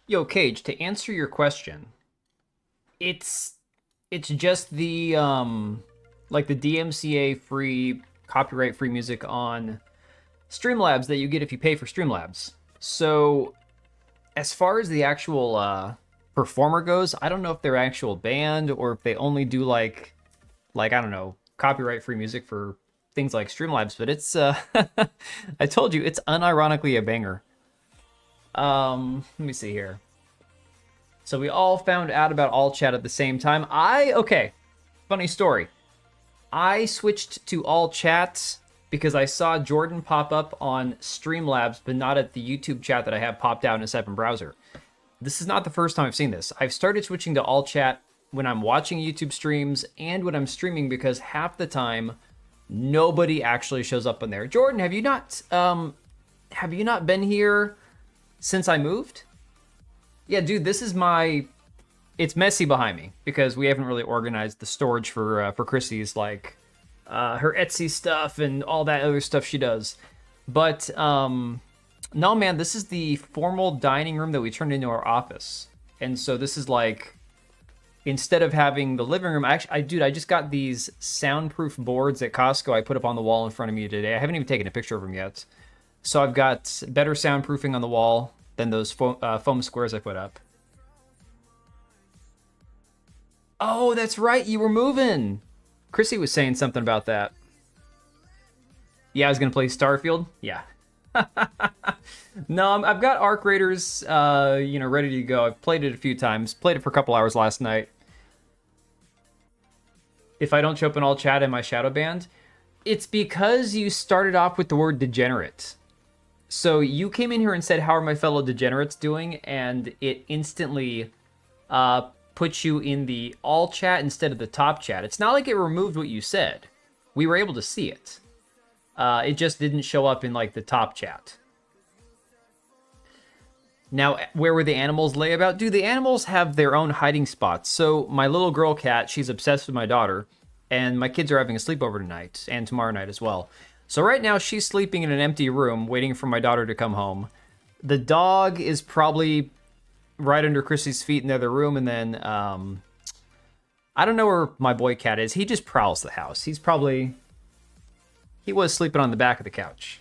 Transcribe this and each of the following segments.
Yo, Cage, to answer your question, it's it's just the like the DMCA free copyright free music on Streamlabs that you get if you pay for Streamlabs. So as far as the actual performer goes, I don't know if they're actual band or if they only do like I don't know, copyright free music for things like Streamlabs, but it's I told you it's unironically a banger. Let me see here. So we all found out about all chat at the same time. Okay, funny story. I switched to all chat because I saw Jordan pop up on Streamlabs, but not at the YouTube chat that I have popped out in a separate browser. This is not the first time I've seen this. I've started switching to all chat when I'm watching YouTube streams and when I'm streaming because half the time nobody actually shows up in there. Jordan, have you not been here since I moved? Yeah, dude, this is my. It's messy behind me because we haven't really organized the storage for Chrissy's like her Etsy stuff and all that other stuff she does. But no, man, this is the formal dining room that we turned into our office, and so this is like instead of having the living room. I just got these soundproof boards at Costco. I put up on the wall in front of me today. I haven't even taken a picture of them yet. So I've got better soundproofing on the wall than those foam squares I put up. Oh, that's right. You were moving. Chrissy was saying something about that. Yeah, I was going to play Starfield. Yeah. No, I've got Arc Raiders, ready to go. I've played it a few times. Played it for a couple hours last night. If I don't show up in all chat in my shadow band, it's because you started off with the word degenerate. So you came in here and said, "How are my fellow degenerates doing?" And it instantly puts you in the all chat instead of the top chat. It's not like it removed what you said. We were able to see it. It just didn't show up in like the top chat. Now, where were the animals lay about? Dude, the animals have their own hiding spots. So my little girl cat, she's obsessed with my daughter, and my kids are having a sleepover tonight and tomorrow night as well. So right now she's sleeping in an empty room waiting for my daughter to come home. The dog is probably right under Chrissy's feet in the other room, and then I don't know where my boy cat is. He just prowls the house. He was sleeping on the back of the couch.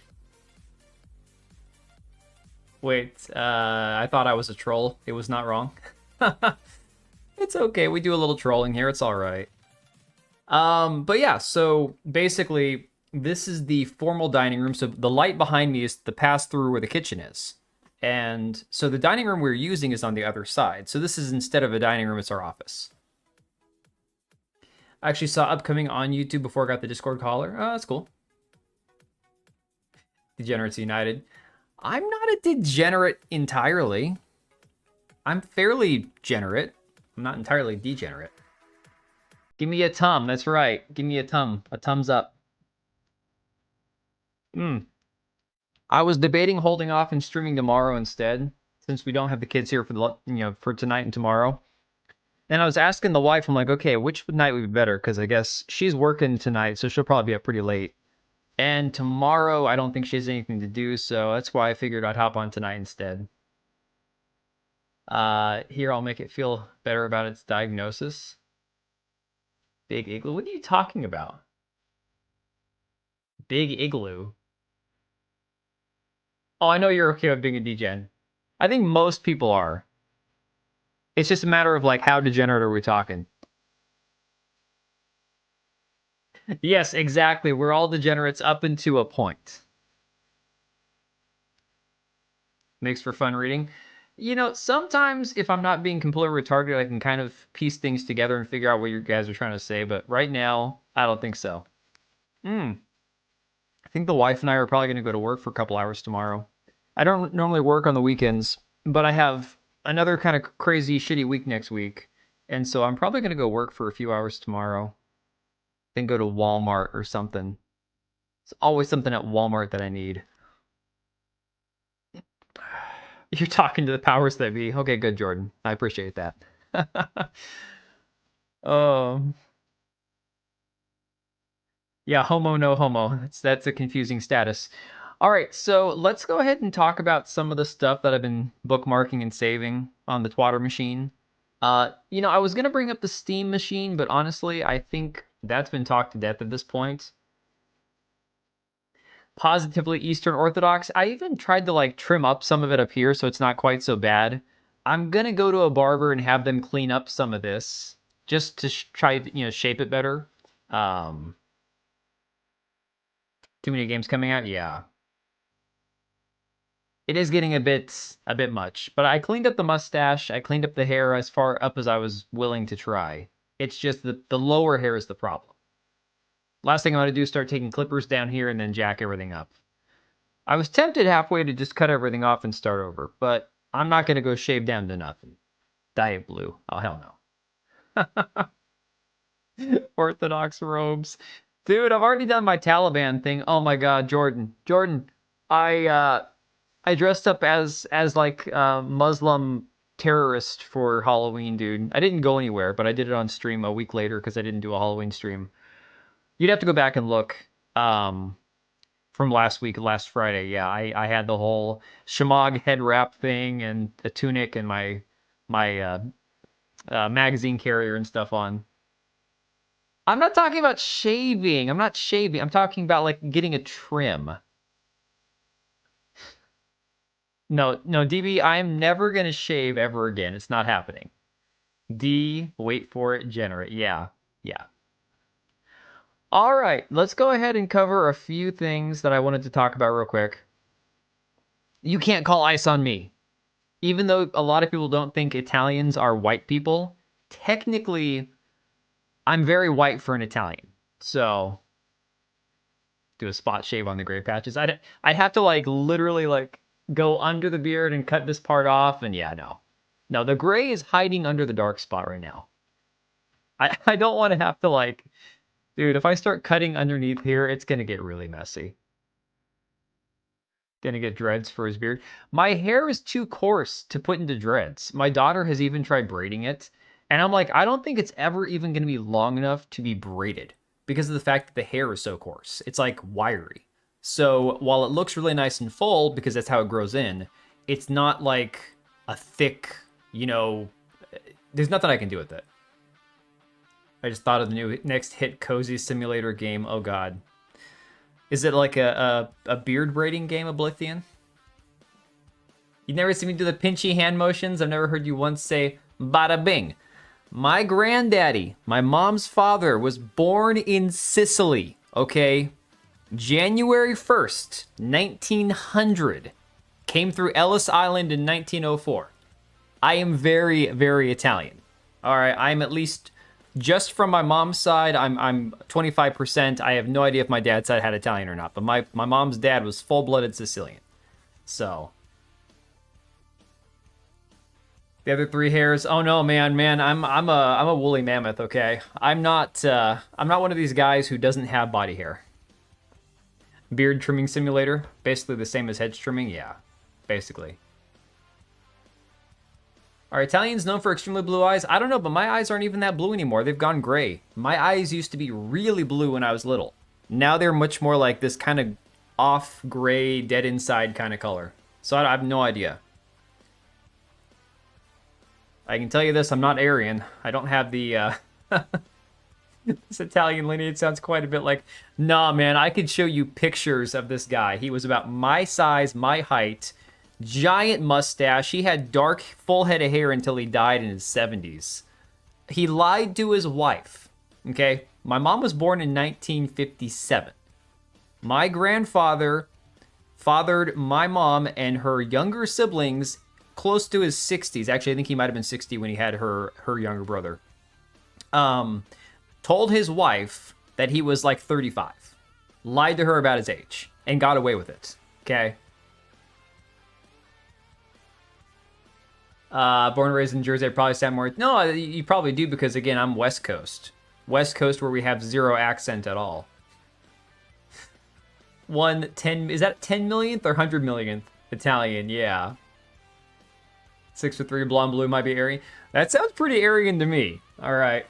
Wait, I thought I was a troll. It was not wrong. It's okay. We do a little trolling here. It's all right. But yeah, so basically, this is the formal dining room. So the light behind me is the pass-through where the kitchen is. And so the dining room we're using is on the other side. So this is instead of a dining room, it's our office. I actually saw upcoming on YouTube before I got the Discord caller. Oh, that's cool. Degenerates United. I'm not a degenerate entirely. I'm fairly generate. I'm not entirely degenerate. Give me a tum. That's right. Give me a tum. A thumbs up. I was debating holding off and streaming tomorrow instead, since we don't have the kids here for for tonight and tomorrow. And I was asking the wife, I'm like, okay, which night would be better? Because I guess she's working tonight, so she'll probably be up pretty late. And tomorrow, I don't think she has anything to do, so that's why I figured I'd hop on tonight instead. Here, I'll make it feel better about its diagnosis. Big Igloo? What are you talking about? Big Igloo? Oh, I know you're okay with being a degen. I think most people are. It's just a matter of like, how degenerate are we talking? Yes, exactly. We're all degenerates up into a point. Makes for fun reading. Sometimes if I'm not being completely retarded, I can kind of piece things together and figure out what you guys are trying to say, but right now, I don't think so. I think the wife and I are probably going to go to work for a couple hours tomorrow. I don't normally work on the weekends, but I have another kind of crazy, shitty week next week, and so I'm probably going to go work for a few hours tomorrow, then go to Walmart or something. It's always something at Walmart that I need. You're talking to the powers that be. Okay, good, Jordan. I appreciate that. um, yeah, homo no homo. That's a confusing status. All right, so let's go ahead and talk about some of the stuff that I've been bookmarking and saving on the Twatter machine. I was gonna bring up the Steam machine, but honestly, I think that's been talked to death at this point. Positively Eastern Orthodox. I even tried to like trim up some of it up here so it's not quite so bad. I'm gonna go to a barber and have them clean up some of this just to try to, shape it better. Um, Too many games coming out, yeah. It is getting a bit much, but I cleaned up the mustache. I cleaned up the hair as far up as I was willing to try. It's just the lower hair is the problem. Last thing I want to do is start taking clippers down here and then jack everything up. I was tempted halfway to just cut everything off and start over, but I'm not going to go shave down to nothing. Dye it blue. Oh, hell no. Orthodox robes. Dude, I've already done my Taliban thing. Oh my god, Jordan. Jordan, I dressed up as like a Muslim terrorist for Halloween, dude. I didn't go anywhere, but I did it on stream a week later because I didn't do a Halloween stream. You'd have to go back and look. From last week, last Friday. Yeah, I had the whole Shemagh head wrap thing and a tunic and my magazine carrier and stuff on. I'm not talking about shaving. I'm not shaving. I'm talking about like getting a trim. No, no, DB, I'm never gonna shave ever again. It's not happening. D, wait for it, generate. Yeah, yeah. All right, let's go ahead and cover a few things that I wanted to talk about real quick. You can't call ice on me. Even though a lot of people don't think Italians are white people, technically, I'm very white for an Italian. So, do a spot shave on the gray patches. I'd have to like literally like go under the beard and cut this part off. And yeah, no. No, the gray is hiding under the dark spot right now. I don't want to have to like, dude, if I start cutting underneath here, it's going to get really messy. Gonna get dreads for his beard. My hair is too coarse to put into dreads. My daughter has even tried braiding it. And I'm like, I don't think it's ever even gonna be long enough to be braided because of the fact that the hair is so coarse. It's like wiry. So while it looks really nice and full because that's how it grows in, it's not like a thick, there's nothing I can do with it. I just thought of the new next hit cozy simulator game. Oh god. Is it like a beard braiding game, Oblivion? You've never seen me do the pinchy hand motions? I've never heard you once say, bada bing. My granddaddy, my mom's father, was born in Sicily, okay? January 1st, 1900. Came through Ellis Island in 1904. I am very, very Italian. All right, I'm at least... Just from my mom's side, I'm 25%. I have no idea if my dad's side had Italian or not, but my mom's dad was full-blooded Sicilian. So the other three hairs. Oh no, man, I'm a woolly mammoth. Okay, I'm not one of these guys who doesn't have body hair. Beard trimming simulator, basically the same as hedge trimming. Yeah, basically. Are Italians known for extremely blue eyes? I don't know, but my eyes aren't even that blue anymore. They've gone gray. My eyes used to be really blue when I was little. Now they're much more like this kind of off gray, dead inside kind of color. So I have no idea. I can tell you this, I'm not Aryan. I don't have the, this Italian lineage sounds quite a bit like, nah, man, I could show you pictures of this guy. He was about my size, my height, giant mustache. He had dark, full head of hair until he died in his 70s. He lied to his wife, okay? My mom was born in 1957. My grandfather fathered my mom and her younger siblings close to his 60s. Actually, I think he might have been 60 when he had her younger brother. Told his wife that he was like 35. Lied to her about his age and got away with it, okay? Born and raised in Jersey, I probably sound more... No, you probably do because, again, I'm West Coast. West Coast where we have zero accent at all. 10... Is that 10 millionth or 100 millionth Italian? Yeah. 6'3", blonde blue might be Aryan. That sounds pretty Aryan to me. All right.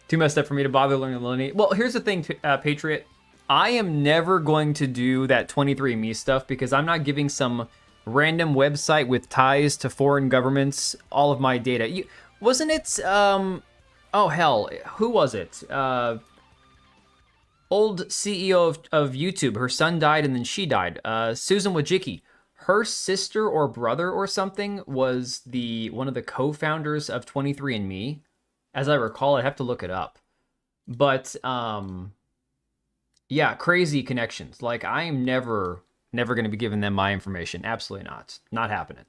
Too messed up for me to bother learning the lineage. Well, here's the thing, Patriot. I am never going to do that 23andMe stuff because I'm not giving some random website with ties to foreign governments all of my data. Wasn't it? Oh hell, who was it? Old CEO of YouTube. Her son died and then she died. Susan Wojcicki. Her sister or brother or something was the one of the co-founders of 23andMe. As I recall, I'd have to look it up. But yeah, crazy connections. Like I am never going to be giving them my information. Absolutely not. Not happening.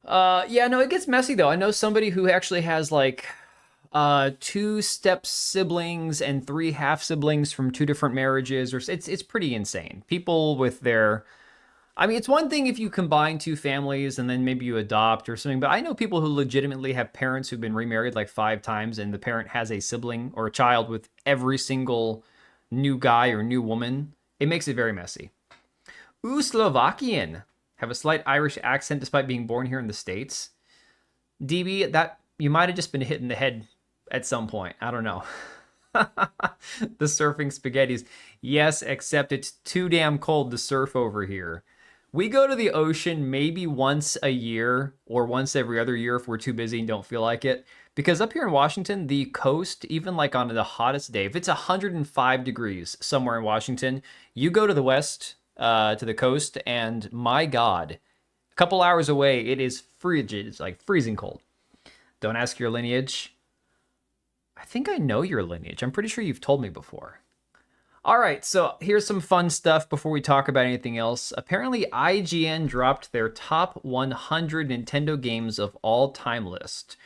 Yeah, no, it gets messy though. I know somebody who actually has like two step siblings and three half siblings from two different marriages, or it's pretty insane. People with their I mean, it's one thing if you combine two families and then maybe you adopt or something, but I know people who legitimately have parents who've been remarried like 5 times and the parent has a sibling or a child with every single new guy or new woman. It makes it very messy. Ooh, Slovakian. Have a slight Irish accent despite being born here in the States. DB, that you might have just been hit in the head at some point. I don't know. The surfing spaghettis. Yes, except it's too damn cold to surf over here. We go to the ocean maybe once a year or once every other year if we're too busy and don't feel like it. Because up here in Washington, the coast, even like on the hottest day, if it's 105 degrees somewhere in Washington, you go to the west, to the coast, and my God, a couple hours away, it is frigid. It's like freezing cold. Don't ask your lineage. I think I know your lineage. I'm pretty sure you've told me before. All right, so here's some fun stuff before we talk about anything else. Apparently, IGN dropped their top 100 Nintendo games of all time list.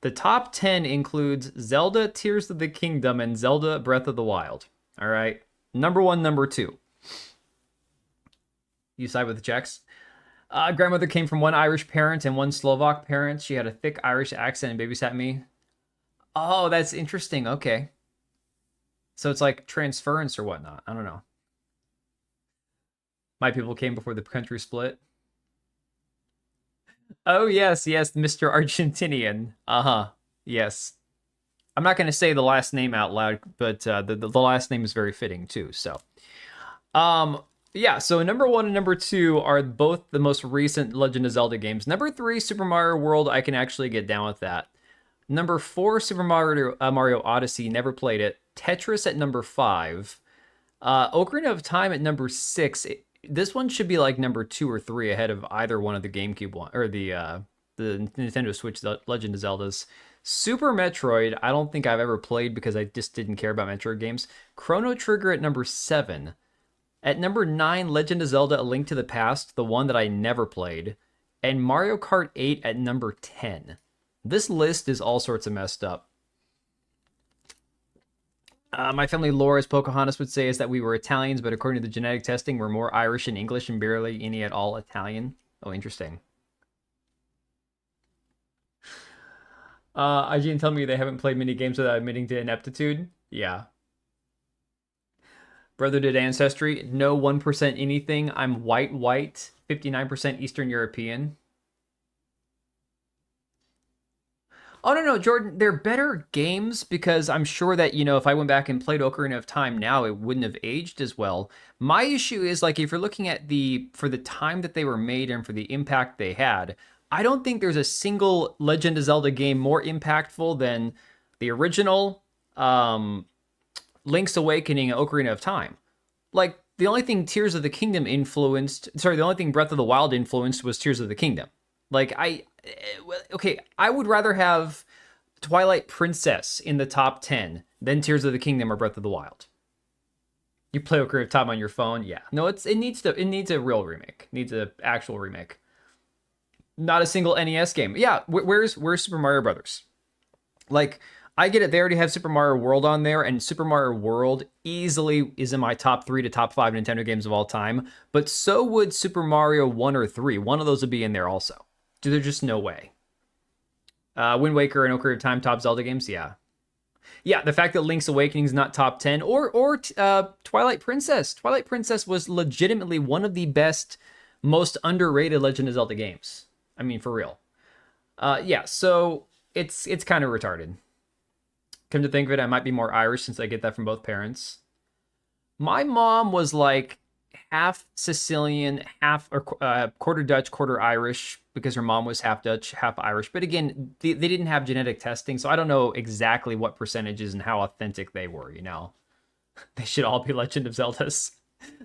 The top 10 includes Zelda Tears of the Kingdom and Zelda Breath of the Wild. All right, number one, number two. You side with the Czechs? Grandmother came from one Irish parent and one Slovak parent. She had a thick Irish accent and babysat me. Oh, that's interesting. Okay. So it's like transference or whatnot. I don't know. My people came before the country split. Oh, yes, yes, Mr. Argentinian. Uh-huh. Yes. I'm not going to say the last name out loud, but the last name is very fitting too. So, yeah, so number one and number two are both the most recent Legend of Zelda games. Number three, Super Mario World, I can actually get down with that. Number four, Super Mario Odyssey, never played it. Tetris at number five. Ocarina of Time at number six. This one should be like number two or three ahead of either one of the GameCube one or the Nintendo Switch Legend of Zeldas. Super Metroid, I don't think I've ever played because I just didn't care about Metroid games. Chrono Trigger at number seven. At number nine, Legend of Zelda: A Link to the Past, the one that I never played. And Mario Kart 8 at number 10. This list is all sorts of messed up. My family lore, as Pocahontas would say, is that we were Italians, but according to the genetic testing, we're more Irish and English and barely any at all Italian. Oh, interesting. IGN tell me they haven't played many games without admitting to ineptitude. Yeah. Brother did Ancestry. No 1% anything. I'm white, 59% Eastern European. Oh, no, Jordan, they're better games because I'm sure that, if I went back and played Ocarina of Time now, it wouldn't have aged as well. My issue is, like, if you're looking at for the time that they were made and for the impact they had, I don't think there's a single Legend of Zelda game more impactful than the original Link's Awakening and Ocarina of Time. Like, the only thing Tears of the Kingdom the only thing Breath of the Wild influenced was Tears of the Kingdom. Like, I would rather have Twilight Princess in the top 10 than Tears of the Kingdom or Breath of the Wild. You play Ocarina of Time on your phone, yeah. No, it needs a real remake. It needs an actual remake. Not a single NES game. Yeah, where's Super Mario Brothers? Like, I get it. They already have Super Mario World on there, and Super Mario World easily is in my top 3 to top 5 Nintendo games of all time. But so would Super Mario 1 or 3. One of those would be in there also. There's just no way. Wind Waker and Ocarina of Time, top Zelda games, yeah. Yeah, the fact that Link's Awakening is not top 10, or Twilight Princess. Twilight Princess was legitimately one of the best, most underrated Legend of Zelda games. I mean, for real. Yeah, so it's kind of retarded. Come to think of it, I might be more Irish since I get that from both parents. My mom was like half Sicilian, half or quarter Dutch, quarter Irish because her mom was half Dutch, half Irish. But again, they didn't have genetic testing, so I don't know exactly what percentages and how authentic they were. They should all be Legend of Zeldas.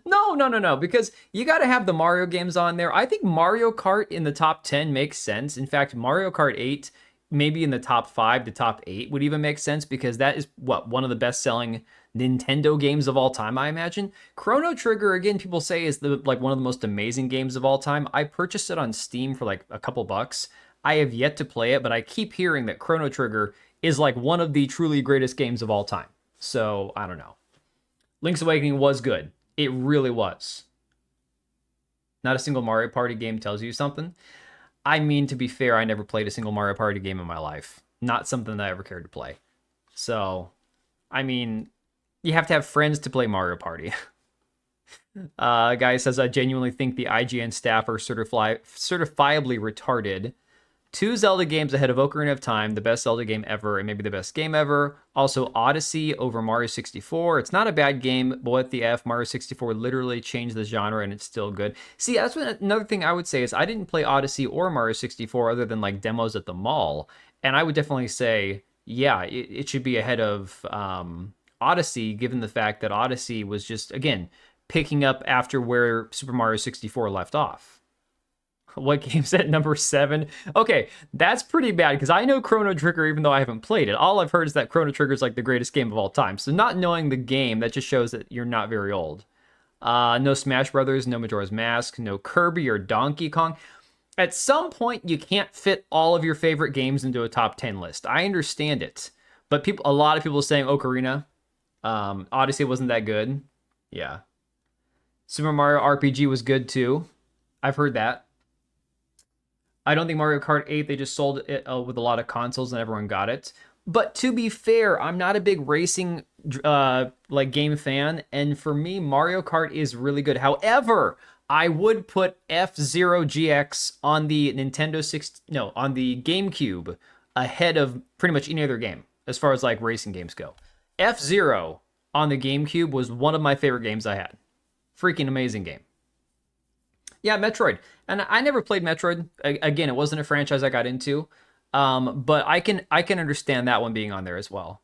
No, no, no, no, because you got to have the Mario games on there. I think Mario Kart in the top 10 makes sense. In fact, Mario Kart 8, maybe in the top 5 to top 8 would even make sense because that is one of the best selling Nintendo games of all time, I imagine. Chrono Trigger, again, people say is one of the most amazing games of all time. I purchased it on Steam for like a couple bucks. I have yet to play it, but I keep hearing that Chrono Trigger is like one of the truly greatest games of all time. So, I don't know. Link's Awakening was good. It really was. Not a single Mario Party game tells you something. I mean, to be fair, I never played a single Mario Party game in my life. Not something that I ever cared to play. So, I mean, you have to have friends to play Mario Party. Guy says, I genuinely think the IGN staff are certifiably retarded. 2 Zelda games ahead of Ocarina of Time, the best Zelda game ever, and maybe the best game ever. Also, Odyssey over Mario 64. It's not a bad game, but what the F? Mario 64 literally changed the genre, and it's still good. See, that's another thing I would say is I didn't play Odyssey or Mario 64 other than like demos at the mall, and I would definitely say, yeah, it should be ahead of Odyssey, given the fact that Odyssey was just, again, picking up after where Super Mario 64 left off. What game's at number 7? Okay, that's pretty bad because I know Chrono Trigger even though I haven't played it. All I've heard is that Chrono Trigger is like the greatest game of all time. So not knowing the game, that just shows that you're not very old. No Smash Brothers, no Majora's Mask, no Kirby or Donkey Kong. At some point, you can't fit all of your favorite games into a top 10 list. I understand it. But a lot of people are saying Ocarina. Odyssey wasn't that good. Yeah. Super Mario RPG was good too. I've heard that. I don't think Mario Kart 8, they just sold it with a lot of consoles and everyone got it. But to be fair, I'm not a big racing game fan, and for me, Mario Kart is really good. However, I would put F-Zero GX on the on the GameCube ahead of pretty much any other game as far as like racing games go. F-Zero on the GameCube was one of my favorite games I had. Freaking amazing game. Yeah, Metroid. And I never played Metroid. Again, it wasn't a franchise I got into. But I can understand that one being on there as well.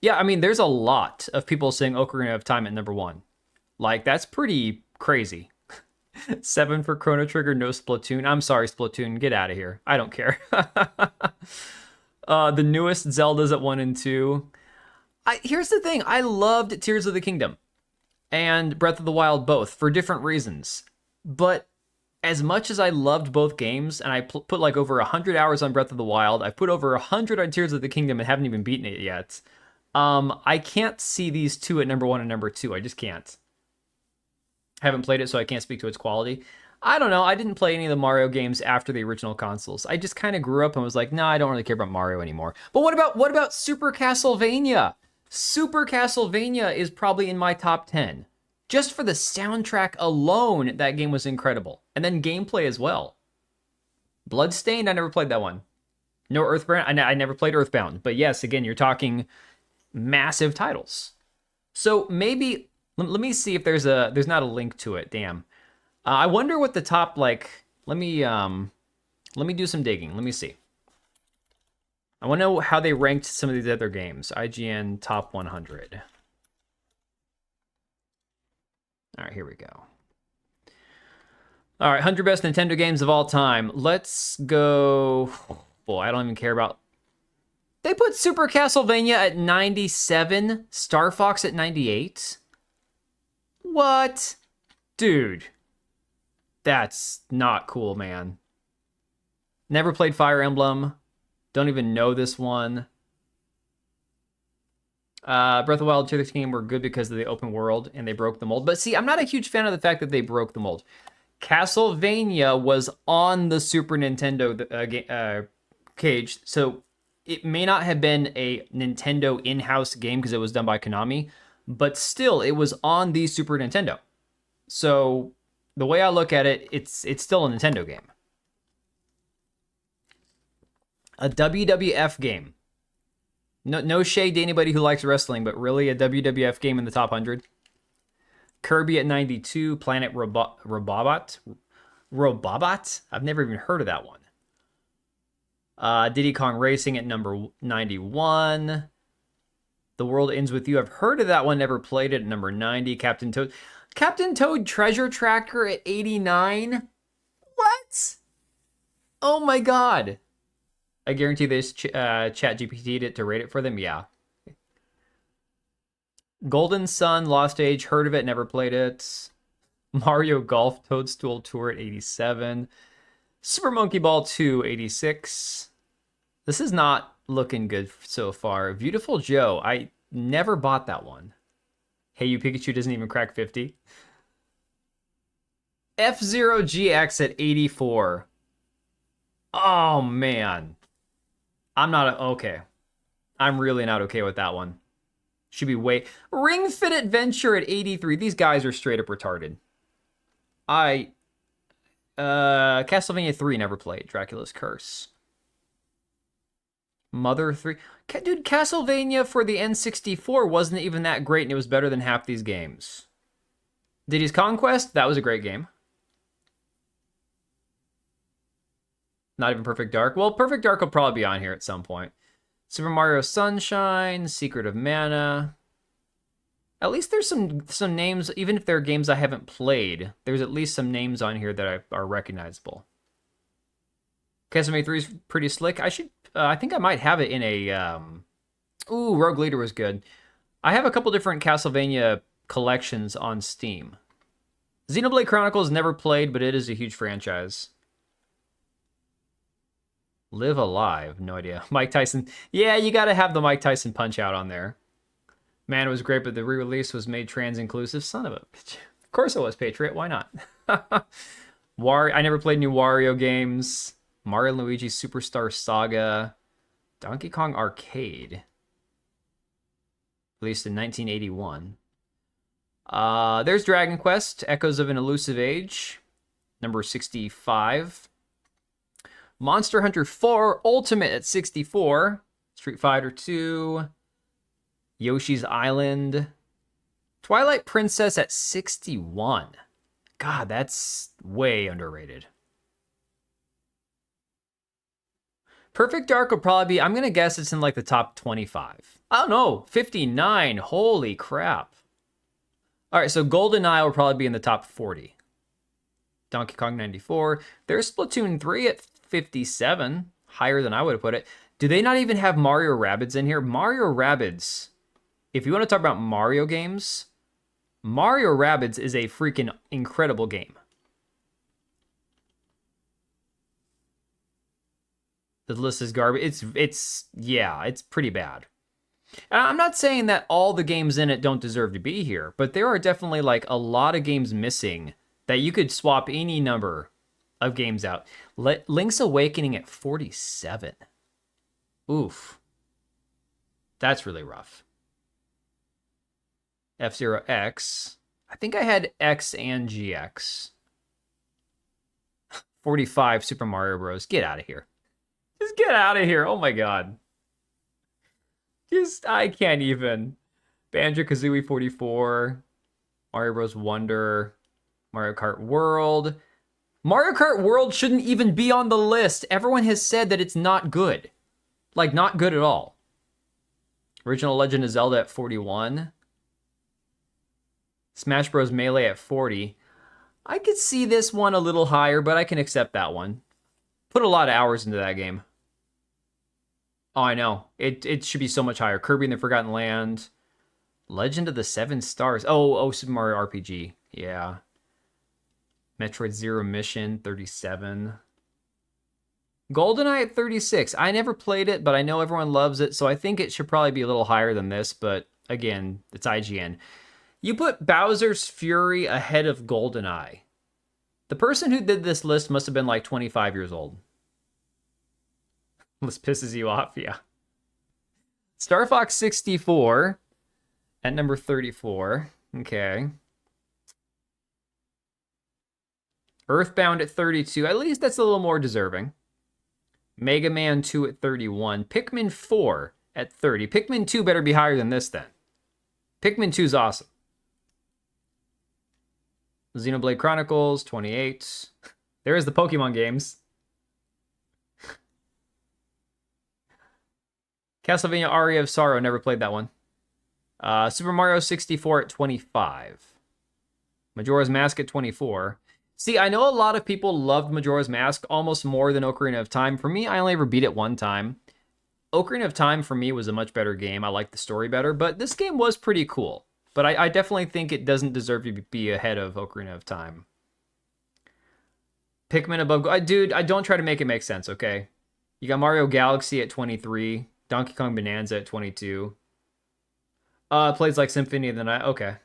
Yeah, I mean, there's a lot of people saying Ocarina of Time at number 1. Like, that's pretty crazy. 7 for Chrono Trigger, no Splatoon. I'm sorry, Splatoon. Get out of here. I don't care. The newest Zeldas at 1 and 2. Here's the thing. I loved Tears of the Kingdom and Breath of the Wild both for different reasons. But as much as I loved both games, and I put like over 100 hours on Breath of the Wild, I've put over 100 on Tears of the Kingdom and haven't even beaten it yet. I can't see these two at number 1 and number 2. I just can't. Haven't played it, so I can't speak to its quality. I don't know. I didn't play any of the Mario games after the original consoles. I just kind of grew up and was like, nah, I don't really care about Mario anymore. But what about Super Castlevania? Super Castlevania is probably in my top 10. Just for the soundtrack alone, that game was incredible. And then gameplay as well. Bloodstained, I never played that one. No Earthbound, I never played Earthbound. But yes, again, you're talking massive titles. So maybe, let me see if there's not a link to it, damn. I wonder what the top, let me do some digging, let me see. I want to know how they ranked some of these other games. IGN Top 100. All right, here we go. All right, 100 best Nintendo games of all time. Let's go. Boy, I don't even care about. They put Super Castlevania at 97, Star Fox at 98. What? Dude. That's not cool, man. Never played Fire Emblem. Don't even know this one. Breath of the Wild and Tears of the Kingdom were good because of the open world and they broke the mold. But see, I'm not a huge fan of the fact that they broke the mold. Castlevania was on the Super Nintendo cage, so it may not have been a Nintendo in-house game because it was done by Konami, but still, it was on the Super Nintendo. So the way I look at it, it's still a Nintendo game. A WWF game. No shade to anybody who likes wrestling, but really a WWF game in the top 100? Kirby at 92. Planet Robobot. Robobot? I've never even heard of that one. Diddy Kong Racing at number 91. The World Ends With You. I've heard of that one, never played it at number 90. Captain Toad. Captain Toad Treasure Tracker at 89. What? Oh my god. I guarantee this chat GPT'd it to rate it for them. Yeah. Golden Sun, Lost Age, heard of it, never played it. Mario Golf Toadstool Tour at 87. Super Monkey Ball 2, 86. This is not looking good so far. Beautiful Joe. I never bought that one. Hey You Pikachu doesn't even crack 50. F-Zero GX at 84. Oh, man. I'm not okay. I'm really not okay with that one. Should be way... Ring Fit Adventure at 83. These guys are straight up retarded. Castlevania 3 never played. Dracula's Curse. Mother 3. Dude, Castlevania for the N64 wasn't even that great, and it was better than half these games. Diddy's Conquest, that was a great game. Not even Perfect Dark. Well, Perfect Dark will probably be on here at some point. Super Mario Sunshine, Secret of Mana. At least there's some names, even if they're games I haven't played, there's at least some names on here that are recognizable. Castlevania 3 is pretty slick. I think I might have it in a... Ooh, Rogue Leader was good. I have a couple different Castlevania collections on Steam. Xenoblade Chronicles never played, but it is a huge franchise. Live Alive, no idea. Mike Tyson. Yeah, you gotta have the Mike Tyson Punch-Out on there. Man, it was great, but the re-release was made trans-inclusive. Son of a bitch. Of course it was, Patriot. Why not? I never played new Wario games. Mario & Luigi Superstar Saga. Donkey Kong Arcade. Released in 1981. There's Dragon Quest, Echoes of an Elusive Age. Number 65. Monster Hunter 4 Ultimate at 64. Street Fighter 2. Yoshi's Island. Twilight Princess at 61. God, that's way underrated. Perfect Dark will probably be, I'm going to guess it's in like the top 25. I don't know, 59. Holy crap. All right, so GoldenEye will probably be in the top 40. Donkey Kong 94. There's Splatoon 3 at 57. Higher than I would have put it. Do they not even have Mario Rabbids in here? Mario Rabbids, if you want to talk about Mario games, Mario Rabbids is a freaking incredible game. The list is garbage. Yeah, it's pretty bad. And I'm not saying that all the games in it don't deserve to be here, but there are definitely like a lot of games missing that you could swap any number of games out. Link's Awakening at 47. Oof. That's really rough. F-Zero X. I think I had X and GX. 45 Super Mario Bros. Get out of here. Just get out of here. Oh my god. I can't even. Banjo-Kazooie 44. Mario Bros. Wonder. Mario Kart World. Mario Kart World shouldn't even be on the list. Everyone has said that it's not good. Like, not good at all. Original Legend of Zelda at 41. Smash Bros. Melee at 40. I could see this one a little higher, but I can accept that one. Put a lot of hours into that game. Oh, I know. It should be so much higher. Kirby and the Forgotten Land. Legend of the Seven Stars. Oh, Super Mario RPG. Yeah. Metroid Zero Mission, 37. GoldenEye at 36. I never played it, but I know everyone loves it, so I think it should probably be a little higher than this, but again, it's IGN. You put Bowser's Fury ahead of GoldenEye. The person who did this list must have been like 25 years old. This pisses you off, yeah. Star Fox 64 at number 34. Okay. Earthbound at 32. At least that's a little more deserving. Mega Man 2 at 31. Pikmin 4 at 30. Pikmin 2 better be higher than this then. Pikmin 2 is awesome. Xenoblade Chronicles, 28. There is the Pokemon games. Castlevania Aria of Sorrow, never played that one. Super Mario 64 at 25. Majora's Mask at 24. See, I know a lot of people loved Majora's Mask almost more than Ocarina of Time. For me, I only ever beat it one time. Ocarina of Time, for me, was a much better game. I liked the story better, but this game was pretty cool. But I definitely think it doesn't deserve to be ahead of Ocarina of Time. Pikmin above... Dude, I don't try to make it make sense, okay? You got Mario Galaxy at 23. Donkey Kong Bonanza at 22. Plays like Symphony of the Night. Okay.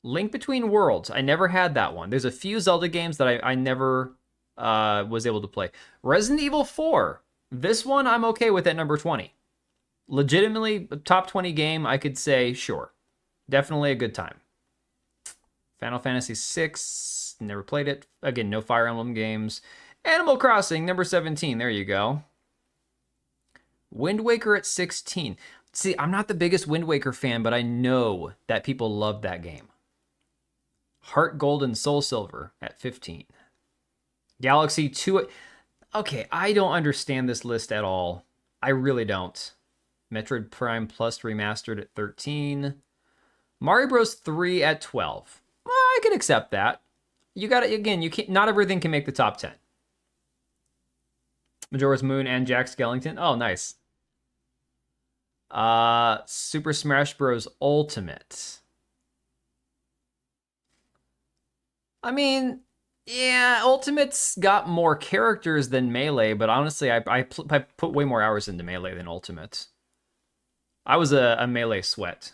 Link Between Worlds. I never had that one. There's a few Zelda games that I never was able to play. Resident Evil 4. This one I'm okay with at number 20. Legitimately, a top 20 game, I could say, sure. Definitely a good time. Final Fantasy VI. Never played it. Again, no Fire Emblem games. Animal Crossing, number 17. There you go. Wind Waker at 16. See, I'm not the biggest Wind Waker fan, but I know that people love that game. Heart Gold and Soul Silver at 15. Galaxy 2. Okay, I don't understand this list at all. I really don't. Metroid Prime Plus Remastered at 13. Mario Bros. 3 at 12. Well, I can accept that. You got it again. You can't. Not everything can make the top 10. Majora's Moon and Jack Skellington. Oh, nice. Super Smash Bros. Ultimate. I mean, yeah, Ultimate's got more characters than Melee, but honestly, I put way more hours into Melee than Ultimate. I was a Melee sweat.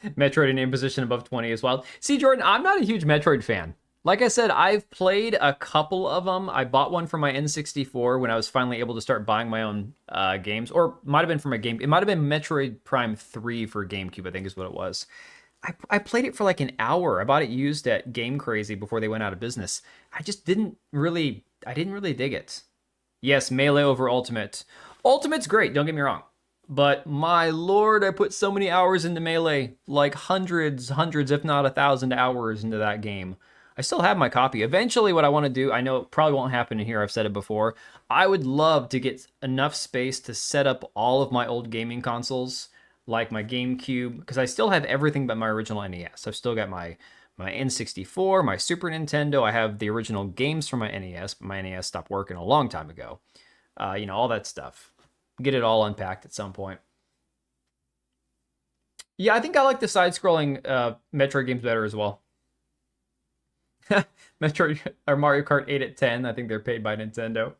Metroid in aim position above 20 as well. See, Jordan, I'm not a huge Metroid fan. Like I said, I've played a couple of them. I bought one for my N64 when I was finally able to start buying my own games. Or might have been for my game. It might have been Metroid Prime 3 for GameCube, I think is what it was. I played it for like an hour. I bought it used at Game Crazy before they went out of business. I didn't really dig it. Yes, Melee over Ultimate. Ultimate's great, don't get me wrong. But my lord, I put so many hours into Melee. Like hundreds, if not 1,000 hours into that game. I still have my copy. Eventually, what I want to do, I know it probably won't happen in here, I've said it before, I would love to get enough space to set up all of my old gaming consoles, like my GameCube, because I still have everything but my original NES. I've still got my N64, my Super Nintendo, I have the original games from my NES, but my NES stopped working a long time ago. All that stuff. Get it all unpacked at some point. Yeah, I think I like the side-scrolling Metroid games better as well. Metroid or Mario Kart 8 at 10. I think they're paid by Nintendo.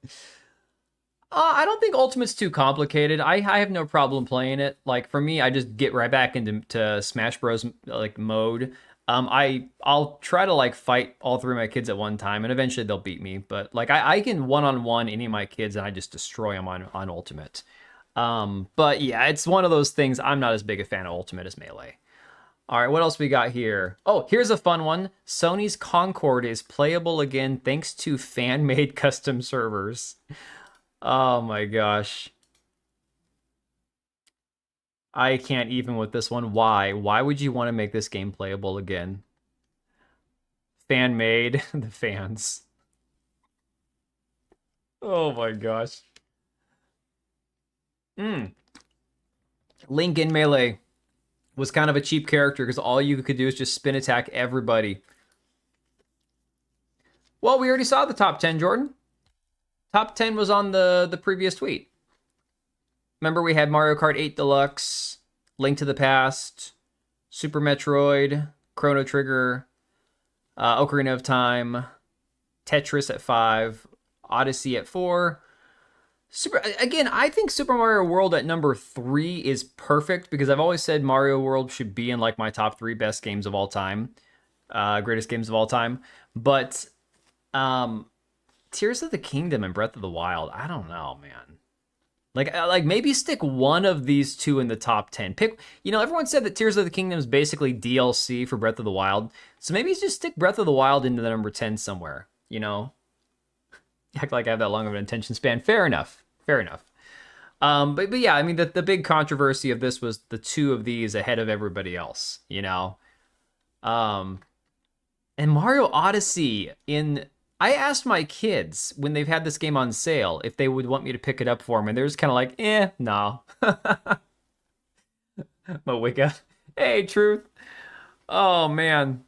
I don't think Ultimate's too complicated. I have no problem playing it. Like for me, I just get right back into Smash Bros. Like mode. I'll try to like fight all three of my kids at one time, and eventually they'll beat me. But like I can one-on-one any of my kids, and I just destroy them on Ultimate. But yeah, it's one of those things. I'm not as big a fan of Ultimate as Melee. All right, what else we got here? Oh, here's a fun one. Sony's Concord is playable again thanks to fan-made custom servers. Oh my gosh. I can't even with this one. Why? Why would you want to make this game playable again? Fan-made, the fans. Oh my gosh. Link in Melee was kind of a cheap character because all you could do is just spin attack everybody. Well, we already saw the top 10, Jordan. Top 10 was on the previous tweet. Remember we had Mario Kart 8 Deluxe, Link to the Past, Super Metroid, Chrono Trigger, Ocarina of Time, Tetris at 5, Odyssey at 4. Again, I think Super Mario World at number 3 is perfect because I've always said Mario World should be in like my top 3 best games of all time, greatest games of all time. But Tears of the Kingdom and Breath of the Wild, I don't know, man. Like maybe stick one of these two in the top 10. Everyone said that Tears of the Kingdom is basically DLC for Breath of the Wild, so maybe just stick Breath of the Wild into the number 10 somewhere. Act like I have that long of an attention span. Fair enough. But yeah, I mean the big controversy of this was the two of these ahead of everybody else, you know. Um, and Mario Odyssey in I asked my kids when they've had this game on sale if they would want me to pick it up for them, and they're just kind of like, no. Mawika. Hey, Truth. Oh man,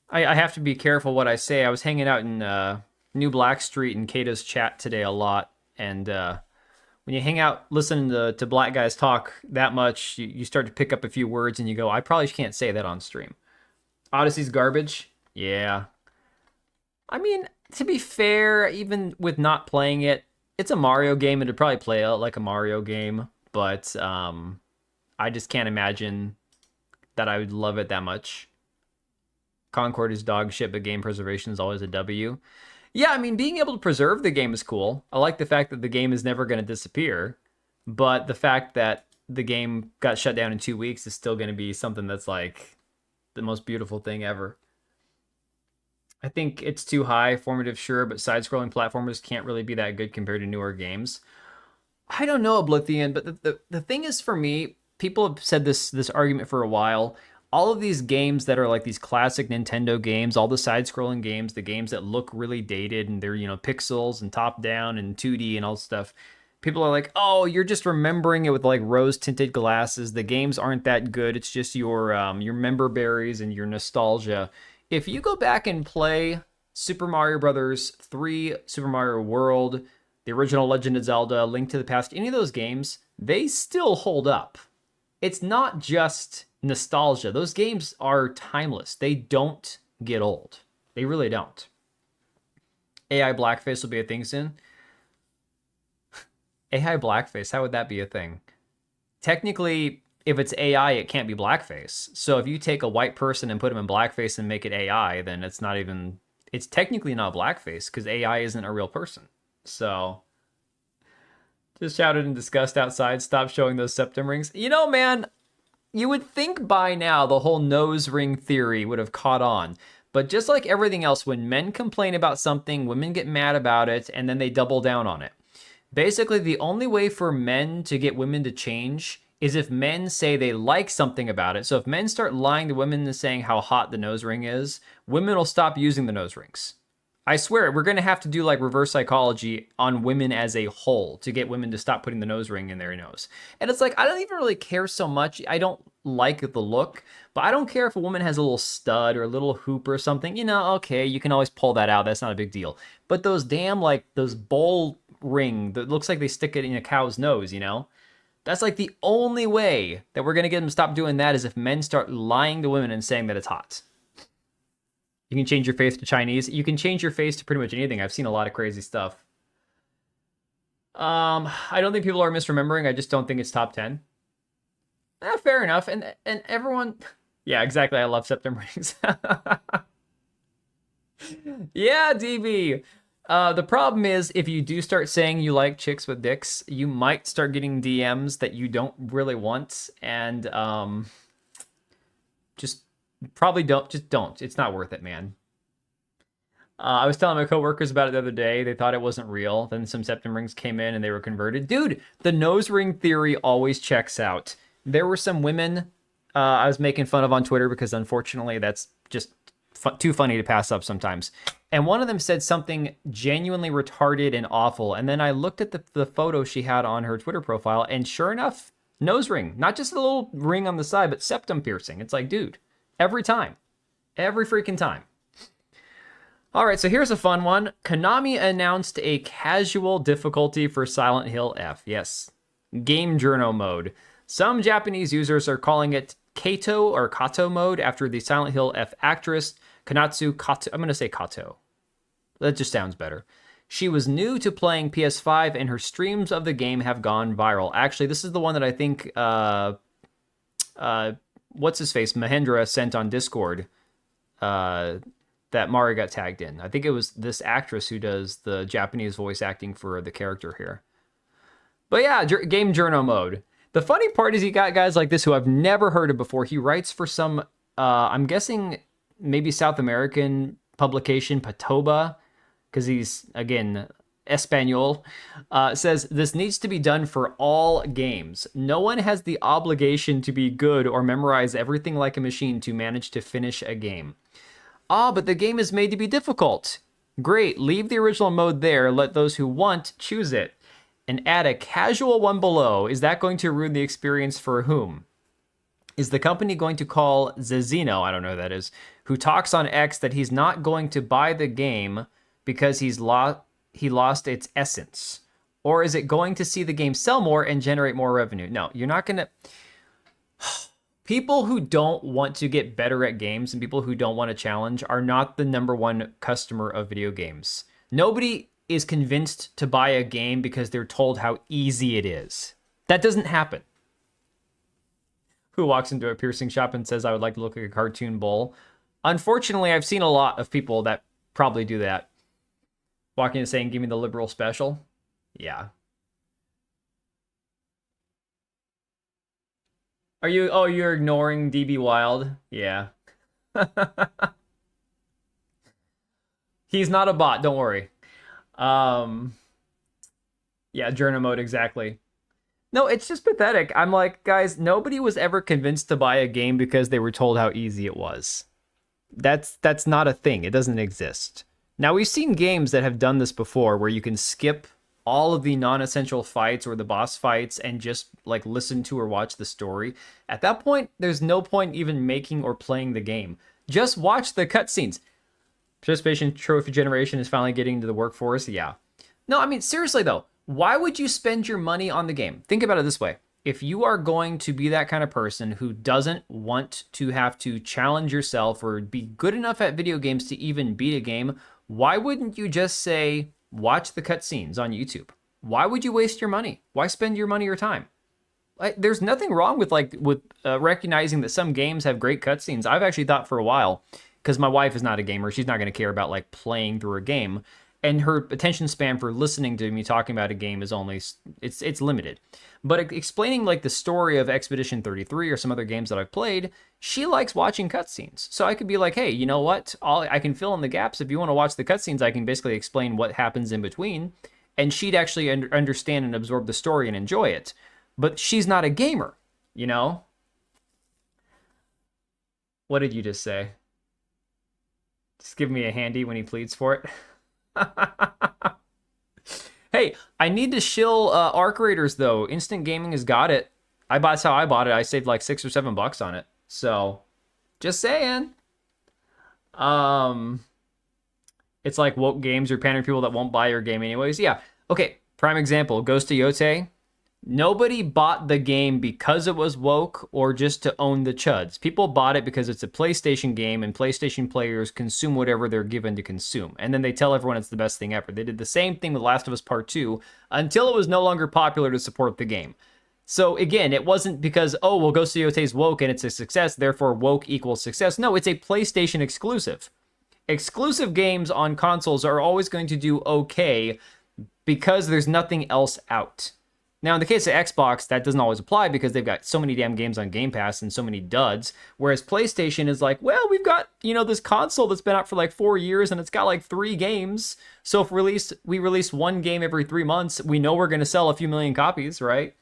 I have to be careful what I say. I was hanging out in New Black Street in Kato's chat today a lot, and when you hang out listening to black guys talk that much, you start to pick up a few words, and you go, I probably can't say that on stream. Odyssey's garbage. Yeah. I mean, to be fair, even with not playing it, it's a Mario game, and it'd probably play out like a Mario game, but I just can't imagine that I would love it that much. Concord is dog shit, but game preservation is always a W. Yeah, I mean, being able to preserve the game is cool. I like the fact that the game is never going to disappear, but the fact that the game got shut down in 2 weeks is still going to be something that's like the most beautiful thing ever. I think it's too high, formative, sure, but side-scrolling platformers can't really be that good compared to newer games. I don't know, Oblivion, but the thing is, for me, people have said this argument for a while. All of these games that are like these classic Nintendo games, all the side-scrolling games, the games that look really dated and they're, pixels and top-down and 2D and all stuff. People are like, oh, you're just remembering it with like rose-tinted glasses. The games aren't that good. It's just your member berries and your nostalgia. If you go back and play Super Mario Brothers 3, Super Mario World, the original Legend of Zelda, Link to the Past, any of those games, they still hold up. It's not just nostalgia. Those games are timeless. They don't get old. They really don't. AI blackface will be a thing soon. AI blackface, how would that be a thing? Technically, if it's AI, it can't be blackface. So if you take a white person and put them in blackface and make it AI, then it's technically not blackface because AI isn't a real person. So just shouted in disgust outside, stop showing those septum rings. Man, you would think by now the whole nose ring theory would have caught on. But just like everything else, when men complain about something, women get mad about it, and then they double down on it. Basically, the only way for men to get women to change is if men say they like something about it. So if men start lying to women and saying how hot the nose ring is, women will stop using the nose rings. I swear, we're going to have to do like reverse psychology on women as a whole to get women to stop putting the nose ring in their nose. And it's like, I don't even really care so much. I don't like the look, but I don't care if a woman has a little stud or a little hoop or something. Okay, you can always pull that out. That's not a big deal. But those damn, like, those bowl ring that looks like they stick it in a cow's nose, That's like the only way that we're going to get them to stop doing that is if men start lying to women and saying that it's hot. You can change your face to Chinese. You can change your face to pretty much anything. I've seen a lot of crazy stuff. I don't think people are misremembering. I just don't think it's top 10. Fair enough. And everyone... Yeah, exactly. I love septum rings. Yeah, DB. The problem is if you do start saying you like chicks with dicks, you might start getting DMs that you don't really want. And just probably don't. Just don't. It's not worth it, man. I was telling my coworkers about it the other day. They thought it wasn't real. Then some septum rings came in and they were converted. Dude, the nose ring theory always checks out. There were some women I was making fun of on Twitter because unfortunately that's just too funny to pass up sometimes. And one of them said something genuinely retarded and awful. And then I looked at the photo she had on her Twitter profile, and sure enough, nose ring. Not just a little ring on the side, but septum piercing. It's like, dude, every time. Every freaking time. All right, so here's a fun one. Konami announced a casual difficulty for Silent Hill F. Yes, game journo mode. Some Japanese users are calling it Kato or Kato mode after the Silent Hill F actress Konatsu Kato. I'm going to say Kato. That just sounds better. She was new to playing PS5 and her streams of the game have gone viral. Actually, this is the one that I think, what's his face, Mahendra sent on Discord, that Mari got tagged in. I think it was this actress who does the Japanese voice acting for the character here. But yeah, game journo mode. The funny part is you got guys like this who I've never heard of before. He writes for some, I'm guessing maybe South American publication, Patoba, because he's, again, Espanol, says, this needs to be done for all games. No one has the obligation to be good or memorize everything like a machine to manage to finish a game. Ah, but the game is made to be difficult. Great, leave the original mode there, let those who want choose it. And add a casual one below. Is that going to ruin the experience for whom? Is the company going to call Zezino, I don't know who that is, who talks on X that he's not going to buy the game because he lost its essence? Or is it going to see the game sell more and generate more revenue? No, you're not going to... People who don't want to get better at games and people who don't want to challenge are not the number one customer of video games. Nobody is convinced to buy a game because they're told how easy it is. That doesn't happen. Who walks into a piercing shop and says, I would like to look like a cartoon bull? Unfortunately, I've seen a lot of people that probably do that. Walking in saying, give me the liberal special. Yeah. You're ignoring DB Wild? Yeah. He's not a bot, don't worry. Yeah, journal mode, exactly. No, it's just pathetic. I'm like, guys, nobody was ever convinced to buy a game because they were told how easy it was. That's not a thing. It doesn't exist. Now, we've seen games that have done this before where you can skip all of the non-essential fights or the boss fights and just like listen to or watch the story. At that point, there's no point even making or playing the game. Just watch the cutscenes. Participation trophy generation is finally getting into the workforce. Yeah. No, I mean, seriously though, why would you spend your money on the game? Think about it this way. If you are going to be that kind of person who doesn't want to have to challenge yourself or be good enough at video games to even beat a game, why wouldn't you just say, watch the cutscenes on YouTube? Why would you waste your money? Why spend your money or time? There's nothing wrong with recognizing that some games have great cutscenes. I've actually thought for a while, because my wife is not a gamer, she's not going to care about like playing through a game. And her attention span for listening to me talking about a game is only, it's limited. But explaining like the story of Expedition 33 or some other games that I've played, she likes watching cutscenes. So I could be like, hey, you know what? I can fill in the gaps. If you want to watch the cutscenes, I can basically explain what happens in between. And she'd actually understand and absorb the story and enjoy it. But she's not a gamer, you know? What did you just say? Just give me a handy when he pleads for it. Hey, I need to shill Arc Raiders though. Instant Gaming has got it. That's how I bought it. I saved like $6 or $7 on it. So, just saying. It's like woke games or pandering people that won't buy your game anyways. Yeah. Okay. Prime example. Ghost of Yote. Nobody bought the game because it was woke or just to own the chuds. People bought it because it's a PlayStation game and PlayStation players consume whatever they're given to consume. And then they tell everyone it's the best thing ever. They did the same thing with Last of Us Part 2 until it was no longer popular to support the game. So again, it wasn't because, oh, well, Ghost of Yote is woke and it's a success, therefore woke equals success. No, it's a PlayStation exclusive. Exclusive games on consoles are always going to do okay because there's nothing else out. Now, in the case of Xbox, that doesn't always apply because they've got so many damn games on Game Pass and so many duds, whereas PlayStation is like, well, we've got, this console that's been out for like 4 years and it's got like 3 games. So if we release one game every 3 months, we know we're going to sell a few million copies, right?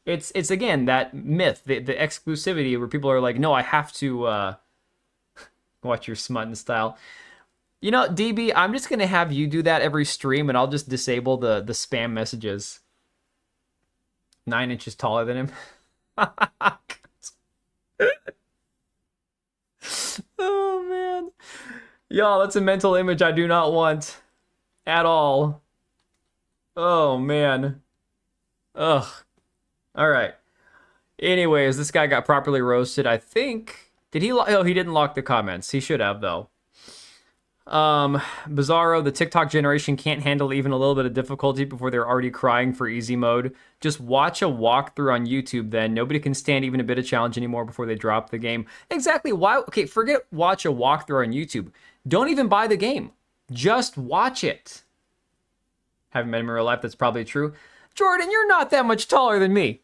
It's again, that myth, the exclusivity where people are like, no, I have to watch your smutting style. DB, I'm just going to have you do that every stream and I'll just disable the spam messages. 9 inches taller than him. Oh, man. Y'all, that's a mental image I do not want at all. Oh, man. Ugh. All right. Anyways, this guy got properly roasted, I think. Did he? Oh, he didn't lock the comments. He should have, though. Bizarro, the TikTok generation can't handle even a little bit of difficulty before they're already crying for easy mode. Just watch a walkthrough on YouTube then. Nobody can stand even a bit of challenge anymore before they drop the game. Exactly. Why? Okay, forget watch a walkthrough on YouTube. Don't even buy the game. Just watch it. Haven't met him in real life, that's probably true. Jordan, you're not that much taller than me.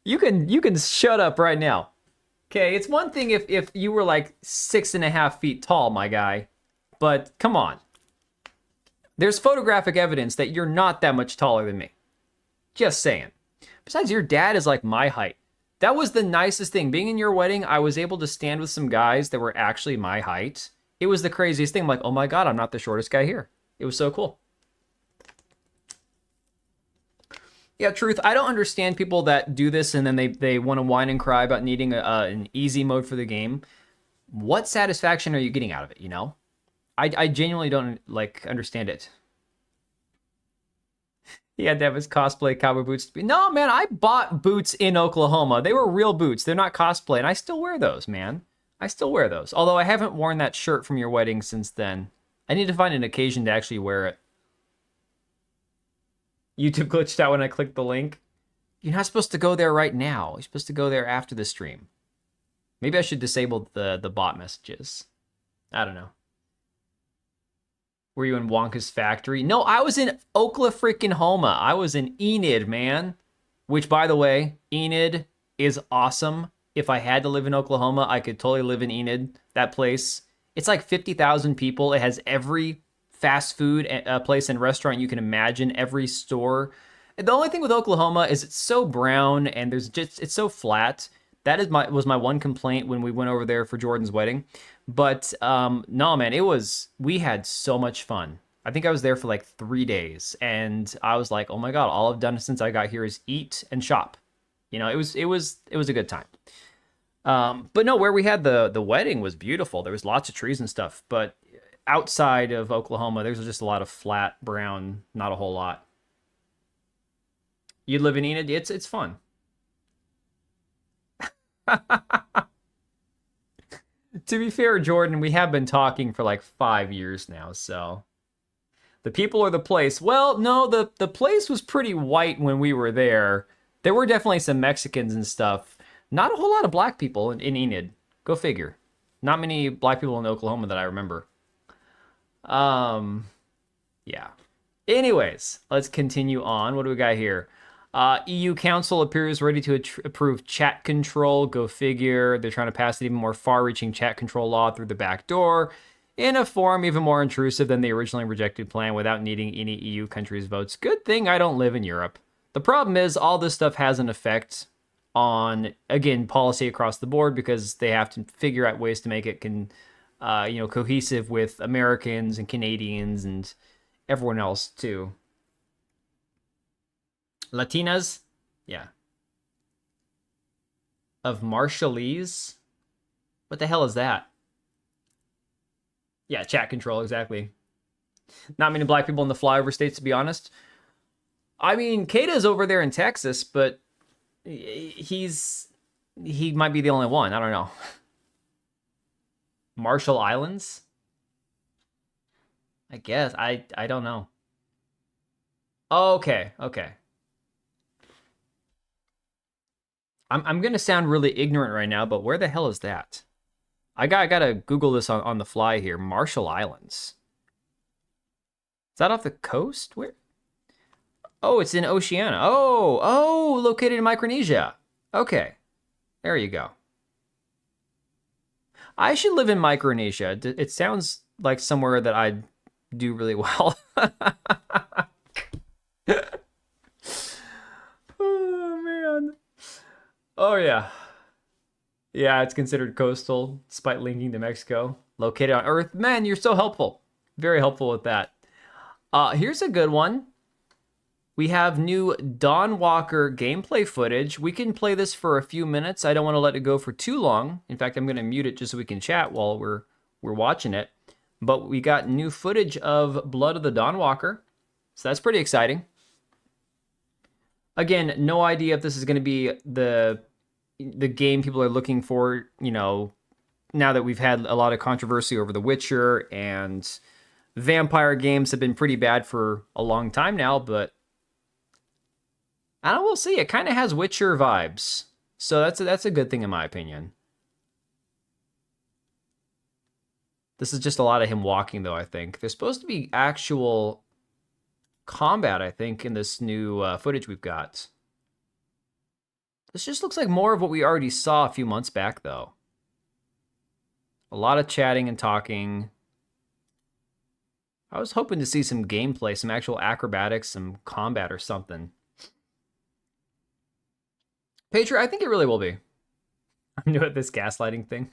You can shut up right now. Okay, it's one thing if you were like 6.5 feet tall, my guy. But come on. There's photographic evidence that you're not that much taller than me. Just saying. Besides, your dad is like my height. That was the nicest thing. Being in your wedding, I was able to stand with some guys that were actually my height. It was the craziest thing. I'm like, oh my God, I'm not the shortest guy here. It was so cool. Yeah, truth. I don't understand people that do this and then they want to whine and cry about needing an easy mode for the game. What satisfaction are you getting out of it, you know? I genuinely don't, like, understand it. He had to have his cosplay cowboy boots. No, man, I bought boots in Oklahoma. They were real boots. They're not cosplay, and I still wear those, man. I still wear those. Although I haven't worn that shirt from your wedding since then. I need to find an occasion to actually wear it. YouTube glitched out when I clicked the link. You're not supposed to go there right now. You're supposed to go there after the stream. Maybe I should disable the bot messages. I don't know. Were you in Wonka's factory? No, I was in Oklahoma. I was in Enid, man. Which, by the way, Enid is awesome. If I had to live in Oklahoma, I could totally live in Enid. That place. It's like 50,000 people. It has every fast food place and restaurant you can imagine. Every store. The only thing with Oklahoma is it's so brown and it's so flat. That was my one complaint when we went over there for Jordan's wedding. But no, man, we had so much fun. I think I was there for like 3 days, and I was like, oh my God, all I've done since I got here is eat and shop. You know, it was a good time. But no, where we had the wedding was beautiful. There was lots of trees and stuff. But outside of Oklahoma, there's just a lot of flat brown, not a whole lot. You live in Enid? It's fun. To be fair, Jordan, we have been talking for like 5 years now, so the people or the place? Well, no, the place was pretty white when we were there. There were definitely some Mexicans and stuff. Not a whole lot of black people in Enid. Go figure. Not many black people in Oklahoma that I remember. Yeah. Anyways, let's continue on. What do we got here? EU Council appears ready to approve chat control. Go figure. They're trying to pass an even more far-reaching chat control law through the back door in a form even more intrusive than the originally rejected plan without needing any EU countries' votes. Good thing I don't live in Europe. The problem is all this stuff has an effect on, again, policy across the board because they have to figure out ways to make it cohesive with Americans and Canadians and everyone else too. Latinas? Yeah. Of Marshallese? What the hell is that? Yeah, chat control, exactly. Not many black people in the flyover states, to be honest. I mean, Kata's over there in Texas, but he might be the only one. I don't know. Marshall Islands? I guess. I don't know. Okay. I'm gonna sound really ignorant right now, but where the hell is that? I gotta Google this on the fly here. Marshall Islands. Is that off the coast? Where? Oh, it's in Oceania. Oh, located in Micronesia. Okay, there you go. I should live in Micronesia. It sounds like somewhere that I'd do really well. Oh, man. Oh, yeah. Yeah, it's considered coastal, despite linking to Mexico. Located on Earth. Man, you're so helpful. Very helpful with that. Here's a good one. We have new Dawn Walker gameplay footage. We can play this for a few minutes. I don't want to let it go for too long. In fact, I'm going to mute it just so we can chat while we're watching it. But we got new footage of Blood of the Dawn Walker. So that's pretty exciting. Again, no idea if this is going to be the game people are looking for, you know, now that we've had a lot of controversy over The Witcher, and vampire games have been pretty bad for a long time now, but I don't know, we'll see. It kind of has Witcher vibes. So that's a good thing in my opinion. This is just a lot of him walking though, I think. There's supposed to be actual combat, I think, in this new footage we've got. This just looks like more of what we already saw a few months back, though. A lot of chatting and talking. I was hoping to see some gameplay, some actual acrobatics, some combat or something. Patriot, I think it really will be. I'm new at this gaslighting thing.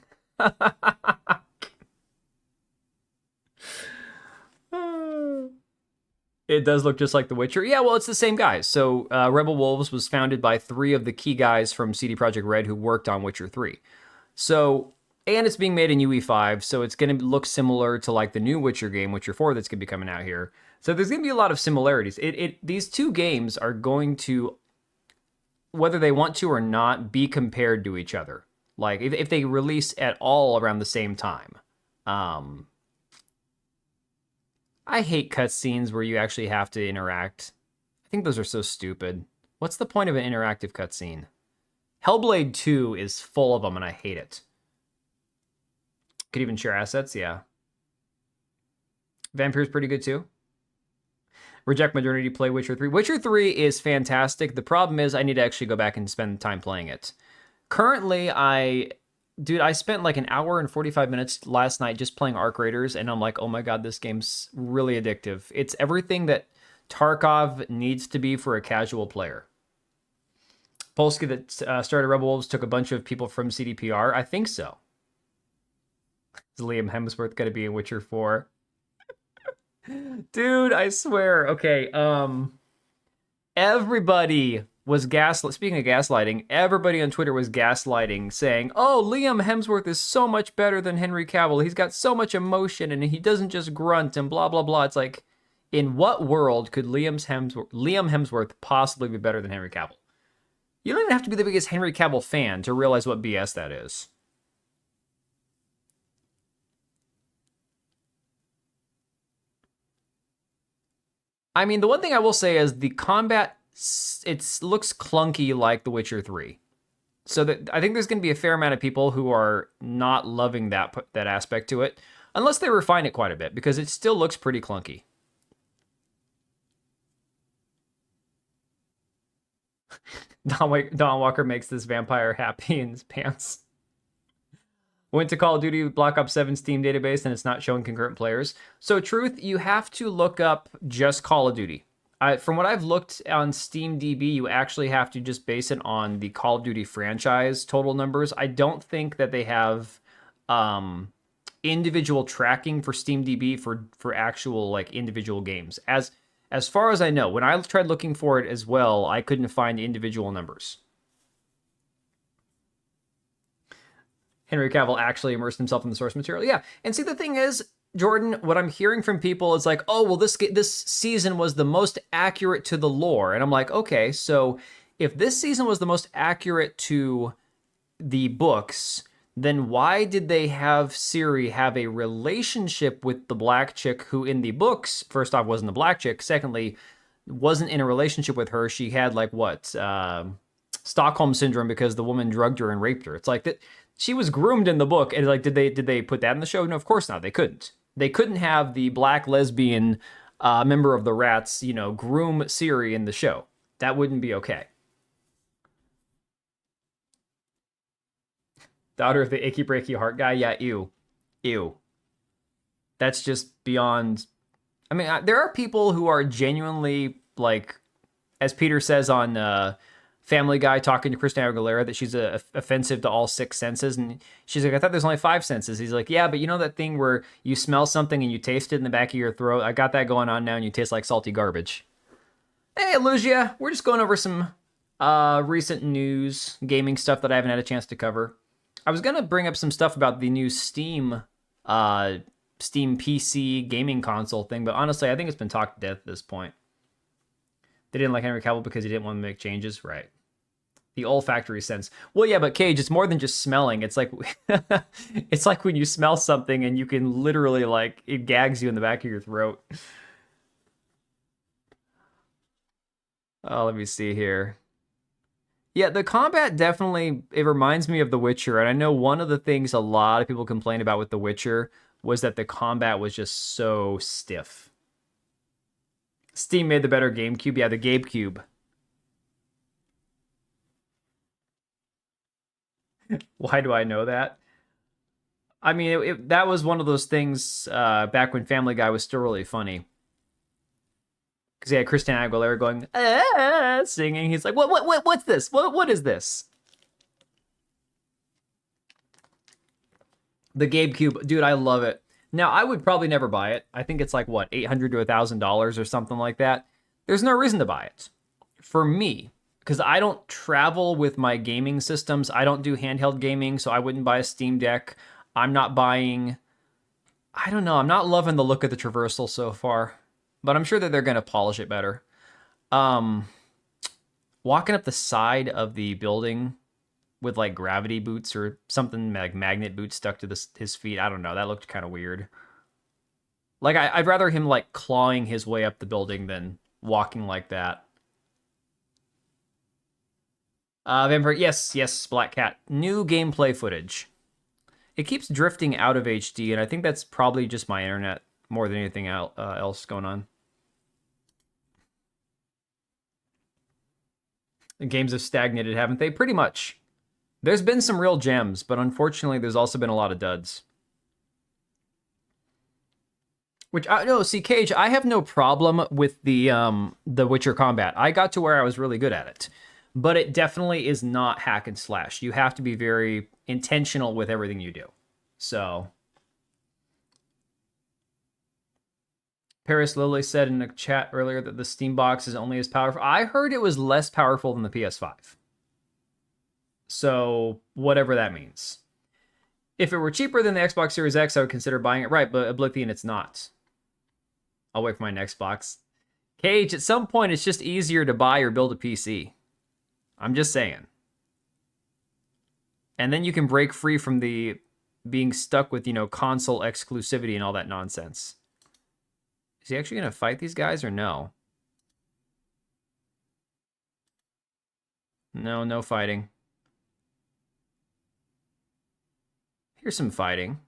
It does look just like The Witcher. Yeah, well, it's the same guys. So Rebel Wolves was founded by 3 of the key guys from CD Projekt Red who worked on Witcher 3. So, and it's being made in UE5, so it's going to look similar to like the new Witcher game, Witcher 4, that's going to be coming out here. So there's going to be a lot of similarities. These two games are going to, whether they want to or not, be compared to each other. Like if they release at all around the same time. I hate cutscenes where you actually have to interact. I think those are so stupid. What's the point of an interactive cutscene? Hellblade 2 is full of them, and I hate it. Could even share assets, yeah. Vampire's pretty good, too. Reject Modernity, play Witcher 3. Witcher 3 is fantastic. The problem is I need to actually go back and spend time playing it. Currently, I spent like an hour and 45 minutes last night just playing Arc Raiders, and I'm like, oh my god, this game's really addictive. It's everything that Tarkov needs to be for a casual player. Polsky that started Rebel Wolves took a bunch of people from CDPR. I think so. Is Liam Hemsworth going to be in Witcher 4? Dude, I swear. Okay, everybody was speaking of gaslighting, everybody on Twitter was gaslighting, saying, oh, Liam Hemsworth is so much better than Henry Cavill. He's got so much emotion, and he doesn't just grunt and blah, blah, blah. It's like, in what world could Liam Hemsworth possibly be better than Henry Cavill? You don't even have to be the biggest Henry Cavill fan to realize what BS that is. I mean, the one thing I will say is the combat, it looks clunky like The Witcher 3. So that I think there's going to be a fair amount of people who are not loving that aspect to it, unless they refine it quite a bit, because it still looks pretty clunky. Don Walker makes this vampire happy in his pants. Went to Call of Duty Black Ops 7 Steam database and it's not showing concurrent players. So truth, you have to look up just Call of Duty. From what I've looked on SteamDB, you actually have to just base it on the Call of Duty franchise total numbers. I don't think that they have individual tracking for SteamDB for actual like individual games. As far as I know, when I tried looking for it as well, I couldn't find individual numbers. Henry Cavill actually immersed himself in the source material. Yeah, and see, the thing is, Jordan, what I'm hearing from people is like, oh, well, this season was the most accurate to the lore. And I'm like, okay, so if this season was the most accurate to the books, then why did they have Ciri have a relationship with the black chick who in the books, first off, wasn't a black chick, secondly, wasn't in a relationship with her. She had like what? Stockholm syndrome because the woman drugged her and raped her. It's like that she was groomed in the book, and like did they put that in the show? No, of course not. They couldn't. They couldn't have the black lesbian member of the Rats, groom Ciri in the show. That wouldn't be okay. Daughter of the Icky Breaky Heart guy? Yeah, ew. That's just beyond. I mean, there are people who are genuinely, like, as Peter says on Family Guy talking to Christina Aguilera, that she's offensive to all 6 senses. And she's like, I thought there's only 5 senses. He's like, yeah, but you know that thing where you smell something and you taste it in the back of your throat? I got that going on now and you taste like salty garbage. Hey, Lugia, we're just going over some recent news, gaming stuff that I haven't had a chance to cover. I was going to bring up some stuff about the new Steam PC gaming console thing, but honestly, I think it's been talked to death at this point. They didn't like Henry Cavill because he didn't want to make changes, right? The olfactory sense. Well, yeah, but Cage, it's more than just smelling. It's like it's like when you smell something and you can literally, like, it gags you in the back of your throat. Oh, let me see here. Yeah, the combat definitely, it reminds me of The Witcher, and I know one of the things a lot of people complain about with The Witcher was that the combat was just so stiff. Steam made the better GameCube. Yeah, the GameCube. Why do I know that? I mean, that was one of those things back when Family Guy was still really funny. Because he had Christina Aguilera going, singing. He's like, what's this? What is this? The GameCube, dude, I love it. Now, I would probably never buy it. I think it's like, what, $800 to $1,000 or something like that. There's no reason to buy it. For me, because I don't travel with my gaming systems. I don't do handheld gaming, so I wouldn't buy a Steam Deck. I'm not buying... I don't know. I'm not loving the look of the traversal so far. But I'm sure that they're going to polish it better. Walking up the side of the building with like gravity boots or something, like magnet boots stuck to his feet. I don't know. That looked kind of weird. Like, I'd rather him like clawing his way up the building than walking like that. Vampire, yes, Black Cat. New gameplay footage. It keeps drifting out of HD, and I think that's probably just my internet more than anything else going on. The games have stagnated, haven't they? Pretty much. There's been some real gems, but unfortunately, there's also been a lot of duds. Which, no, see, Cage, I have no problem with the Witcher combat. I got to where I was really good at it. But it definitely is not hack and slash. You have to be very intentional with everything you do. So... Paris Lily said in a chat earlier that the Steam box is only as powerful. I heard it was less powerful than the PS5. So, whatever that means. If it were cheaper than the Xbox Series X, I would consider buying it. Right, but Oblivion, it's not. I'll wait for my next box. Cage, at some point, it's just easier to buy or build a PC. I'm just saying. And then you can break free from the being stuck with, console exclusivity and all that nonsense. Is he actually going to fight these guys or no? No fighting. Here's some fighting.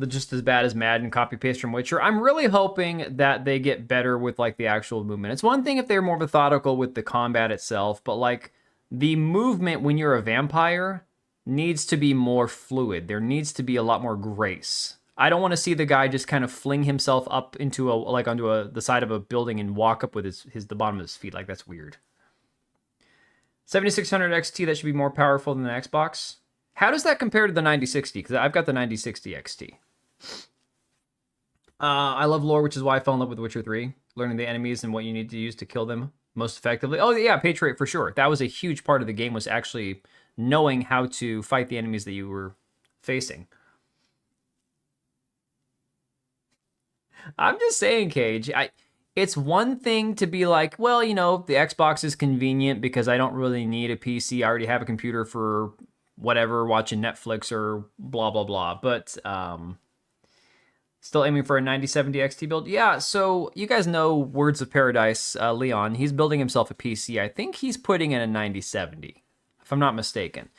Just as bad as Madden copy paste from Witcher. I'm really hoping that they get better with like the actual movement. It's one thing if they're more methodical with the combat itself, but like the movement when you're a vampire needs to be more fluid. There needs to be a lot more grace. I don't want to see the guy just kind of fling himself up into onto the side of a building and walk up with the bottom of his feet. Like, that's weird. 7600 XT, that should be more powerful than the Xbox. How does that compare to the 9060? Because I've got the 9060 XT. I love lore, which is why I fell in love with Witcher 3. Learning the enemies and what you need to use to kill them most effectively. Oh, yeah, Patriot, for sure. That was a huge part of the game, was actually knowing how to fight the enemies that you were facing. I'm just saying, Cage, it's one thing to be like, well, the Xbox is convenient because I don't really need a PC. I already have a computer for whatever, watching Netflix or blah, blah, blah. But still aiming for a 9070 XT build. Yeah, so you guys know Words of Paradise, Leon. He's building himself a PC. I think he's putting in a 9070, if I'm not mistaken.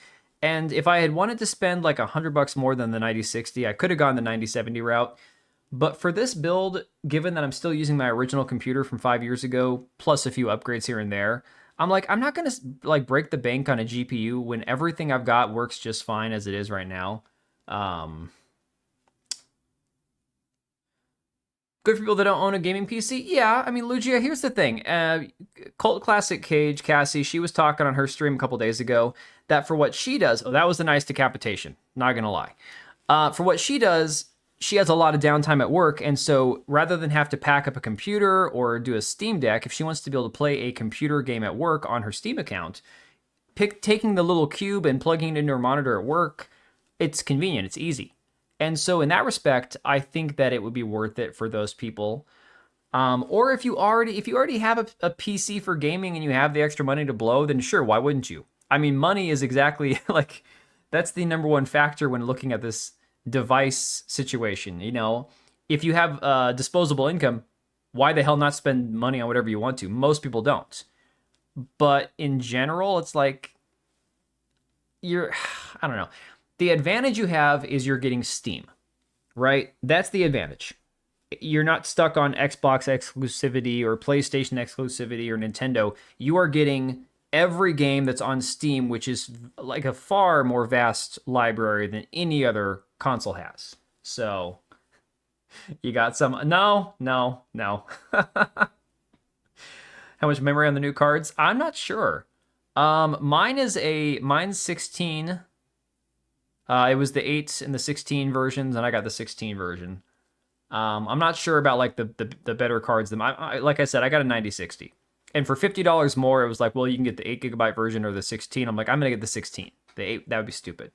And if I had wanted to spend like $100 more than the 9060, I could have gone the 9070 route. But for this build, given that I'm still using my original computer from 5 years ago, plus a few upgrades here and there, I'm like, I'm not going to like break the bank on a GPU when everything I've got works just fine as it is right now. Good for people that don't own a gaming PC? Yeah, I mean, Lugia, here's the thing. Cult Classic Cage, Cassie, she was talking on her stream a couple days ago that for what she does, oh, that was a nice decapitation, not going to lie. For what she does, she has a lot of downtime at work, and so rather than have to pack up a computer or do a Steam Deck, if she wants to be able to play a computer game at work on her Steam account, taking the little cube and plugging it into her monitor at work, it's convenient, it's easy. And so in that respect, I think that it would be worth it for those people. Or if you already have a PC for gaming and you have the extra money to blow, then sure, why wouldn't you? I mean, money is exactly like, that's the number one factor when looking at this device situation. If you have disposable income, why the hell not spend money on whatever you want to? Most people don't. But in general, it's like I don't know. The advantage you have is you're getting Steam, right? That's the advantage. You're not stuck on Xbox exclusivity or PlayStation exclusivity or Nintendo. You are getting every game that's on Steam, which is like a far more vast library than any other console has. So you got some. No, no, no. How much memory on the new cards? I'm not sure. Mine's 16. It was the 8 and the 16 versions, and I got the 16 version. I'm not sure about like the better cards. Like I said, I got a 9060. And for $50 more, it was like, well, you can get the 8 gigabyte version or the 16. I'm like, I'm gonna get the 16. The 8, that would be stupid.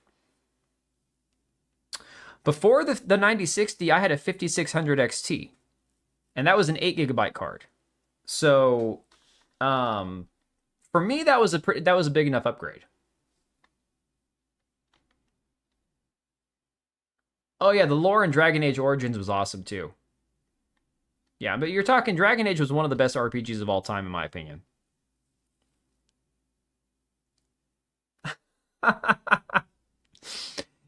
Before the 9060, I had a 5600 XT, and that was an 8 gigabyte card. So, for me, that was a big enough upgrade. Oh yeah, the lore in Dragon Age Origins was awesome too. Yeah, but you're talking Dragon Age was one of the best RPGs of all time, in my opinion.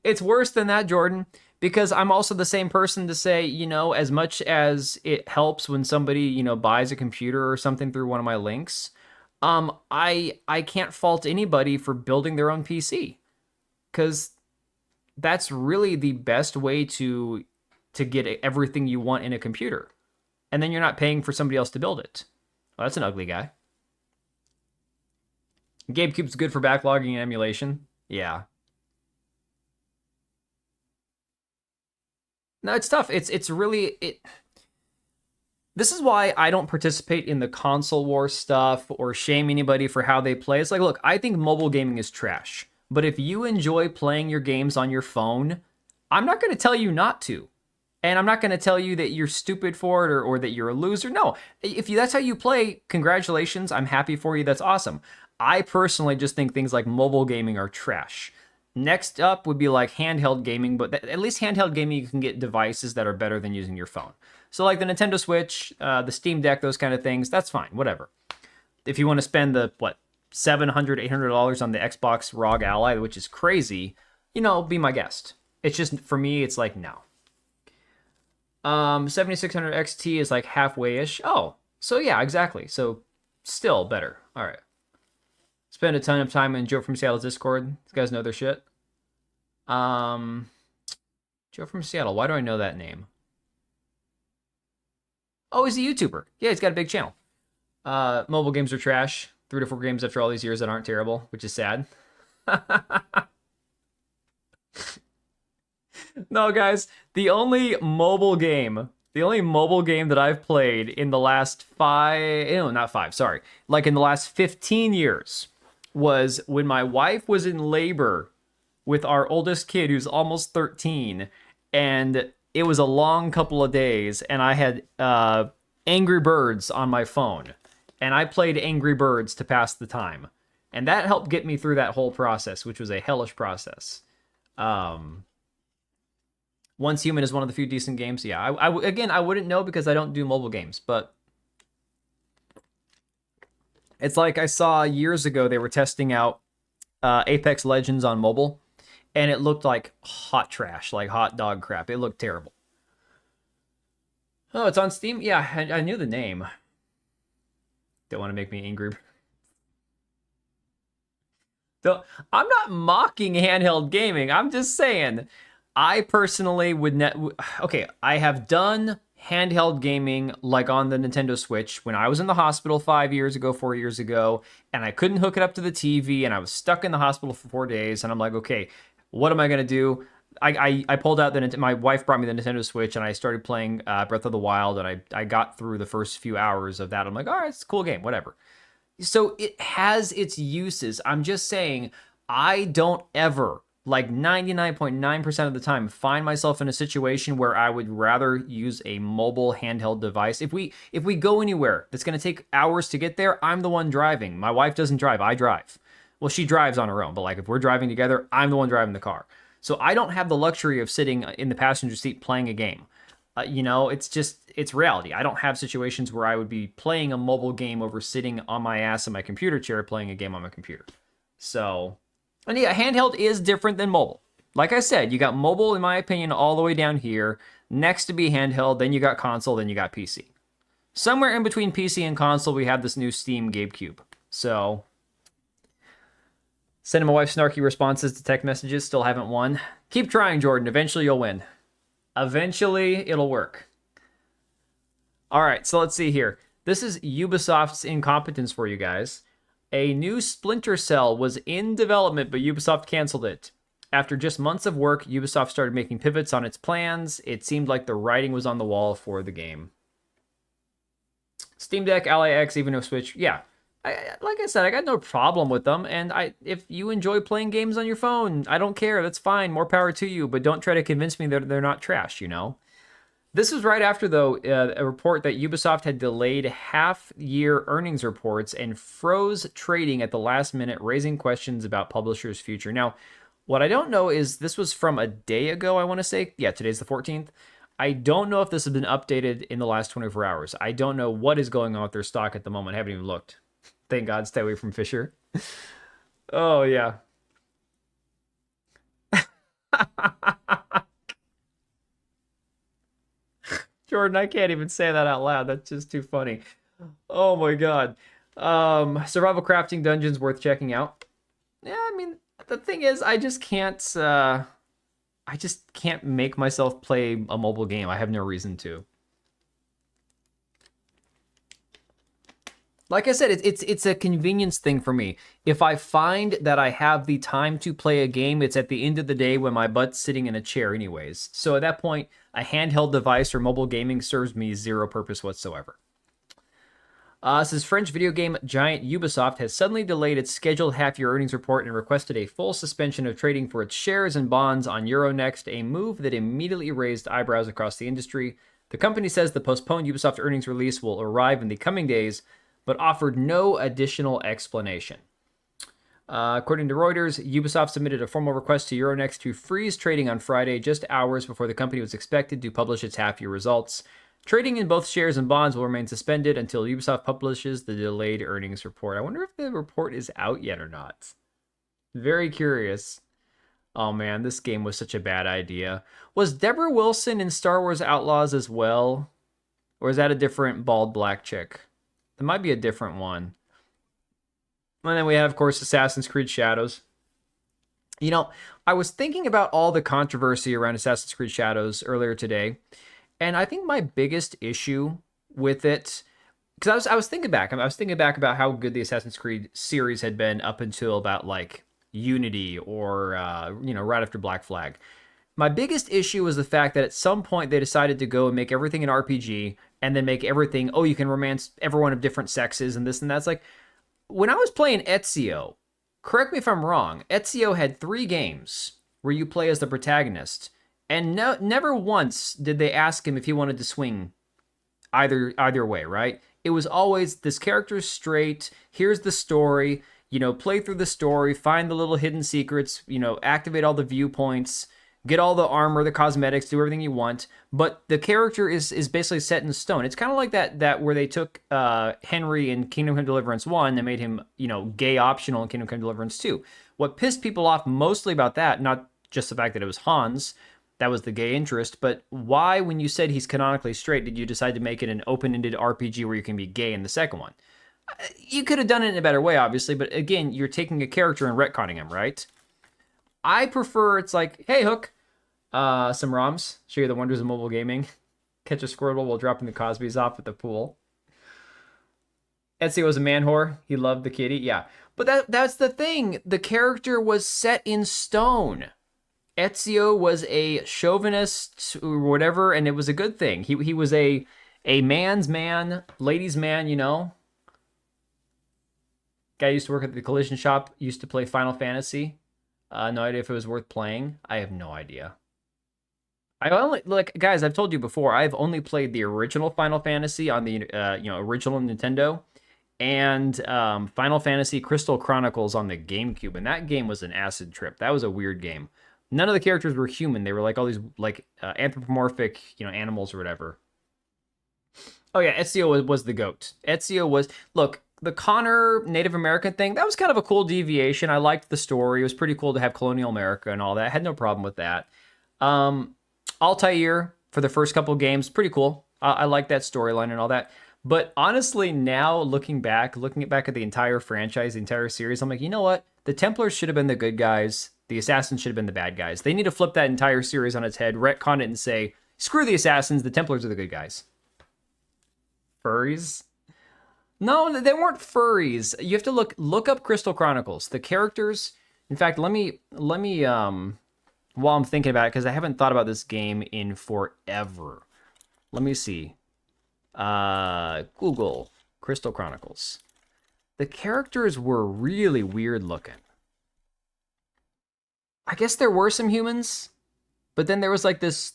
It's worse than that, Jordan, because I'm also the same person to say, as much as it helps when somebody, buys a computer or something through one of my links, I can't fault anybody for building their own PC, because that's really the best way to get everything you want in a computer. And then you're not paying for somebody else to build it. Oh, that's an ugly guy. GameCube's good for backlogging and emulation. Yeah. No, it's tough. It's really it. This is why I don't participate in the console war stuff or shame anybody for how they play. It's like, look, I think mobile gaming is trash. But if you enjoy playing your games on your phone, I'm not going to tell you not to. And I'm not going to tell you that you're stupid for it or that you're a loser. No, if that's how you play, congratulations. I'm happy for you. That's awesome. I personally just think things like mobile gaming are trash. Next up would be like handheld gaming, but at least handheld gaming, you can get devices that are better than using your phone. So like the Nintendo Switch, the Steam Deck, those kind of things, that's fine, whatever. If you want to spend the, $700, $800 on the Xbox ROG Ally, which is crazy, be my guest. It's just, for me, it's like, no. 7600 XT is like halfway-ish. Oh, so yeah, exactly. So still better. All right. Spend a ton of time in Joe from Seattle's Discord. These guys know their shit. Joe from Seattle. Why do I know that name? Oh, he's a YouTuber. Yeah, he's got a big channel. Mobile games are trash. 3 to 4 games after all these years that aren't terrible, which is sad. No, guys, the only mobile game that I've played in the last in the last 15 years was when my wife was in labor with our oldest kid who's almost 13, and it was a long couple of days, and I had Angry Birds on my phone, and I played Angry Birds to pass the time, and that helped get me through that whole process, which was a hellish process. Once Human is one of the few decent games. Yeah, I wouldn't know because I don't do mobile games, but it's like I saw years ago they were testing out Apex Legends on mobile, and it looked like hot trash, like hot dog crap. It looked terrible. Oh, it's on Steam? Yeah, I knew the name. Don't want to make me angry. I'm not mocking handheld gaming. I'm just saying, I personally would okay, I have done handheld gaming like on the Nintendo Switch when I was in the hospital 4 years ago, and I couldn't hook it up to the TV, and I was stuck in the hospital for 4 days, and I'm like, okay, what am I gonna do? I pulled out my wife brought me the Nintendo Switch, and I started playing Breath of the Wild, and I got through the first few hours of that. I'm like, all right, it's a cool game, whatever. So it has its uses. I'm just saying, I don't ever, like 99.9% of the time, find myself in a situation where I would rather use a mobile handheld device. If we go anywhere that's going to take hours to get there, I'm the one driving. My wife doesn't drive, I drive. Well, she drives on her own, but like if we're driving together, I'm the one driving the car. So I don't have the luxury of sitting in the passenger seat playing a game. It's reality. I don't have situations where I would be playing a mobile game over sitting on my ass in my computer chair playing a game on my computer. So, and yeah, handheld is different than mobile. Like I said, you got mobile, in my opinion, all the way down here. Next to be handheld, then you got console, then you got PC. Somewhere in between PC and console, we have this new Steam GameCube. So, Sending my wife snarky responses to text messages. Still haven't won. Keep trying, Jordan. Eventually you'll win. Eventually it'll work. All right, so let's see here. This is Ubisoft's incompetence for you guys. A new Splinter Cell was in development, but Ubisoft canceled it. After just months of work, Ubisoft started making pivots on its plans. It seemed like the writing was on the wall for the game. Steam Deck, Ally X, even no Switch. Yeah, like I said, I got no problem with them. And if you enjoy playing games on your phone, I don't care. That's fine. More power to you. But don't try to convince me that they're not trash, you know? This was right after, though, a report that Ubisoft had delayed half-year earnings reports and froze trading at the last minute, raising questions about publishers' future. Now, what I don't know is this was from a day ago, I want to say. Yeah, today's the 14th. I don't know if this has been updated in the last 24 hours. I don't know what is going on with their stock at the moment. I haven't even looked. Thank God, stay away from Fisher. Oh, yeah. Jordan, I can't even say that out loud. That's just too funny. Oh my God. Survival crafting dungeons worth checking out. Yeah, I mean, the thing is, I just can't make myself play a mobile game. I have no reason to. Like I said, it's a convenience thing for me. If I find that I have the time to play a game, it's at the end of the day when my butt's sitting in a chair anyways. So at that point, a handheld device or mobile gaming serves me zero purpose whatsoever. Says French video game giant Ubisoft has suddenly delayed its scheduled half-year earnings report and requested a full suspension of trading for its shares and bonds on Euronext, a move that immediately raised eyebrows across the industry. The company says the postponed Ubisoft earnings release will arrive in the coming days, but offered no additional explanation. According to Reuters, Ubisoft submitted a formal request to Euronext to freeze trading on Friday, just hours before the company was expected to publish its half-year results. Trading in both shares and bonds will remain suspended until Ubisoft publishes the delayed earnings report. I wonder if the report is out yet or not. Very curious. Oh man, this game was such a bad idea. Was Deborah Wilson in Star Wars Outlaws as well? Or is that a different bald black chick? There might be a different one. And then we have, of course, Assassin's Creed Shadows. You know, I was thinking about all the controversy around Assassin's Creed Shadows earlier today, and I think my biggest issue with it, because I was thinking back about how good the Assassin's Creed series had been up until about like Unity or right after Black Flag. My biggest issue was the fact that at some point they decided to go and make everything an RPG and then make everything, oh, you can romance everyone of different sexes and this and that. It's like, when I was playing Ezio, correct me if I'm wrong, Ezio had 3 games where you play as the protagonist, and never once did they ask him if he wanted to swing either way, right? It was always, this character's straight, here's the story, play through the story, find the little hidden secrets, activate all the viewpoints, get all the armor, the cosmetics, do everything you want, but the character is basically set in stone. It's kind of like that where they took Henry in Kingdom Come Deliverance 1 and made him, gay optional in Kingdom Come Deliverance 2. What pissed people off mostly about that, not just the fact that it was Hans, that was the gay interest, but why, when you said he's canonically straight, did you decide to make it an open-ended RPG where you can be gay in the second one? You could have done it in a better way, obviously, but again, you're taking a character and retconning him, right? I prefer, it's like, hey, Hook, some ROMs, show you the wonders of mobile gaming. Catch a Squirtle while dropping the Cosbys off at the pool. Ezio was a man whore. He loved the kitty. Yeah. But that's the thing. The character was set in stone. Ezio was a chauvinist or whatever, and it was a good thing. He was a man's man, ladies' man, Guy used to work at the collision shop, used to play Final Fantasy. No idea if it was worth playing. I have no idea. Guys, I've told you before, I've only played the original Final Fantasy on the original Nintendo, and Final Fantasy Crystal Chronicles on the GameCube, and that game was an acid trip. That was a weird game. None of the characters were human. They were like all these anthropomorphic, animals or whatever. Oh yeah, Ezio was the goat. Ezio was, look, the Connor Native American thing, that was kind of a cool deviation. I liked the story. It was pretty cool to have colonial America and all that. I had no problem with that. Altair for the first couple games, pretty cool. I like that storyline and all that. But honestly, now looking back at the entire franchise, the entire series, I'm like, you know what? The Templars should have been the good guys. The Assassins should have been the bad guys. They need to flip that entire series on its head, retcon it, and say, screw the Assassins, the Templars are the good guys. Furries? No, they weren't furries. You have to look up Crystal Chronicles. The characters, in fact, let me while I'm thinking about it, because I haven't thought about this game in forever. Let me see. Google Crystal Chronicles. The characters were really weird looking. I guess there were some humans, but then there was like this,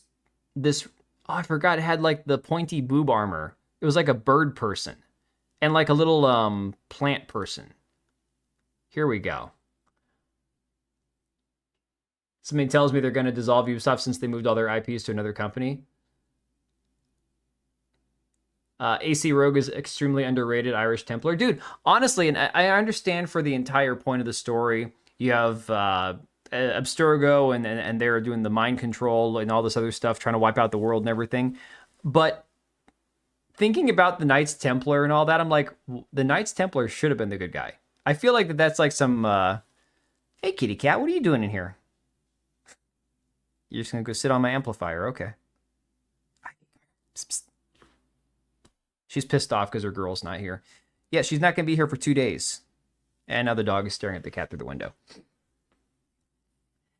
oh, I forgot, it had like the pointy boob armor. It was like a bird person and like a little plant person. Here we go. Somebody tells me they're going to dissolve Ubisoft since they moved all their IPs to another company. AC Rogue is extremely underrated Irish Templar. Dude, honestly, and I understand for the entire point of the story, you have Abstergo and they're doing the mind control and all this other stuff, trying to wipe out the world and everything. But thinking about the Knights Templar and all that, I'm like, the Knights Templar should have been the good guy. I feel like that's like some, hey, kitty cat, what are you doing in here? You're just going to go sit on my amplifier. Okay. Psst, psst. She's pissed off because her girl's not here. Yeah, she's not going to be here for 2 days. And now the dog is staring at the cat through the window.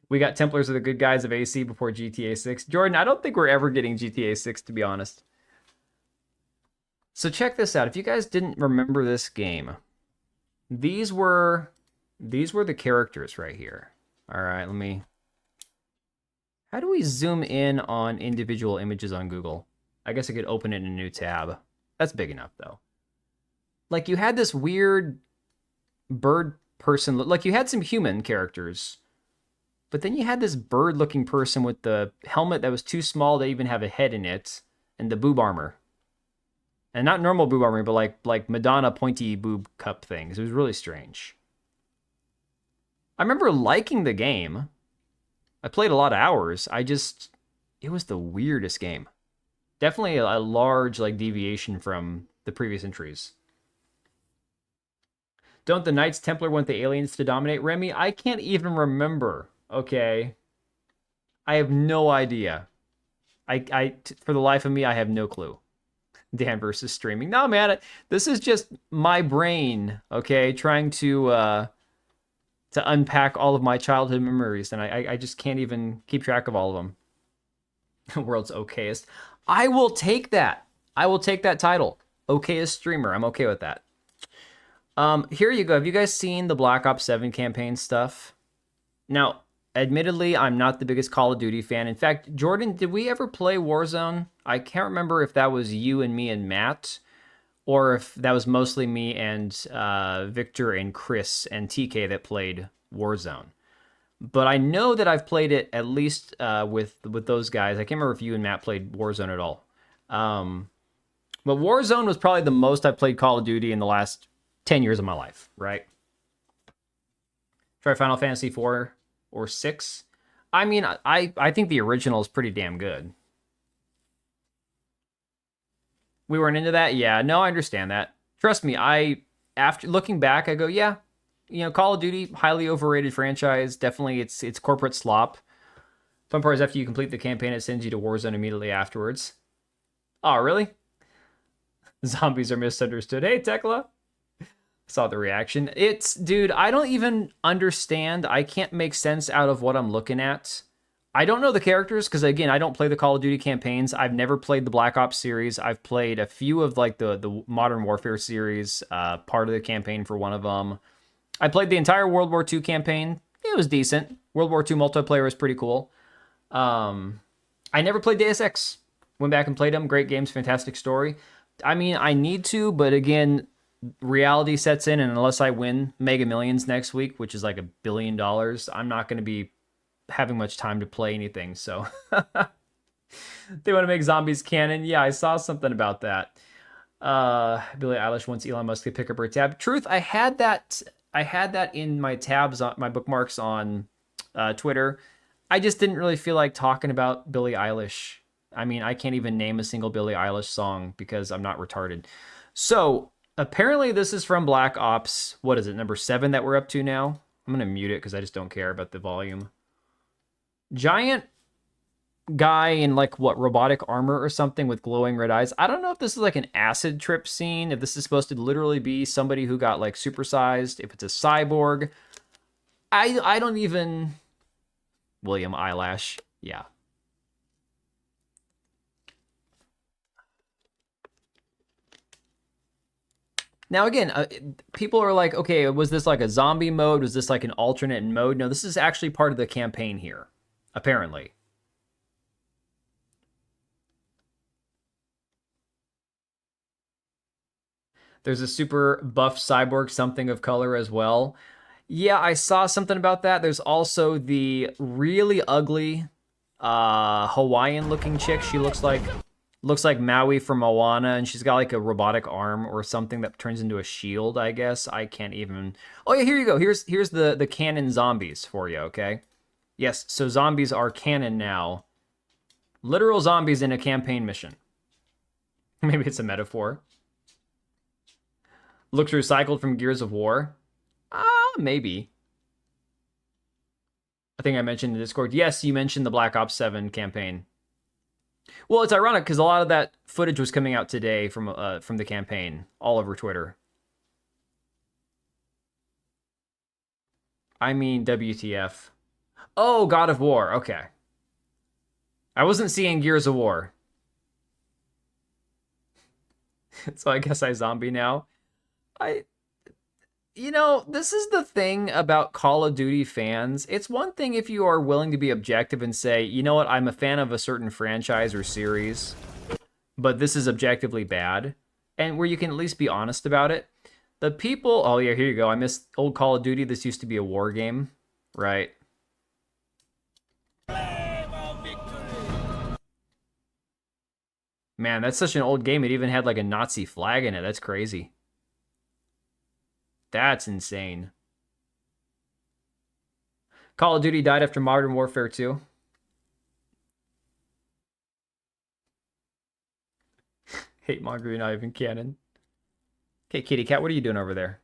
We got Templars are the good guys of AC before GTA 6. Jordan, I don't think we're ever getting GTA 6, to be honest. So check this out. If you guys didn't remember this game, these were the characters right here. All right, let me... How do we zoom in on individual images on Google? I guess I could open it in a new tab. That's big enough, though. Like, you had this weird bird person. Like, you had some human characters. But then you had this bird-looking person with the helmet that was too small to even have a head in it. And the boob armor. And not normal boob armor, but like Madonna pointy boob cup things. It was really strange. I remember liking the game. I played a lot of hours. It was the weirdest game. Definitely a large like deviation from the previous entries. Don't the Knights Templar want the aliens to dominate? Remy, I can't even remember. Okay. I have no idea. For the life of me, I have no clue. Dan versus streaming. No, man, this is just my brain, okay, trying to unpack all of my childhood memories, and I just can't even keep track of all of them. World's okayest. I will take that. I will take that title. Okayest streamer. I'm okay with that. Here you go. Have you guys seen the Black Ops 7 campaign stuff? Now, admittedly, I'm not the biggest Call of Duty fan. In fact, Jordan, did we ever play Warzone? I can't remember if that was you and me and Matt, or if that was mostly me and Victor and Chris and TK that played Warzone. But I know that I've played it at least with those guys. I can't remember if you and Matt played Warzone at all. But Warzone was probably the most I've played Call of Duty in the last 10 years of my life, right? Try Final Fantasy 4 or 6. I mean, I think the original is pretty damn good. We weren't into that? Yeah, no, I understand that. Trust me, after looking back, I go, yeah, Call of Duty, highly overrated franchise. Definitely, it's corporate slop. Fun part is after you complete the campaign, it sends you to Warzone immediately afterwards. Oh, really? Zombies are misunderstood. Hey, Tekla. Saw the reaction. Dude, I don't even understand. I can't make sense out of what I'm looking at. I don't know the characters because, again, I don't play the Call of Duty campaigns. I've never played the Black Ops series. I've played a few of like the Modern Warfare series, part of the campaign for one of them. I played the entire World War II campaign. It was decent. World War II multiplayer was pretty cool. I never played Deus Ex. Went back and played them. Great games, fantastic story. I mean, I need to, but again, reality sets in, and unless I win Mega Millions next week, which is like $1 billion, I'm not going to be having much time to play anything. So they want to make zombies canon. Yeah, I saw something about that. Billie Eilish wants Elon Musk to pick up her tab. Truth, I had that in my tabs, on my bookmarks on Twitter. I just didn't really feel like talking about Billie Eilish. I mean, I can't even name a single Billie Eilish song because I'm not retarded. So apparently this is from Black Ops. What is it, number 7 that we're up to now? I'm going to mute it because I just don't care about the volume. Giant guy in like what, robotic armor or something with glowing red eyes. I don't know if this is like an acid trip scene, if this is supposed to literally be somebody who got like supersized, if it's a cyborg. I don't even... William Eyelash. Yeah. Now, again, people are like, okay, was this like a zombie mode? Was this like an alternate mode? No, this is actually part of the campaign here, apparently. There's a super buff cyborg something of color as well. Yeah, I saw something about that. There's also the really ugly Hawaiian-looking chick. She looks like Maui from Moana, and she's got like a robotic arm or something that turns into a shield, I guess. I can't even... Oh yeah, here you go. Here's the canon zombies for you, okay? Yes, so zombies are canon now. Literal zombies in a campaign mission. Maybe it's a metaphor. Looks recycled from Gears of War. Maybe. I think I mentioned in Discord. Yes, you mentioned the Black Ops 7 campaign. Well, it's ironic because a lot of that footage was coming out today from the campaign, all over Twitter. I mean, WTF. Oh, God of War. Okay. I wasn't seeing Gears of War. So I guess I zombie now. You know, this is the thing about Call of Duty fans. It's one thing if you are willing to be objective and say, you know what, I'm a fan of a certain franchise or series, but this is objectively bad, and where you can at least be honest about it. The people, oh yeah, here you go. I miss old Call of Duty. This used to be a war game, right? Man, that's such an old game. It even had like a Nazi flag in it. That's crazy. That's insane. Call of Duty died after Modern Warfare 2. Hate monger, not even canon. Okay, kitty cat, what are you doing over there?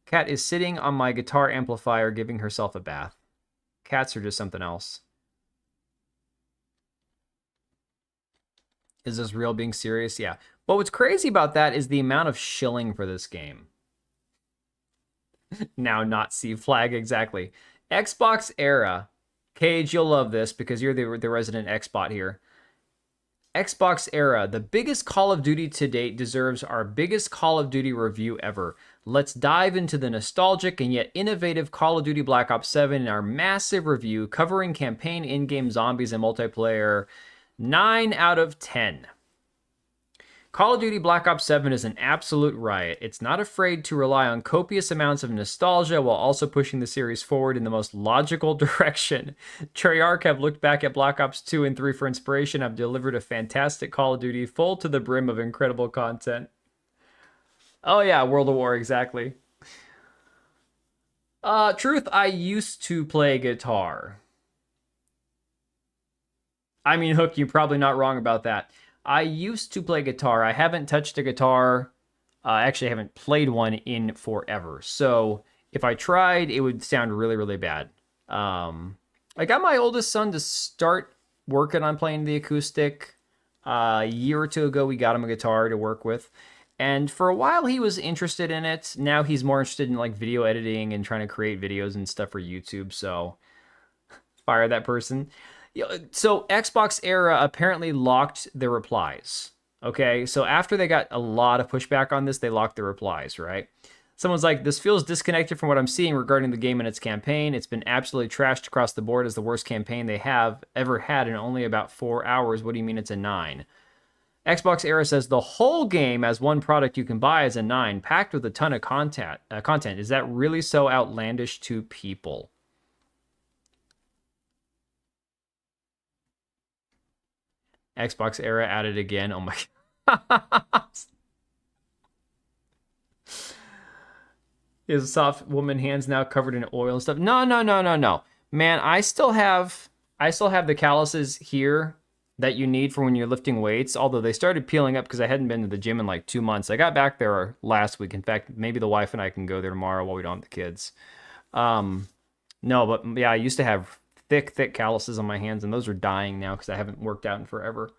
Cat is sitting on my guitar amplifier giving herself a bath. Cats are just something else. Is this real, being serious? Yeah. But what's crazy about that is the amount of shilling for this game. Now Nazi flag, exactly. Xbox era. Cage, you'll love this because you're the resident Xbot here. Xbox era, the biggest Call of Duty to date deserves our biggest Call of Duty review ever. Let's dive into the nostalgic and yet innovative Call of Duty Black Ops 7 in our massive review covering campaign, in-game zombies, and multiplayer. 9 out of 10. Call of Duty Black Ops 7 is an absolute riot. It's not afraid to rely on copious amounts of nostalgia while also pushing the series forward in the most logical direction. Treyarch have looked back at Black Ops 2 and 3 for inspiration, have delivered a fantastic Call of Duty full to the brim of incredible content. Oh yeah, World of War, exactly. Truth, I used to play guitar. I mean, Hook, you're probably not wrong about that. I used to play guitar. I haven't touched a guitar. Actually, I haven't played one in forever. So if I tried, it would sound really, really bad. I got my oldest son to start working on playing the acoustic. A year or two ago, we got him a guitar to work with. And for a while, he was interested in it. Now he's more interested in like video editing and trying to create videos and stuff for YouTube. So fire that person. So Xbox era apparently locked the replies. Okay, so after they got a lot of pushback on this, they locked the replies, right? Someone's like, this feels disconnected from what I'm seeing regarding the game and its campaign. It's been absolutely trashed across the board as the worst campaign they have ever had in only about 4 hours. What do you mean it's a 9? Xbox era says the whole game as one product you can buy is a 9, packed with a ton of content. Is that really so outlandish to people? Xbox era added again. Oh my God. His soft woman hands now covered in oil and stuff. No. Man, I still have the calluses here that you need for when you're lifting weights, although they started peeling up because I hadn't been to the gym in like 2 months. I got back there last week. In fact, maybe the wife and I can go there tomorrow while we don't have the kids. Um, no, but yeah, I used to have thick calluses on my hands, and those are dying now because I haven't worked out in forever.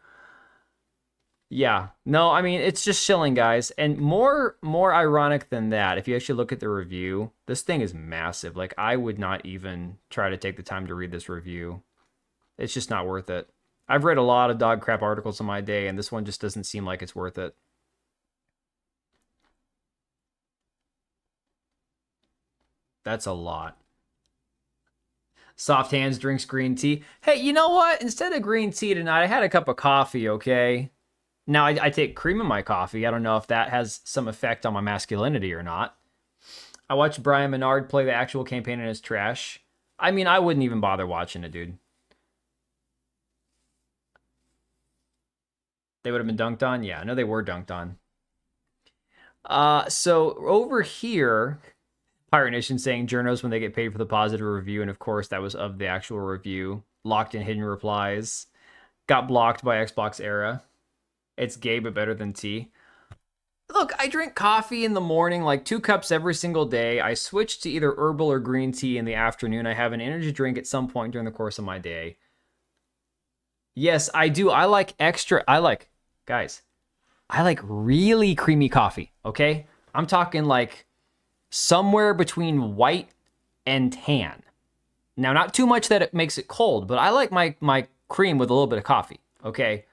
Yeah, no, I mean it's just chilling, guys. And more ironic than that, if you actually look at the review, this thing is massive. Like I would not even try to take the time to read this review. It's just not worth it. I've read a lot of dog crap articles in my day, and this one just doesn't seem like it's worth it. That's a lot. Soft hands drinks green tea. Hey, you know what? Instead of green tea tonight, I had a cup of coffee, okay? Now, I take cream in my coffee. I don't know if that has some effect on my masculinity or not. I watched Brian Menard play the actual campaign in his trash. I mean, I wouldn't even bother watching it, dude. They would have been dunked on? Yeah, I know they were dunked on. So over here, Pirate Nation saying journos when they get paid for the positive review, and of course that was of the actual review. Locked in hidden replies. Got blocked by Xbox Era. It's gay but better than tea. Look, I drink coffee in the morning, like 2 cups every single day. I switch to either herbal or green tea in the afternoon. I have an energy drink at some point during the course of my day. Yes, I do. Guys, I like really creamy coffee, okay? I'm talking like somewhere between white and tan. Now, not too much that it makes it cold, but I like my cream with a little bit of coffee, okay?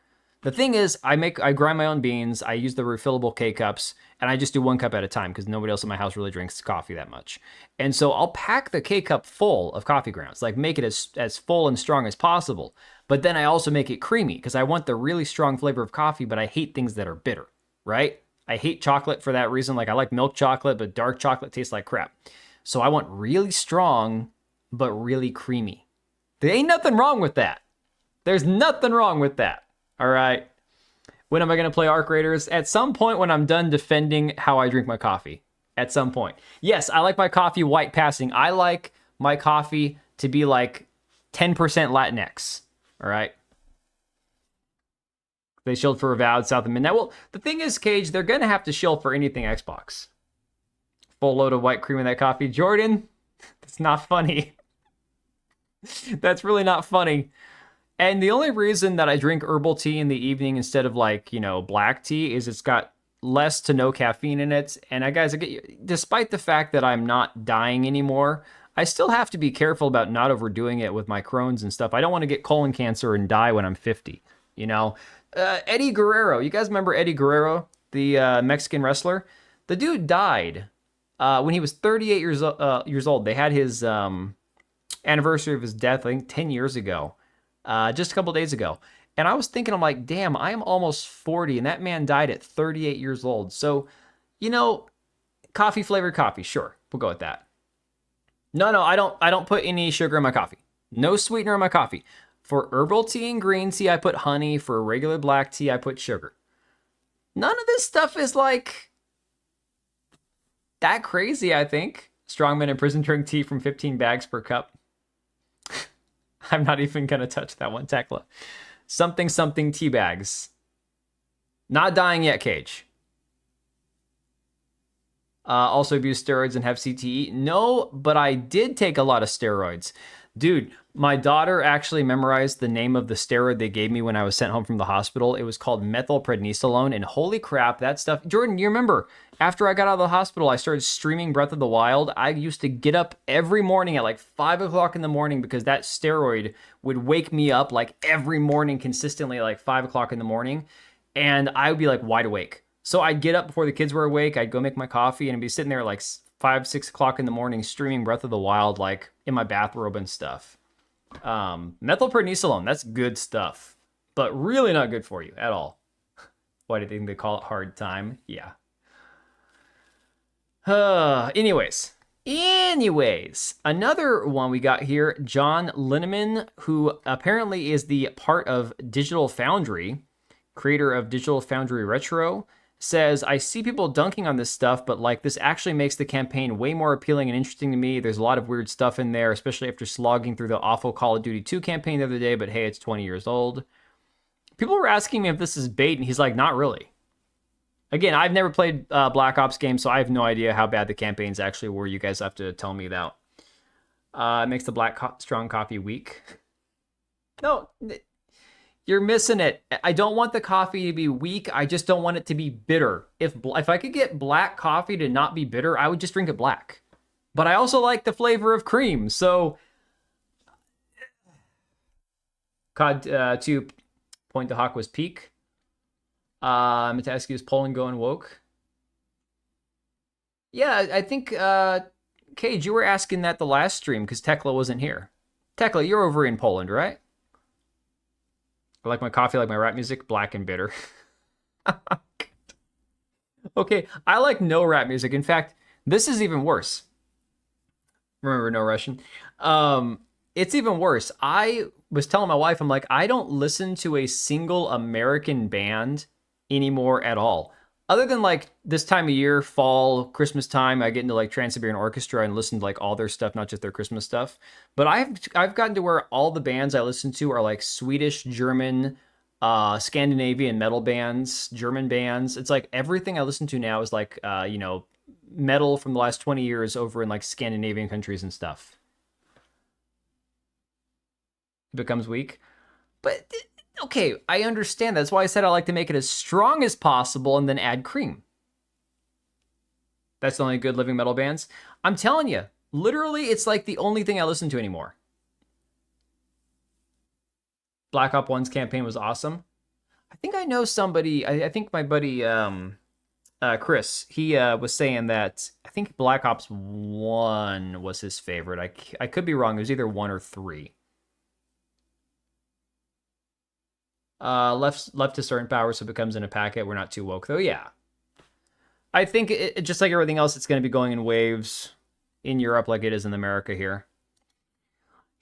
The thing is, I grind my own beans, I use the refillable K-cups, and I just do 1 cup at a time because nobody else in my house really drinks coffee that much. And so I'll pack the K-cup full of coffee grounds, like make it as full and strong as possible. But then I also make it creamy because I want the really strong flavor of coffee, but I hate things that are bitter, right? I hate chocolate for that reason. Like I like milk chocolate, but dark chocolate tastes like crap. So I want really strong, but really creamy. There ain't nothing wrong with that. There's nothing wrong with that. All right. When am I going to play Arc Raiders? At some point when I'm done defending how I drink my coffee. At some point. Yes, I like my coffee white passing. I like my coffee to be like 10% Latinx. All right. They shield for Avowed, South and Midnight. Well, the thing is, Cage, they're going to have to shield for anything Xbox. Full load of white cream in that coffee. Jordan, that's not funny. That's really not funny. And the only reason that I drink herbal tea in the evening instead of like, black tea is it's got less to no caffeine in it. And despite the fact that I'm not dying anymore, I still have to be careful about not overdoing it with my Crohn's and stuff. I don't want to get colon cancer and die when I'm 50, Eddie Guerrero, you guys remember Eddie Guerrero, the Mexican wrestler? The dude died when he was 38 years old. They had his anniversary of his death, I think 10 years ago. Just a couple days ago. And I was thinking, I'm like, damn, I am almost 40, and that man died at 38 years old. So, coffee flavored coffee, sure, we'll go with that. No, I don't put any sugar in my coffee. No sweetener in my coffee. For herbal tea and green tea, I put honey. For regular black tea, I put sugar. None of this stuff is like that crazy, I think. Strongmen in prison drink tea from 15 bags per cup. I'm not even going to touch that one, Tekla. Something tea bags. Not dying yet, Cage. Also abuse steroids and have CTE. No, but I did take a lot of steroids. Dude, my daughter actually memorized the name of the steroid they gave me when I was sent home from the hospital. It was called methylprednisolone, and holy crap, that stuff... Jordan, you remember, after I got out of the hospital, I started streaming Breath of the Wild. I used to get up every morning at like 5 o'clock in the morning because that steroid would wake me up like every morning consistently at like 5 o'clock in the morning, and I would be like wide awake. So I'd get up before the kids were awake, I'd go make my coffee, and I'd be sitting there like 5, 6 o'clock in the morning streaming Breath of the Wild like in my bathrobe and stuff. Methylprednisolone, that's good stuff, but really not good for you at all. Why do you think they call it hard time? Yeah. Anyways, another one we got here, John Linneman, who apparently is the part of Digital Foundry, creator of Digital Foundry Retro, says, I see people dunking on this stuff, but like this actually makes the campaign way more appealing and interesting to me. There's a lot of weird stuff in there, especially after slogging through the awful Call of Duty 2 campaign the other day, but hey, it's 20 years old. People were asking me if this is bait, and he's like, not really. Again, I've never played Black Ops games, so I have no idea how bad the campaigns actually were. You guys have to tell me that. It makes the strong coffee weak. No, you're missing it. I don't want the coffee to be weak. I just don't want it to be bitter. If I could get black coffee to not be bitter, I would just drink it black. But I also like the flavor of cream. So, COD 2 Point to Hawk was peak. To ask you, is Poland going woke? Yeah, I think, Cage, you were asking that the last stream because Tekla wasn't here. Tekla, you're over in Poland, right? I like my coffee, like my rap music, black and bitter. Okay, I like no rap music. In fact, this is even worse. Remember, no Russian. It's even worse. I was telling my wife, I'm like, I don't listen to a single American band anymore at all. Other than like this time of year, fall, Christmas time, I get into like Trans-Siberian Orchestra and listen to like all their stuff, not just their Christmas stuff. But I've gotten to where all the bands I listen to are like Swedish, German, Scandinavian metal bands, German bands. It's like everything I listen to now is like metal from the last 20 years over in like Scandinavian countries and stuff. It becomes weak. But okay, I understand. That's why I said I like to make it as strong as possible and then add cream. That's the only good living metal bands. I'm telling you, literally, it's like the only thing I listen to anymore. Black Op 1's campaign was awesome. I think I know somebody, I think my buddy Chris, he was saying that I think Black Ops 1 was his favorite. I could be wrong. It was either 1 or 3. Left to certain powers, so it becomes in a packet. We're not too woke, though. Yeah. I think it just like everything else, it's going to be going in waves in Europe like it is in America here.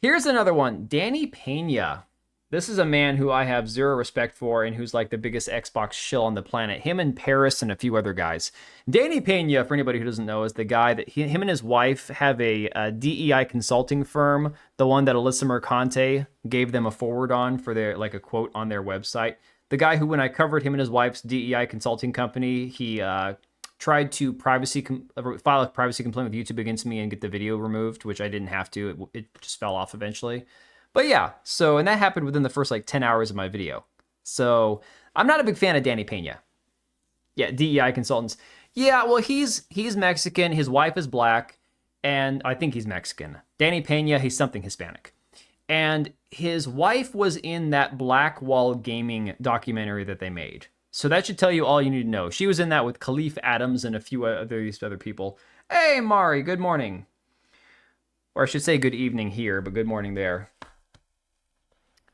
Here's another one. Danny Pena. This is a man who I have zero respect for and who's like the biggest Xbox shill on the planet. Him and Paris and a few other guys. Danny Pena, for anybody who doesn't know, is the guy that him and his wife have a DEI consulting firm, the one that Alyssa Mercante gave them a forward on for their like a quote on their website. The guy who, when I covered him and his wife's DEI consulting company, he tried to file a privacy complaint with YouTube against me and get the video removed, which I didn't have to. It just fell off eventually. But yeah, so, and that happened within the first like 10 hours of my video. So I'm not a big fan of Danny Pena. Yeah, DEI consultants. Yeah, well, he's Mexican. His wife is black, and I think he's Mexican. Danny Pena, he's something Hispanic. And his wife was in that Black Wall Gaming documentary that they made. So that should tell you all you need to know. She was in that with Khalif Adams and a few other people. Hey, Mari, good morning. Or I should say good evening here, but good morning there.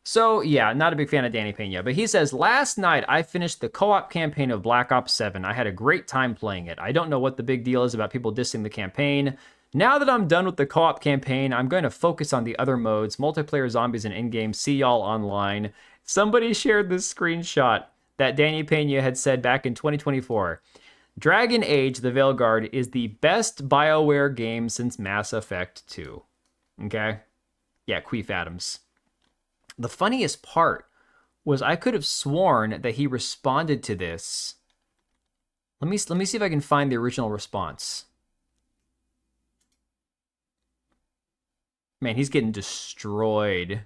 So, yeah, not a big fan of Danny Pena, but he says, last night I finished the co-op campaign of Black Ops 7. I had a great time playing it. I don't know what the big deal is about people dissing the campaign. Now that I'm done with the co-op campaign, I'm going to focus on the other modes, multiplayer, zombies, and in-game. See y'all online. Somebody shared this screenshot that Danny Pena had said back in 2024. Dragon Age, the Veilguard, is the best BioWare game since Mass Effect 2. Okay? Yeah, Queef Adams. The funniest part was I could have sworn that he responded to this. Let me see if I can find the original response. Man, he's getting destroyed.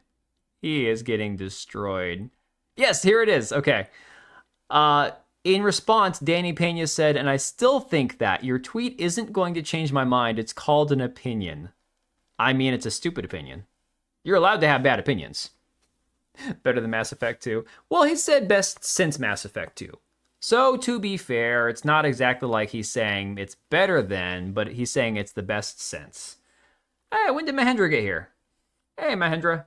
He is getting destroyed. Yes, here it is. Okay. In response, Danny Pena said, and I still think that your tweet isn't going to change my mind. It's called an opinion. I mean, it's a stupid opinion. You're allowed to have bad opinions. Better than Mass Effect 2. Well, he said best since Mass Effect 2. So, to be fair, it's not exactly like he's saying it's better than, but he's saying it's the best since. Hey, when did Mahendra get here? Hey, Mahendra.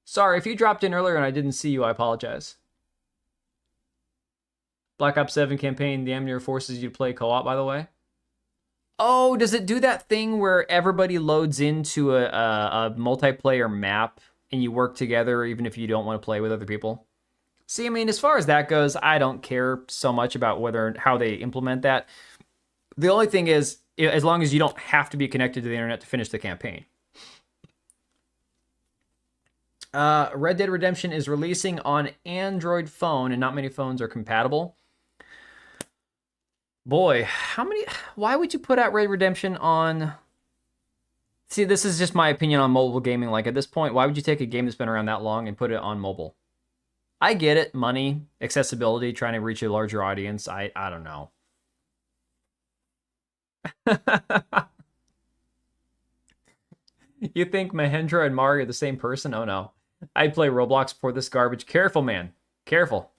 Sorry, if you dropped in earlier and I didn't see you, I apologize. Black Ops 7 campaign, the Amnir forces you to play co-op, by the way. Oh, does it do that thing where everybody loads into a multiplayer map and you work together even if you don't want to play with other people? See, I mean, as far as that goes, I don't care so much about how they implement that. The only thing is, as long as you don't have to be connected to the internet to finish the campaign. Red Dead Redemption is releasing on Android phone, and not many phones are compatible. Boy, why would you put out Red Dead Redemption on... See, this is just my opinion on mobile gaming. Like, at this point, why would you take a game that's been around that long and put it on mobile? I get it, money, accessibility, trying to reach a larger audience. I don't know. You think Mahendra and Mario are the same person? Oh no. I'd play Roblox before this garbage. Careful, man. Careful.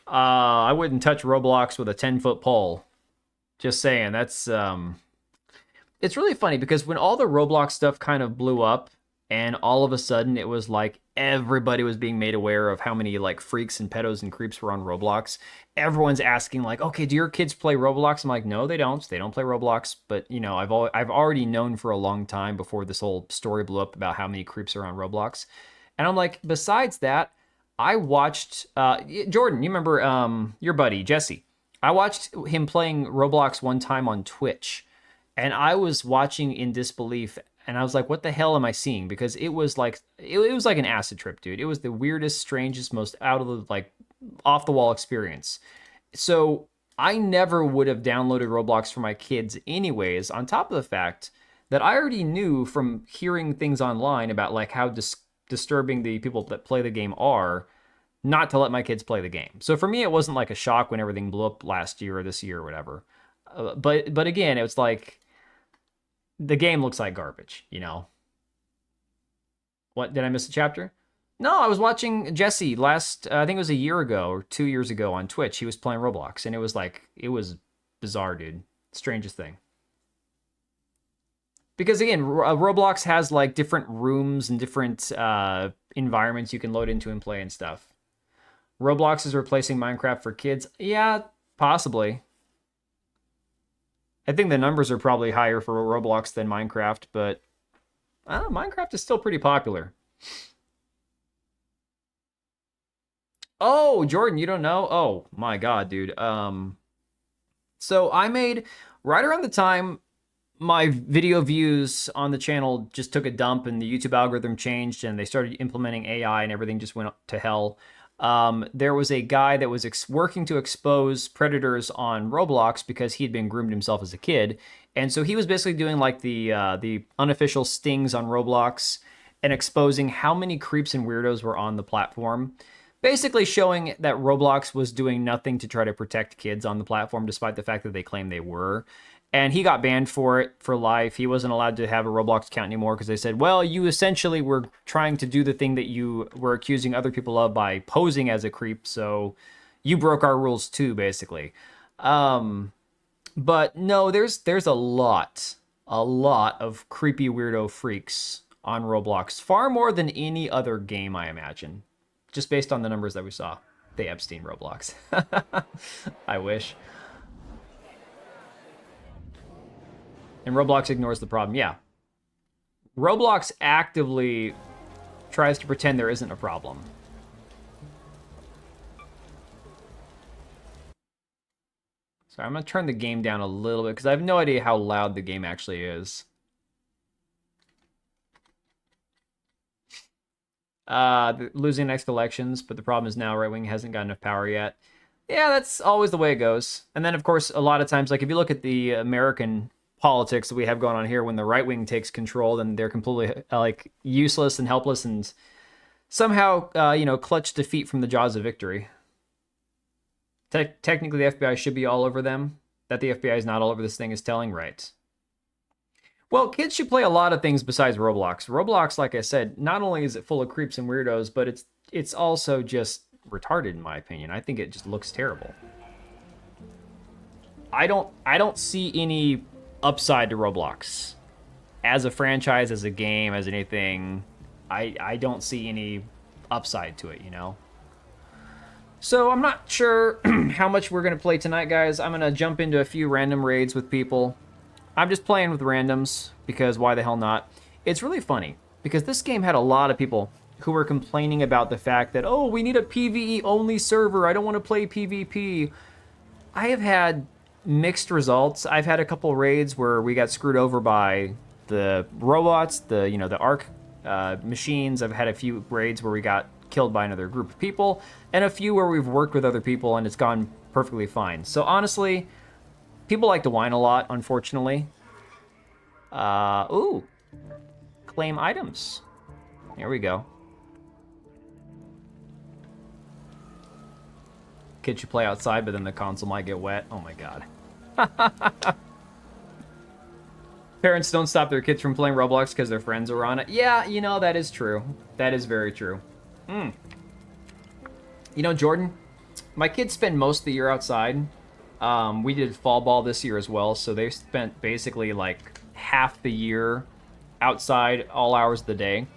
I wouldn't touch Roblox with a 10-foot pole. Just saying. That's it's really funny because when all the Roblox stuff kind of blew up and all of a sudden it was like everybody was being made aware of how many like freaks and pedos and creeps were on Roblox. Everyone's asking like, "Okay, do your kids play Roblox?" I'm like, "No, they don't. They don't play Roblox." But, you know, I've already known for a long time before this whole story blew up about how many creeps are on Roblox. And I'm like, besides that, I watched Jordan, you remember your buddy Jesse. I watched him playing Roblox one time on Twitch. And I was watching in disbelief, and I was like, "What the hell am I seeing?" Because it was like an acid trip, dude. It was the weirdest, strangest, most out of the like off the wall experience. So I never would have downloaded Roblox for my kids, anyways. On top of the fact that I already knew from hearing things online about like how disturbing the people that play the game are, not to let my kids play the game. So for me, it wasn't like a shock when everything blew up last year or this year or whatever. But again, it was like, the game looks like garbage, you know? What, did I miss a chapter? No, I was watching Jesse last, I think it was a year ago or 2 years ago on Twitch. He was playing Roblox, and it was like, it was bizarre, dude. Strangest thing. Because again, Roblox has like different rooms and different environments you can load into and play and stuff. Roblox is replacing Minecraft for kids. Yeah, possibly. I think the numbers are probably higher for Roblox than Minecraft, but I don't know, Minecraft is still pretty popular. Oh, Jordan, you don't know? Oh my God, dude. So I made right around the time my video views on the channel just took a dump and the YouTube algorithm changed and they started implementing AI and everything just went to hell. There was a guy that was working to expose predators on Roblox because he had been groomed himself as a kid. And so he was basically doing like the unofficial stings on Roblox and exposing how many creeps and weirdos were on the platform. Basically showing that Roblox was doing nothing to try to protect kids on the platform, despite the fact that they claimed they were. And he got banned for it for life. He wasn't allowed to have a Roblox account anymore because they said, well, you essentially were trying to do the thing that you were accusing other people of by posing as a creep. So you broke our rules too, basically. But no, there's a lot of creepy weirdo freaks on Roblox. Far more than any other game, I imagine. Just based on the numbers that we saw. The Epstein Roblox. I wish. And Roblox ignores the problem. Yeah. Roblox actively tries to pretend there isn't a problem. Sorry, I'm going to turn the game down a little bit because I have no idea how loud the game actually is. Losing next elections, but the problem is now right wing hasn't got enough power yet. Yeah, that's always the way it goes. And then, of course, a lot of times, like if you look at the American politics that we have going on here, when the right wing takes control, then they're completely like useless and helpless and somehow, clutch defeat from the jaws of victory. Technically, the FBI should be all over them. That the FBI is not all over this thing is telling, right? Well, kids should play a lot of things besides Roblox. Roblox, like I said, not only is it full of creeps and weirdos, but it's also just retarded, in my opinion. I think it just looks terrible. I don't see any upside to Roblox as a franchise, as a game, as anything. I don't see any upside to it, you know. So I'm not sure how much we're gonna play tonight, guys. I'm gonna jump into a few random raids with people. I'm just playing with randoms because why the hell not? It's really funny because this game had a lot of people who were complaining about the fact that, oh, we need a PvE only server. I don't want to play PvP. I have had mixed results. I've had a couple raids where we got screwed over by the robots, the arc machines. I've had a few raids where we got killed by another group of people, and a few where we've worked with other people and it's gone perfectly fine. So honestly, people like to whine a lot, unfortunately. Ooh, Claim items. Here we go. Kids should play outside, but then the console might get wet. Oh my god. Parents don't stop their kids from playing Roblox because their friends are on it. Yeah, you know, that is true. That is very true. You know, Jordan, my kids spend most of the year outside. We did fall ball this year as well, so they spent basically like half the year outside all hours of the day.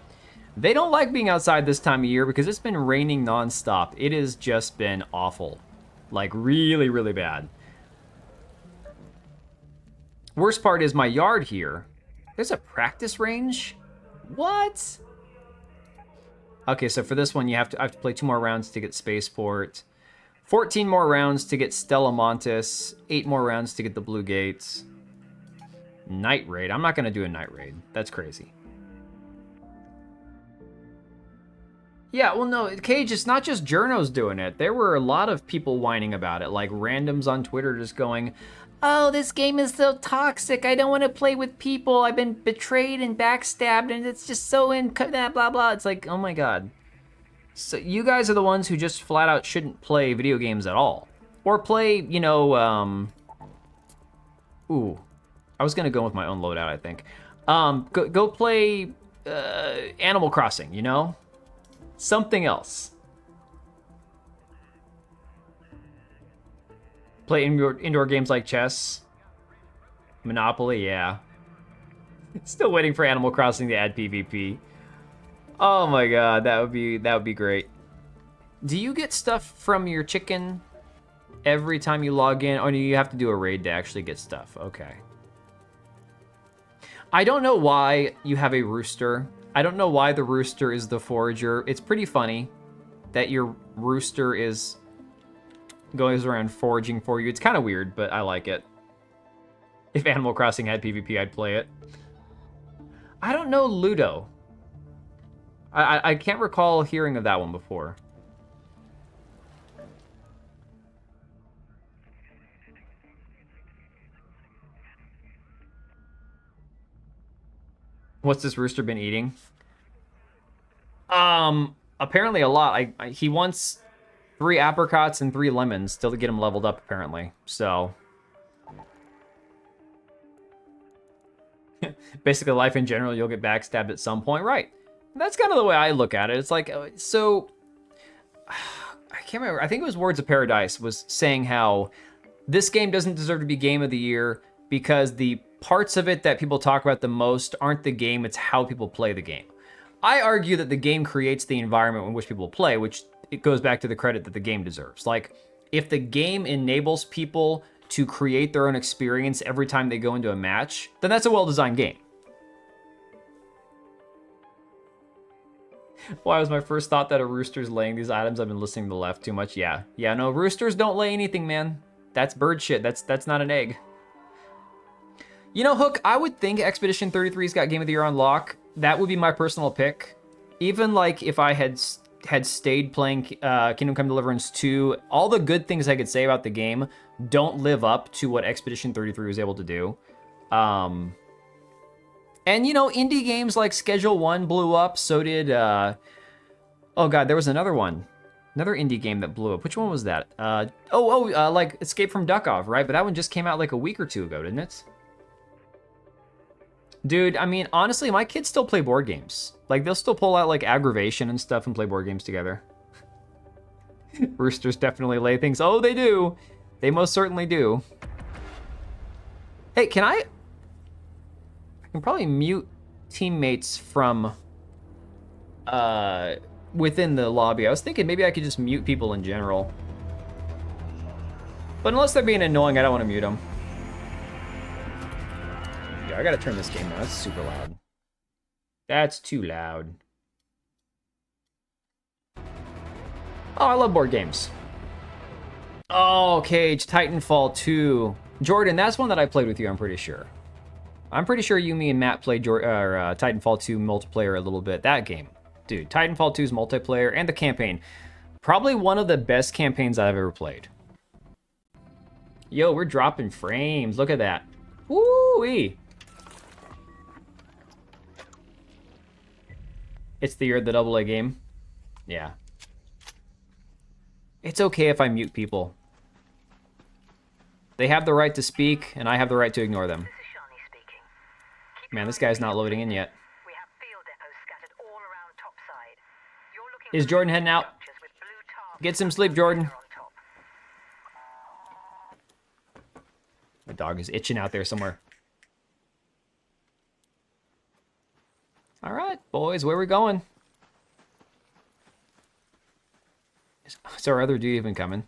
They don't like being outside this time of year because it's been raining nonstop. It has just been awful. Like, really, really bad. Worst part is my yard here. There's a practice range? What? Okay, so for this one, I have to play 2 more rounds to get Spaceport. 14 more rounds to get Stella Montis. 8 more rounds to get the Blue Gates. Night Raid. I'm not going to do a Night Raid. That's crazy. Yeah, well, no, Cage, it's not just journos doing it. There were a lot of people whining about it, like randoms on Twitter just going, oh, this game is so toxic. I don't want to play with people. I've been betrayed and backstabbed, and it's just so blah, blah, blah. It's like, oh my god. So you guys are the ones who just flat out shouldn't play video games at all. Or play, you know, ooh. I was going to go with my own loadout, I think. Go play Animal Crossing, you know? Something else. Play indoor games like chess. Monopoly, yeah. Still waiting for Animal Crossing to add PvP. Oh my god, that would be great. Do you get stuff from your chicken every time you log in, or do you have to do a raid to actually get stuff? Okay. I don't know why you have a rooster. I don't know why the rooster is the forager. It's pretty funny that your rooster goes around foraging for you. It's kind of weird, but I like it. If Animal Crossing had PvP, I'd play it. I don't know Ludo. I can't recall hearing of that one before. What's this rooster been eating? Apparently a lot. He wants 3 apricots and 3 lemons still to get him leveled up, apparently. So basically life in general, you'll get backstabbed at some point. Right. That's kind of the way I look at it. It's like, so I can't remember. I think it was Words of Paradise was saying how this game doesn't deserve to be game of the year because the parts of it that people talk about the most aren't the game, it's how people play the game. I argue that the game creates the environment in which people play, which it goes back to the credit that the game deserves. Like, if the game enables people to create their own experience every time they go into a match, then that's a well-designed game. Why was my first thought that a rooster's laying these items? I've been listening to the left too much. Yeah, no, roosters don't lay anything, man. That's bird shit. That's not an egg. You know, Hook, I would think Expedition 33's got Game of the Year on lock. That would be my personal pick. Even like if I had stayed playing Kingdom Come Deliverance 2, all the good things I could say about the game don't live up to what Expedition 33 was able to do. And you know, indie games like Schedule 1 blew up, so did oh god, there was another one. Another indie game that blew up. Which one was that? Like Escape from Duckov, right? But that one just came out like a week or 2 ago, didn't it? Dude, I mean, honestly, my kids still play board games. Like, they'll still pull out, like, Aggravation and stuff and play board games together. Roosters definitely lay things. Oh, they do. They most certainly do. Hey, I can probably mute teammates from within the lobby. I was thinking maybe I could just mute people in general. But unless they're being annoying, I don't want to mute them. Yeah, I gotta turn this game down. That's super loud. That's too loud. Oh, I love board games. Oh, Cage, Titanfall 2. Jordan, that's one that I played with you, I'm pretty sure. I'm pretty sure you, me, and Matt played Titanfall 2 multiplayer a little bit. That game. Dude, Titanfall 2's multiplayer and the campaign. Probably one of the best campaigns I've ever played. Yo, we're dropping frames. Look at that. Woo-wee. It's the year of the AA game. Yeah. It's okay if I mute people. They have the right to speak, and I have the right to ignore them. Man, this guy's not loading in yet. Is Jordan heading out? Get some sleep, Jordan. My dog is itching out there somewhere. All right, boys, where are we going? Is our other dude even coming?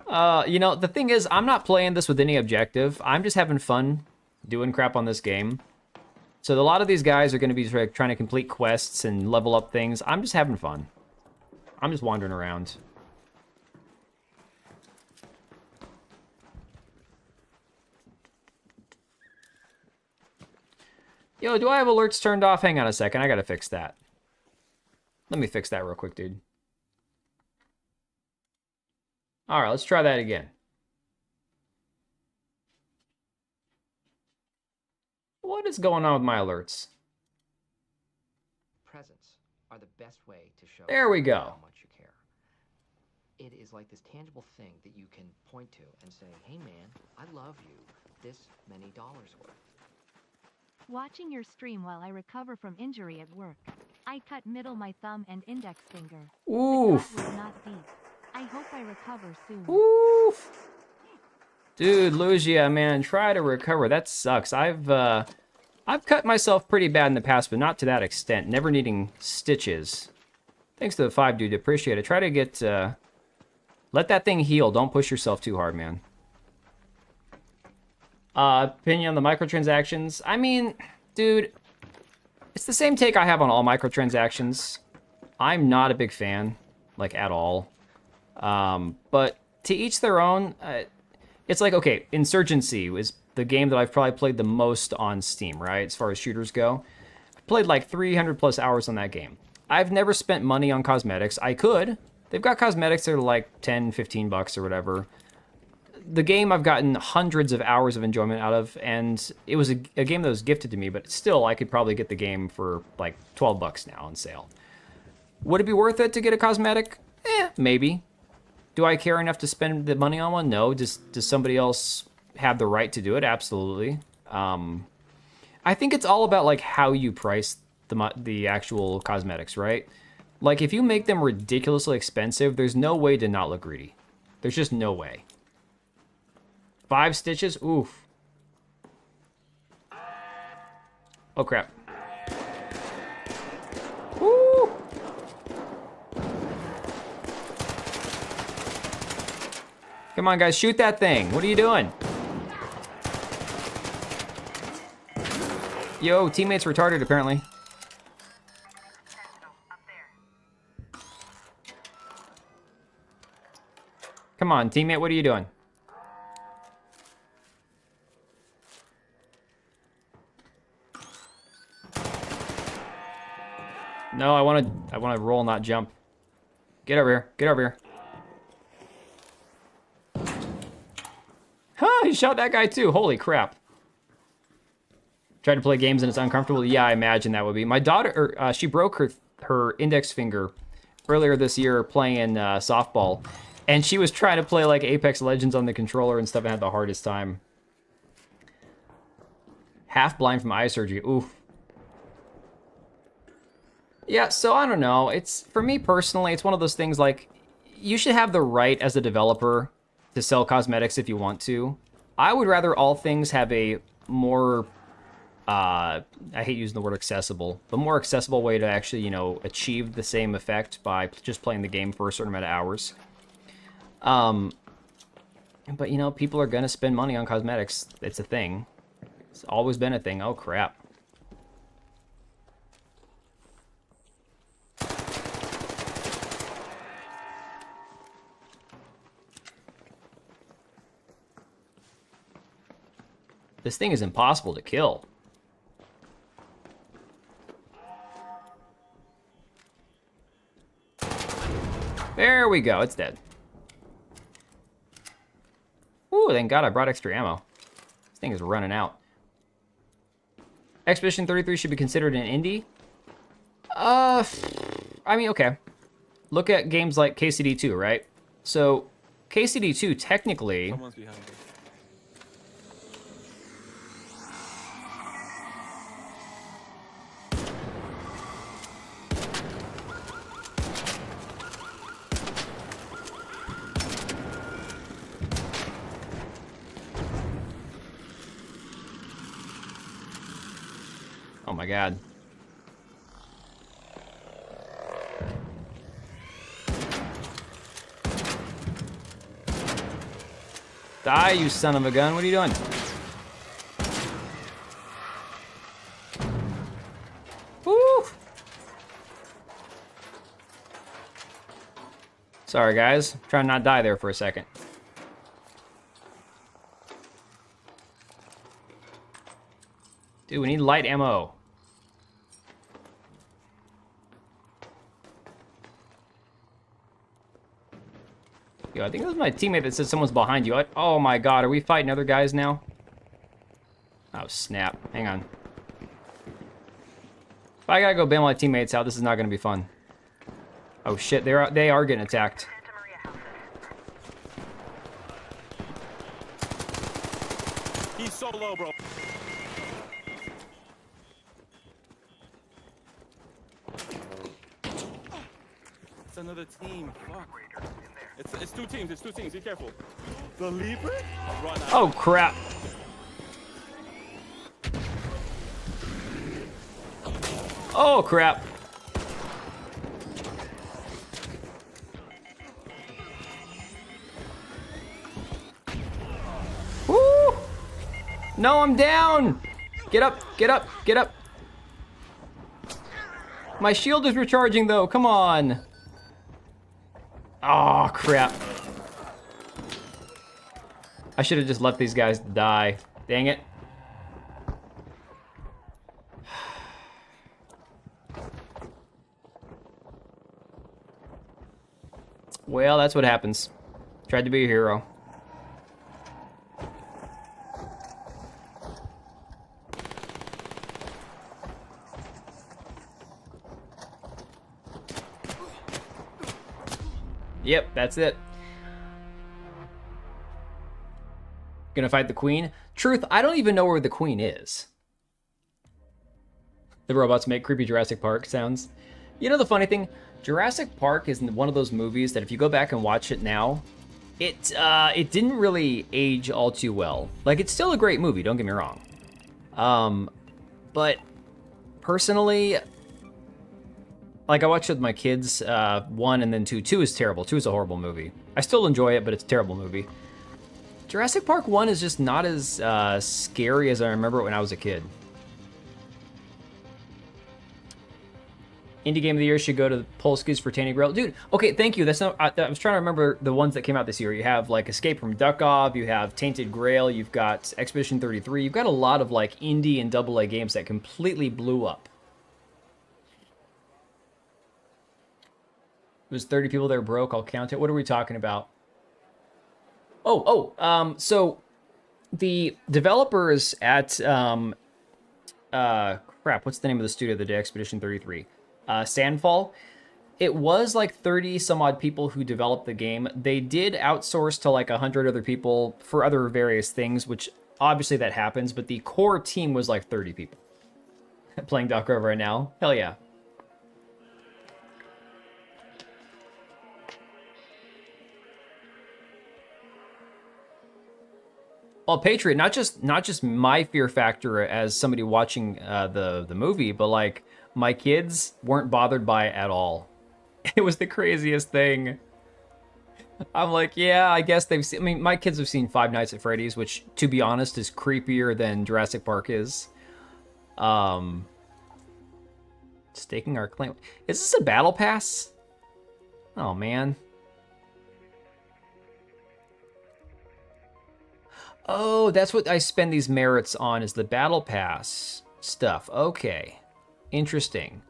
You know, the thing is, I'm not playing this with any objective. I'm just having fun doing crap on this game. So a lot of these guys are going to be trying to complete quests and level up things. I'm just having fun. I'm just wandering around. Yo, do I have alerts turned off? Hang on a second, I gotta fix that. Let me fix that real quick, dude. All right, let's try that again. What is going on with my alerts? Presents are the best way to show There we go. how much you care. It is like this tangible thing that you can point to and say, hey man, I love you, this many dollars worth. Watching your stream while I recover from injury at work. I cut middle my thumb and index finger. Oof. The cut was not deep. I hope I recover soon. Oof. Dude, Lugia, man, try to recover. That sucks. I've cut myself pretty bad in the past, but not to that extent. Never needing stitches. Thanks to the 5, dude. Appreciate it. Try to get, let that thing heal. Don't push yourself too hard, man. Opinion on the microtransactions? I mean, dude, it's the same take I have on all microtransactions. I'm not a big fan, like, at all. But to each their own. It's like, okay, Insurgency was the game that I've probably played the most on Steam, right, as far as shooters go. I've played like 300 plus hours on that game. I've never spent money on cosmetics. I could. They've got cosmetics that are like 10, 15 bucks or whatever. The game I've gotten hundreds of hours of enjoyment out of, and it was a game that was gifted to me, but still, I could probably get the game for like 12 bucks now on sale. Would it be worth it to get a cosmetic? Maybe. Do I care enough to spend the money on one? No. Does somebody else have the right to do it? Absolutely. I think it's all about like how you price the actual cosmetics, right? Like if you make them ridiculously expensive, there's no way to not look greedy. There's just no way. 5 stitches? Oof. Oh, crap. Woo! Come on, guys, shoot that thing. What are you doing? Yo, teammate's retarded, apparently. Come on, teammate, what are you doing? No, I want to roll, not jump. Get over here. Get over here. Huh, he shot that guy too. Holy crap. Tried to play games and it's uncomfortable. Yeah, I imagine that would be. My daughter, she broke her index finger earlier this year playing softball. And she was trying to play like Apex Legends on the controller and stuff and had the hardest time. Half blind from eye surgery. Oof. Yeah, so I don't know. It's, for me personally, it's one of those things like, you should have the right as a developer to sell cosmetics if you want to. I would rather all things have a more, I hate using the word accessible, but more accessible way to actually, you know, achieve the same effect by just playing the game for a certain amount of hours. But, you know, people are going to spend money on cosmetics. It's a thing. It's always been a thing. Oh, crap. This thing is impossible to kill. There we go. It's dead. Ooh, thank God I brought extra ammo. This thing is running out. Expedition 33 should be considered an indie? I mean, okay. Look at games like KCD2, right? So, KCD2 technically... Someone's behind us. Oh my god. Die, you son of a gun. What are you doing? Woo! Sorry, guys. Trying to not die there for a second. Dude, we need light ammo. Yo, I think it was my teammate that said someone's behind you. Oh my god, are we fighting other guys now? Oh, snap. Hang on. If I gotta go bail my teammates out, this is not gonna be fun. Oh shit, they are getting attacked. He's so low, bro. It's another team. Fuck. It's two teams. It's two teams. Be careful. The Leaper? Run out. Oh crap. Oh crap. Woo! No, I'm down. Get up, get up, get up. My shield is recharging though, come on. Oh crap. I should have just let these guys die. Dang it. Well, that's what happens. Tried to be a hero. Yep, that's it. Gonna fight the queen? Truth, I don't even know where the queen is. The robots make creepy Jurassic Park sounds. You know the funny thing? Jurassic Park is one of those movies that if you go back and watch it now, it didn't really age all too well. Like, it's still a great movie, don't get me wrong. But personally, like, I watched it with my kids, 1 and then 2. 2 is terrible. 2 is a horrible movie. I still enjoy it, but it's a terrible movie. Jurassic Park 1 is just not as scary as I remember it when I was a kid. Indie Game of the Year should go to Polsky's for Tanny Grail. Dude, okay, thank you. That's not. I was trying to remember the ones that came out this year. You have, like, Escape from Duckov, you have Tainted Grail, you've got Expedition 33. You've got a lot of, like, indie and AA games that completely blew up. It was 30 people that were broke. I'll count it. What are we talking about? So the developers at crap, what's the name of the studio that did Expedition 33? Sandfall. It was like 30 some odd people who developed the game. They did outsource to like 100 other people for other various things, which obviously that happens, but the core team was like 30 people. Playing Dark Rover right now. Hell yeah. Well, Patriot, not just my fear factor as somebody watching the movie, but like my kids weren't bothered by it at all. It was the craziest thing. I'm like, yeah, I guess they've seen. I mean, my kids have seen Five Nights at Freddy's, which, to be honest, is creepier than Jurassic Park is. Staking our claim. Is this a battle pass? Oh man. Oh, that's what I spend these merits on, is the battle pass stuff. Okay. Interesting.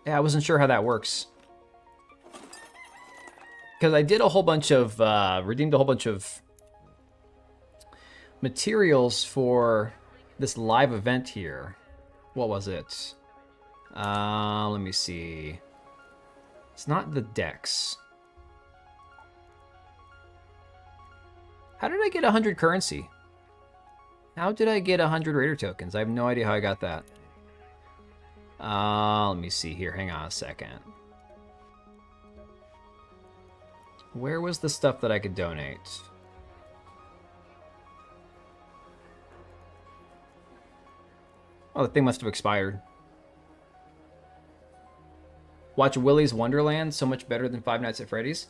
Yeah, I wasn't sure how that works. Because I did a whole bunch of, redeemed a whole bunch of materials for this live event here. What was it? Let me see. It's not the Dex. How did I get 100 currency? How did I get 100 Raider tokens? I have no idea how I got that. Let me see here. Hang on a second. Where was the stuff that I could donate? Oh, the thing must have expired. Watch Willy's Wonderland, so much better than Five Nights at Freddy's.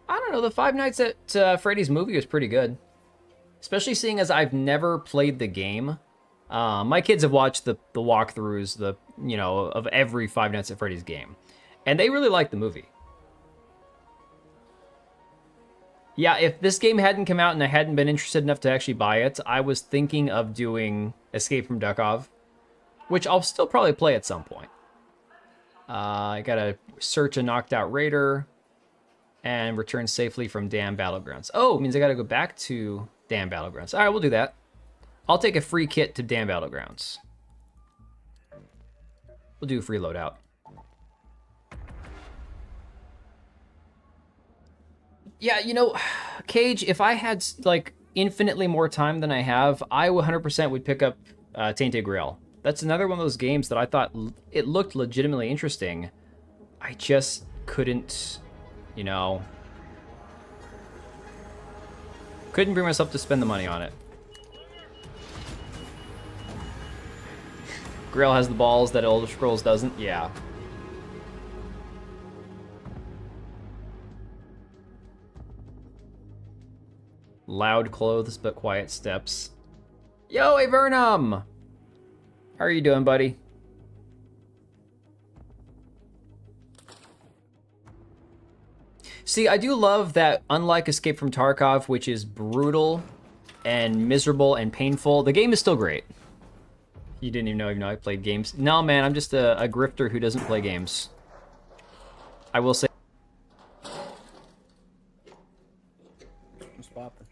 I don't know, the Five Nights at Freddy's movie was pretty good. Especially seeing as I've never played the game. My kids have watched the walkthroughs, of every Five Nights at Freddy's game. And they really like the movie. Yeah, if this game hadn't come out and I hadn't been interested enough to actually buy it, I was thinking of doing Escape from Duckov, which I'll still probably play at some point. I gotta search a knocked out raider and return safely from Damn Battlegrounds. Oh, it means I gotta go back to Damn Battlegrounds. All right, we'll do that. I'll take a free kit to Damn Battlegrounds. We'll do a free loadout. Yeah, Cage, if I had, infinitely more time than I have, I 100% would pick up Tainted Grail. That's another one of those games that I thought it looked legitimately interesting. I just couldn't, couldn't bring myself to spend the money on it. Grail has the balls that Elder Scrolls doesn't? Yeah. Loud clothes, but quiet steps. Yo, Avernum! How are you doing, buddy? See, I do love that, unlike Escape from Tarkov, which is brutal and miserable and painful, the game is still great. You didn't even know I played games. No, man, I'm just a grifter who doesn't play games. I will say. What's poppin'?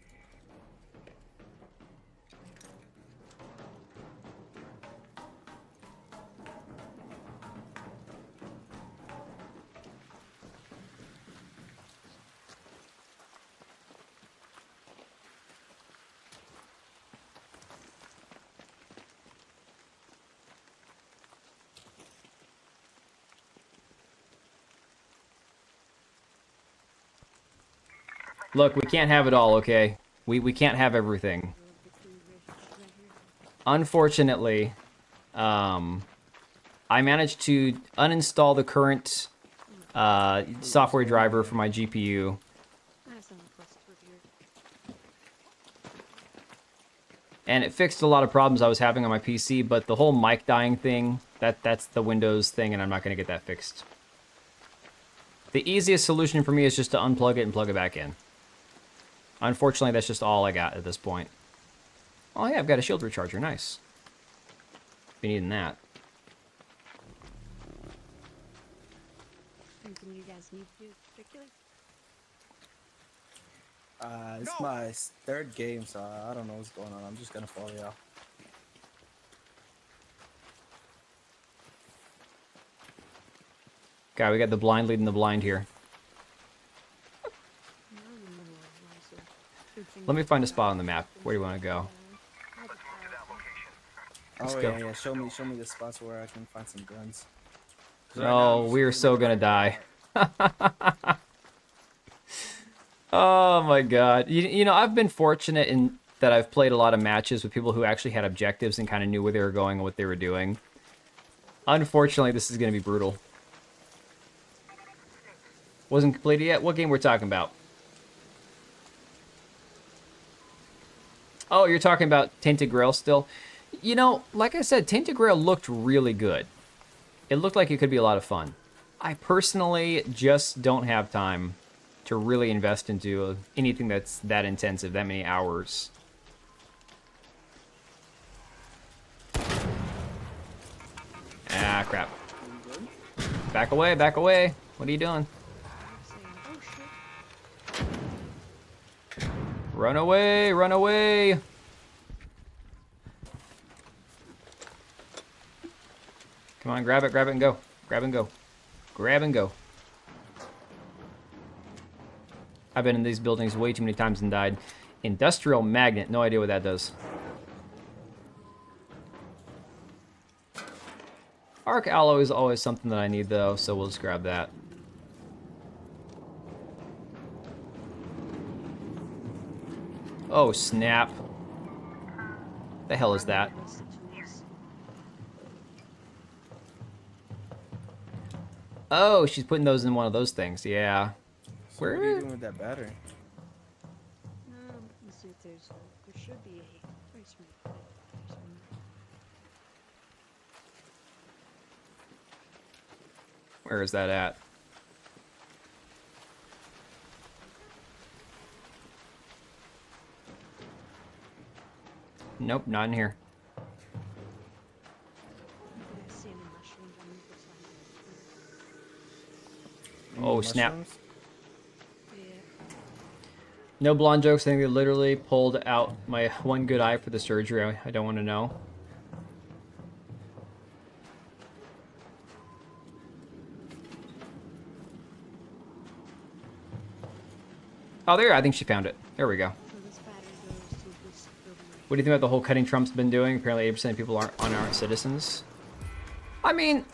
Look, we can't have it all, okay? We can't have everything. Unfortunately, I managed to uninstall the current software driver for my GPU. And it fixed a lot of problems I was having on my PC, but the whole mic dying thing, that's the Windows thing, and I'm not going to get that fixed. The easiest solution for me is just to unplug it and plug it back in. Unfortunately, that's just all I got at this point. Oh yeah, I've got a shield recharger, nice. Be needing that. Anything you guys need to do particularly? It's my third game, so I don't know what's going on. I'm just gonna follow y'all. Okay, we got the blind leading the blind here. Let me find a spot on the map. Where do you want to go? Let's Oh go. yeah, show me the spots where I can find some guns. 'Cause right Oh, now, we're so gonna die. Oh my god. I've been fortunate in that I've played a lot of matches with people who actually had objectives and kind of knew where they were going and what they were doing. Unfortunately, this is gonna be brutal. Wasn't completed yet? What game we're talking about? Oh, you're talking about Tainted Grail still? Like I said, Tainted Grail looked really good. It looked like it could be a lot of fun. I personally just don't have time to really invest into anything that's that intensive, that many hours. Ah, crap. Back away, back away. What are you doing? Oh shit. Run away, run away. Come on, grab it, and go. Grab and go. Grab and go. I've been in these buildings way too many times and died. Industrial magnet. No idea what that does. Arc alloy is always something that I need, though, so we'll just grab that. Oh, snap. The hell is that? Oh, she's putting those in one of those things. Yeah. So what are you doing with that battery? Let's see if there should be a price map somewhere. Where is that at? Nope, not in here. I see any mushrooms on the side. You Oh, need snap. mushrooms? Yeah. No blonde jokes. I think they literally pulled out my one good eye for the surgery. I don't want to know. Oh, there. I think she found it. There we go. So this battery goes to this building right What do you think about the whole cutting Trump's been doing? Apparently 80% of people aren't citizens. I mean,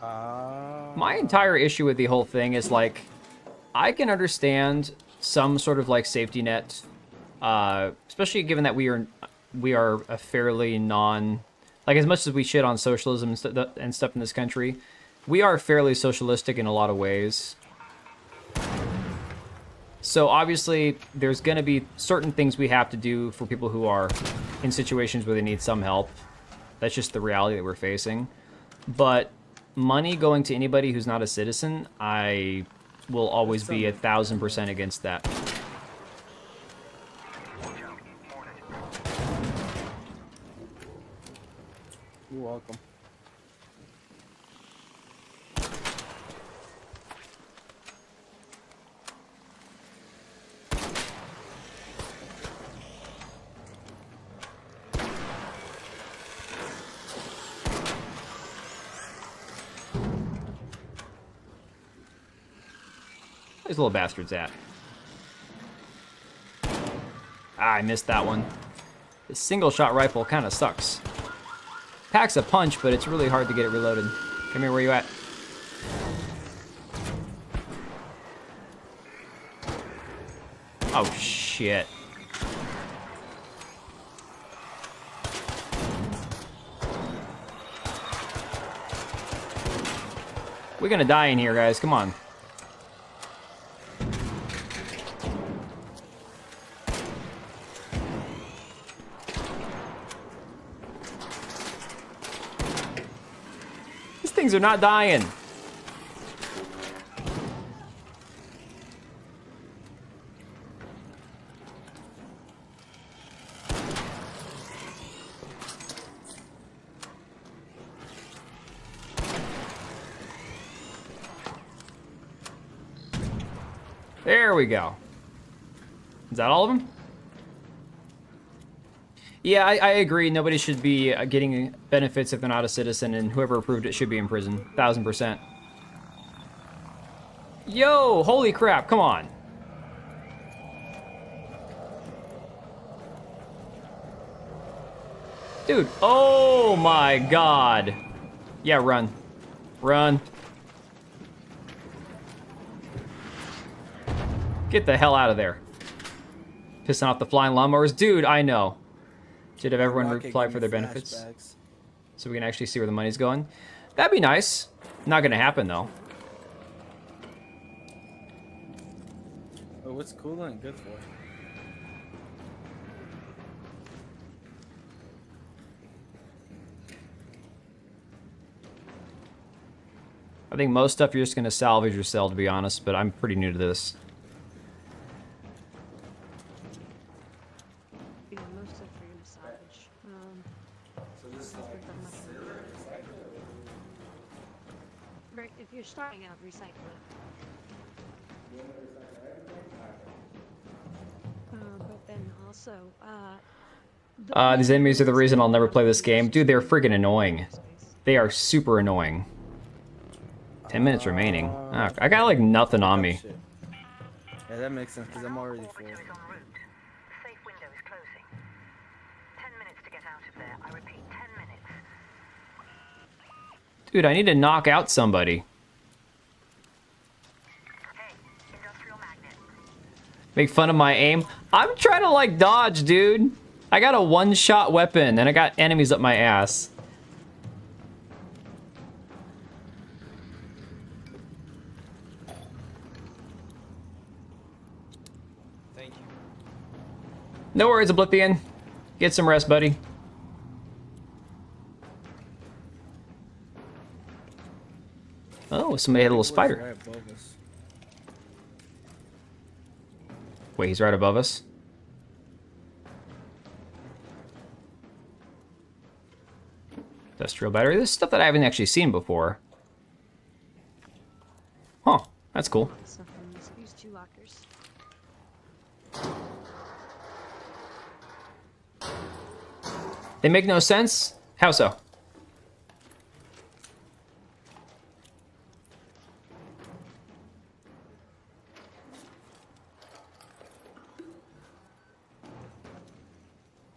my entire issue with the whole thing is, like, I can understand some sort of, like, safety net, especially given that we are a fairly like, as much as we shit on socialism and stuff in this country, we are fairly socialistic in a lot of ways. So obviously, there's going to be certain things we have to do for people who are in situations where they need some help. That's just the reality that we're facing. But money going to anybody who's not a citizen, I will always be 1,000% against that. You're welcome. Where's the little bastards at? Ah, I missed that one. The single shot rifle kind of sucks. Packs a punch, but it's really hard to get it reloaded. Come here, where you at? Oh, shit. We're gonna die in here, guys. Come on. These things are not dying. There we go. Is that all of them? Yeah, I agree. Nobody should be getting benefits if they're not a citizen, and whoever approved it should be in prison. 1,000%. Yo, holy crap, come on. Dude, oh my god. Yeah, run. Run. Get the hell out of there. Pissing off the flying lawnmowers. Dude, I know. Should have everyone Rocket apply gave for me their benefits. flashbacks. So we can actually see where the money's going. That'd be nice. Not gonna happen, though. Oh, what's cool and good for? I think most stuff you're just gonna salvage or sell, to be honest, but I'm pretty new to this. Yeah, most stuff you're gonna salvage. So this is that's worth that much money. Right, if you're starting out, recycle it. But then also, These enemies are the reason I'll never play this game. Dude, they're freaking annoying. They are super annoying. 10 minutes remaining. Ah, I got like nothing on me. Shit. Yeah, that makes sense because I'm already full. Safe window is closing. 10 minutes to get out of there. I repeat, 10 minutes. Dude, I need to knock out somebody. Hey, industrial magnet. Make fun of my aim. I'm trying to like dodge, dude. I got a one-shot weapon and I got enemies up my ass. Thank you. No worries, Oblivion. Get some rest, buddy. Oh, somebody had a little spider. Right above us. Wait, he's right above us? Industrial battery. This is stuff that I haven't actually seen before. Huh, that's cool. Stuff in these. Use 2 lockers. They make no sense? How so?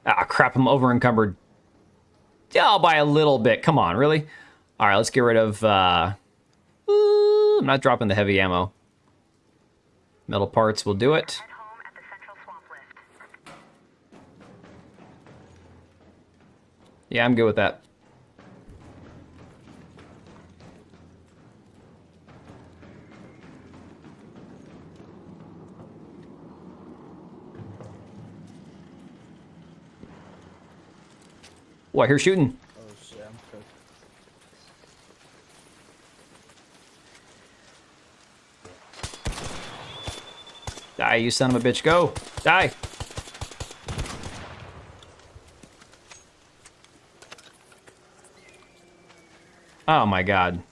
Ah, crap, I'm over encumbered. Oh, by a little bit. Come on, really? All right, let's get rid of... I'm not dropping the heavy ammo. Metal parts will do it. Head home at the central swamp lift. Yeah, I'm good with that. Oh, I hear shooting. Oh shit, I'm cooked. Die, you son of a bitch. Go. Die. Oh my god.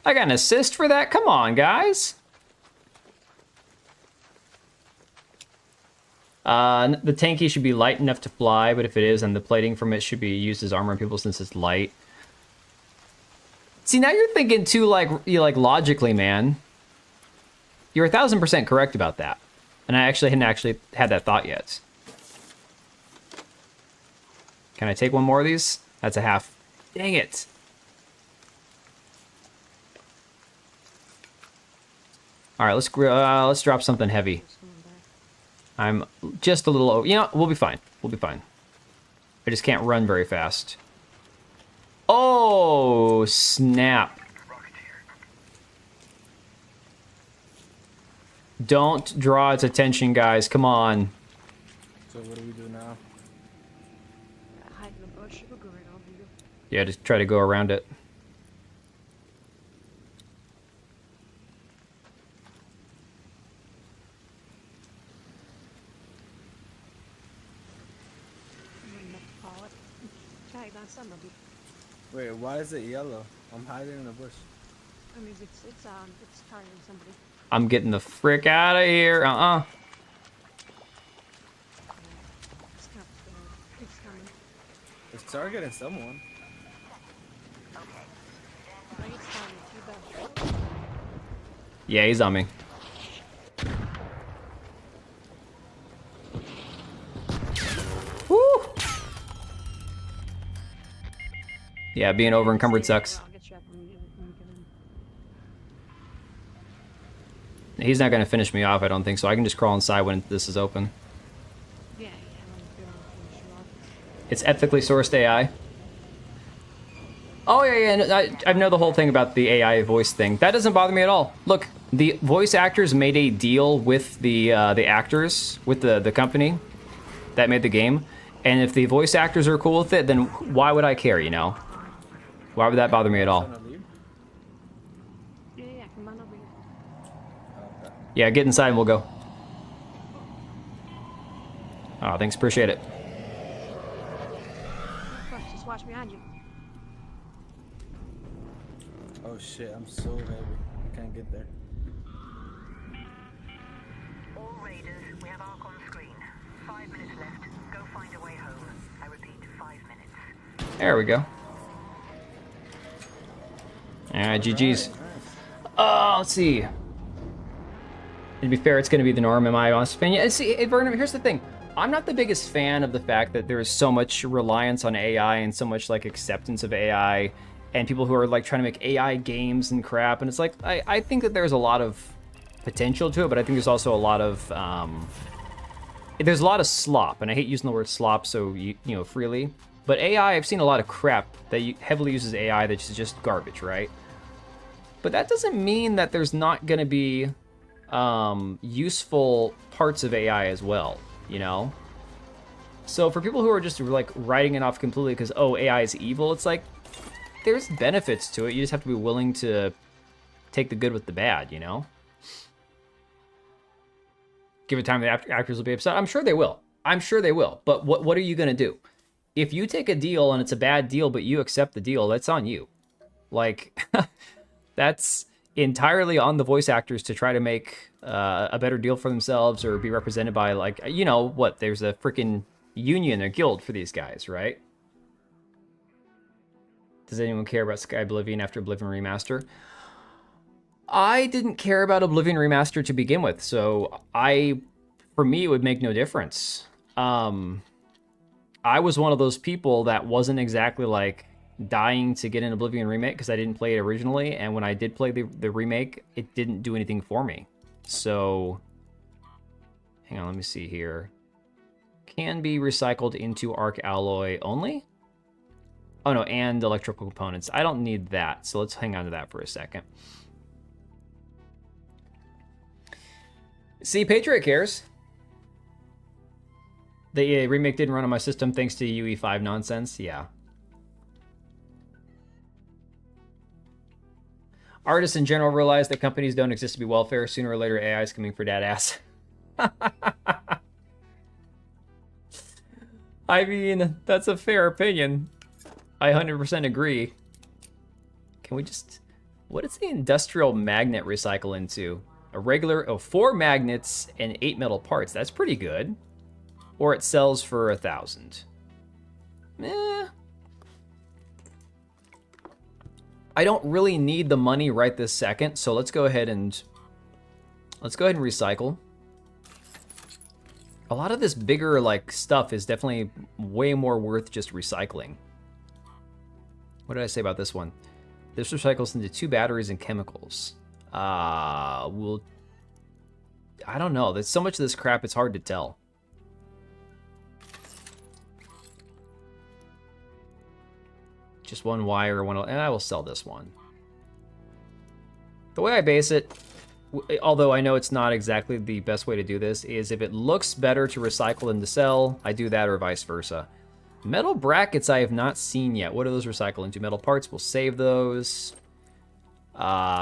I got an assist for that? Come on, guys. The tanky should be light enough to fly, but if it is, then the plating from it should be used as armor on people since it's light. See, now you're thinking too, like logically, man. You're 1000% correct about that. And I actually hadn't had that thought yet. Can I take one more of these? That's a half. Dang it. All right, let's drop something heavy. There's someone back. I'm just a little over. You know, we'll be fine. We'll be fine. I just can't run very fast. Oh, snap. Don't draw its attention, guys. Come on. So what do we do now? Hide in the bush. It'll go right over you. Yeah, just try to go around it. I'm gonna have to call it. Tag on somebody. Wait, why is it yellow? I'm hiding in the bush. I mean, it's targeting somebody. I'm getting the frick out of here. It's not. It's coming. It's targeting someone. I think it's targeting 2 back. Yeah, he's on me. Woo! Yeah, being over encumbered sucks. I'll get you up when you get in. He's not going to finish me off, I don't think, so I can just crawl inside when this is open. Yeah, I'm gonna finish you off. It's ethically sourced AI. Oh, yeah, no, I know the whole thing about the AI voice thing. That doesn't bother me at all. Look, the voice actors made a deal with the actors, with the company that made the game. And if the voice actors are cool with it, then why would I care, you know? Why would that bother me at all? Trying to leave? Yeah, come on over here. Okay. Yeah, get inside and we'll go. Oh, thanks. Appreciate it. Fuck, just watch behind you. Oh shit, I'm so heavy. I can't get there. All Raiders, we have Ark on screen. 5 minutes left. Go find a way home. I repeat, 5 minutes. There we go. Alright, GG's. Nice. Let's see. To be fair, it's going to be the norm in my honest opinion. And see, Vernon, here's the thing. I'm not the biggest fan of the fact that there is so much reliance on AI and so much like acceptance of AI and people who are like trying to make AI games and crap. And it's like, I think that there's a lot of potential to it, but I think there's also a lot of, there's a lot of slop. And I hate using the word slop so, you know, freely. But AI, I've seen a lot of crap that heavily uses AI that's just garbage, right? But that doesn't mean that there's not going to be useful parts of AI as well, you know? So for people who are just like writing it off completely because, oh, AI is evil, it's like, there's benefits to it. You just have to be willing to take the good with the bad, you know? Give it time, the actors will be upset. I'm sure they will. I'm sure they will. But what are you going to do? If you take a deal and it's a bad deal, but you accept the deal, that's on you. Like, that's entirely on the voice actors to try to make a better deal for themselves or be represented by, like, you know what, there's a freaking union or guild for these guys, right? Does anyone care about Sky Oblivion after Oblivion Remaster? I didn't care about Oblivion Remaster to begin with, so for me, it would make no difference. I was one of those people that wasn't exactly like dying to get an Oblivion remake because I didn't play it originally, and when I did play the remake, it didn't do anything for me. So, hang on, let me see here. Can be recycled into Arc Alloy only? Oh no, and electrical components. I don't need that, so let's hang on to that for a second. See, Patriot cares. The remake didn't run on my system thanks to UE5 nonsense. Yeah. Artists in general realize that companies don't exist to be welfare. Sooner or later, AI is coming for that ass. I mean, that's a fair opinion. I 100% agree. Can we just... What does the industrial magnet recycle into? A regular... Oh, 4 magnets and 8 metal parts. That's pretty good. Or it sells for 1,000. I don't really need the money right this second, so let's go ahead and recycle. A lot of this bigger like stuff is definitely way more worth just recycling. What did I say about this one? This recycles into 2 batteries and chemicals. I don't know. There's so much of this crap, it's hard to tell. Just 1 wire, and I will sell this one. The way I base it, although I know it's not exactly the best way to do this, is if it looks better to recycle than to sell, I do that or vice versa. Metal brackets I have not seen yet. What are those recycling to? Metal parts, we'll save those.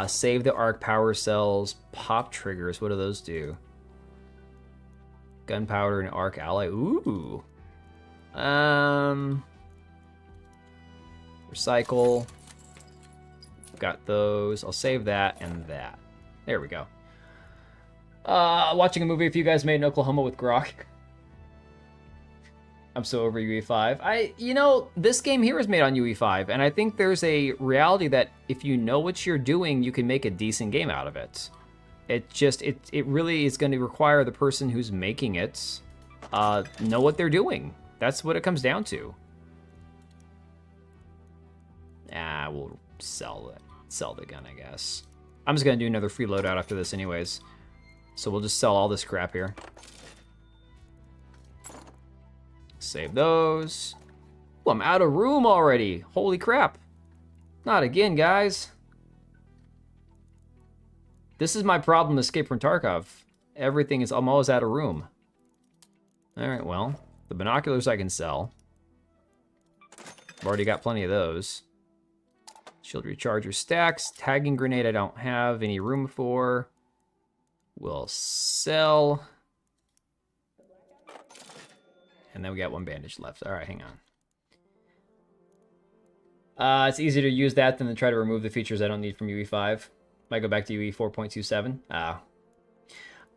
Save the arc power cells. Pop triggers, what do those do? Gunpowder and arc alloy. Ooh. Recycle. Got those. I'll save that and that. There we go. Watching a movie if you guys made in Oklahoma with Grok. I'm so over UE5. You know, this game here is made on UE5, and I think there's a reality that if you know what you're doing, you can make a decent game out of it. It really is going to require the person who's making it know what they're doing. That's what it comes down to. We'll sell the gun, I guess. I'm just gonna do another free loadout after this anyways. So we'll just sell all this crap here. Save those. Ooh, I'm out of room already. Holy crap. Not again, guys. This is my problem, Escape from Tarkov. Everything is, I'm always out of room. Alright, well, the binoculars I can sell. I've already got plenty of those. Shield recharger stacks. Tagging grenade I don't have any room for. We'll sell. And then we got 1 bandage left. All right, hang on. It's easier to use that than to try to remove the features I don't need from UE5. Might go back to UE 4.27.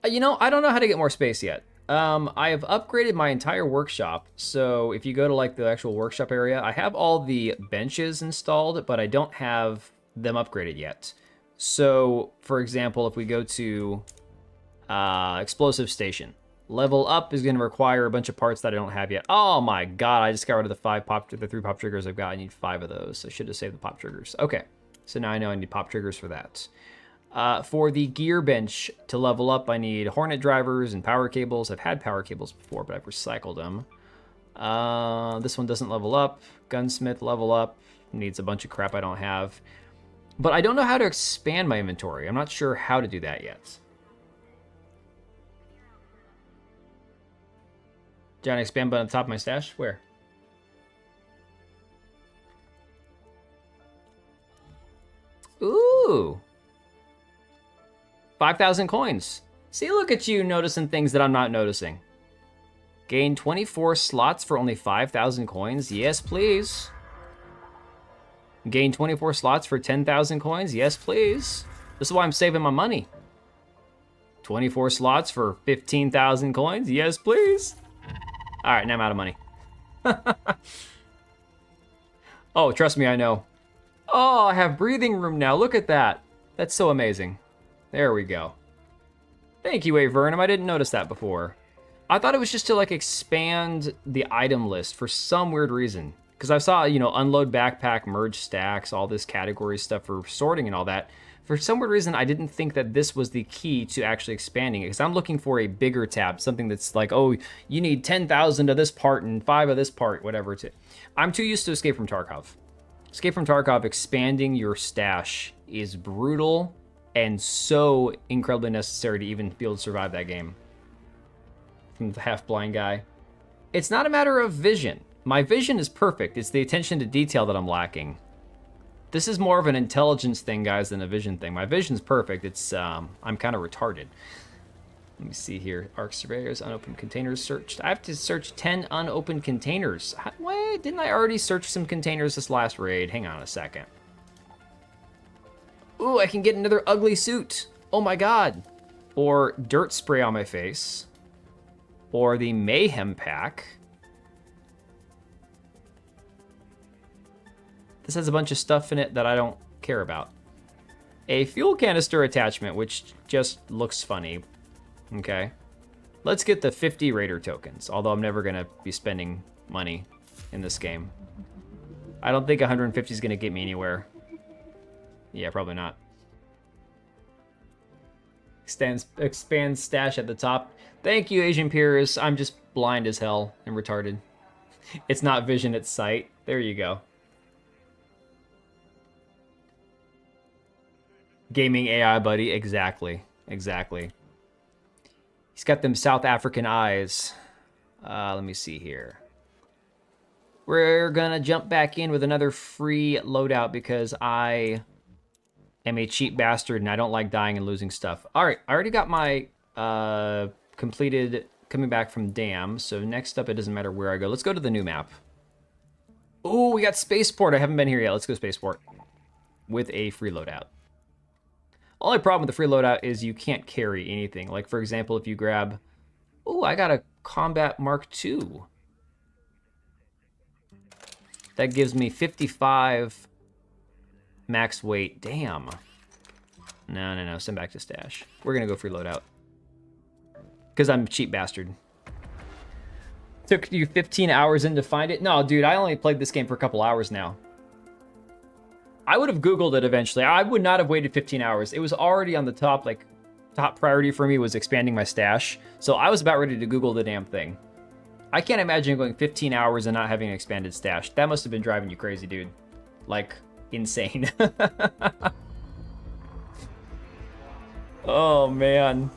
You know, I don't know how to get more space yet. I have upgraded my entire workshop. So if you go to like the actual workshop area, I have all the benches installed, but I don't have them upgraded yet. So for example, if we go to explosive station, level up is going to require a bunch of parts that I don't have yet. Oh my god, I just got rid of the 3 pop triggers I've got. I need 5 of those. I should have saved the pop triggers. Okay, so now I know I need pop triggers for that. For the gear bench to level up, I need Hornet drivers and power cables. I've had power cables before, but I've recycled them. This one doesn't level up. Gunsmith level up. Needs a bunch of crap I don't have. But I don't know how to expand my inventory. I'm not sure how to do that yet. Giant expand button on the top of my stash? Where? Ooh. 5,000 coins. See, look at you noticing things that I'm not noticing. Gain 24 slots for only 5,000 coins? Yes, please. Gain 24 slots for 10,000 coins? Yes, please. This is why I'm saving my money. 24 slots for 15,000 coins? Yes, please. All right, now I'm out of money. Oh, trust me, I know. Oh, I have breathing room now. Look at that. That's so amazing. There we go. Thank you, Avernum. I didn't notice that before. I thought it was just to like expand the item list for some weird reason. Because I saw, you know, unload backpack, merge stacks, all this category stuff for sorting and all that. For some weird reason, I didn't think that this was the key to actually expanding it. Because I'm looking for a bigger tab, something that's like, oh, you need 10,000 of this part and 5 of this part, whatever. I'm too used to Escape from Tarkov. Escape from Tarkov, expanding your stash is brutal and so incredibly necessary to even be able to survive that game. From the half-blind guy. It's not a matter of vision. My vision is perfect. It's the attention to detail that I'm lacking. This is more of an intelligence thing, guys, than a vision thing. My vision's perfect. It's, I'm kind of retarded. Let me see here. Arc Surveyors, unopened containers searched. I have to search 10 unopened containers. Wait, didn't I already search some containers this last raid? Hang on a second. Ooh, I can get another ugly suit. Oh my god. Or dirt spray on my face. Or the Mayhem pack. This has a bunch of stuff in it that I don't care about. A fuel canister attachment, which just looks funny. Okay. Let's get the 50 Raider tokens, although I'm never going to be spending money in this game. I don't think 150 is going to get me anywhere. Yeah, probably not. Expand stash at the top. Thank you, Asian Peers. I'm just blind as hell and retarded. It's not vision, it's sight. There you go. Gaming AI buddy, exactly. Exactly. He's got them South African eyes. Let me see here. We're gonna jump back in with another free loadout because I am a cheap bastard and I don't like dying and losing stuff. All right, I already got my completed coming back from Dam. So next up, it doesn't matter where I go. Let's go to the new map. Oh, we got Spaceport. I haven't been here yet. Let's go Spaceport with a free loadout. Only problem with the free loadout is you can't carry anything. Like, for example, if you grab... Oh, I got a Combat Mark II. That gives me 55 max weight. Damn. No. Send back to stash. We're going to go free loadout. Because I'm a cheap bastard. Took you 15 hours in to find it? No, dude, I only played this game for a couple hours now. I would have Googled it eventually. I would not have waited 15 hours. It was already on the top, like, top priority for me was expanding my stash. So I was about ready to Google the damn thing. I can't imagine going 15 hours and not having an expanded stash. That must have been driving you crazy, dude. Like, insane. Oh, man.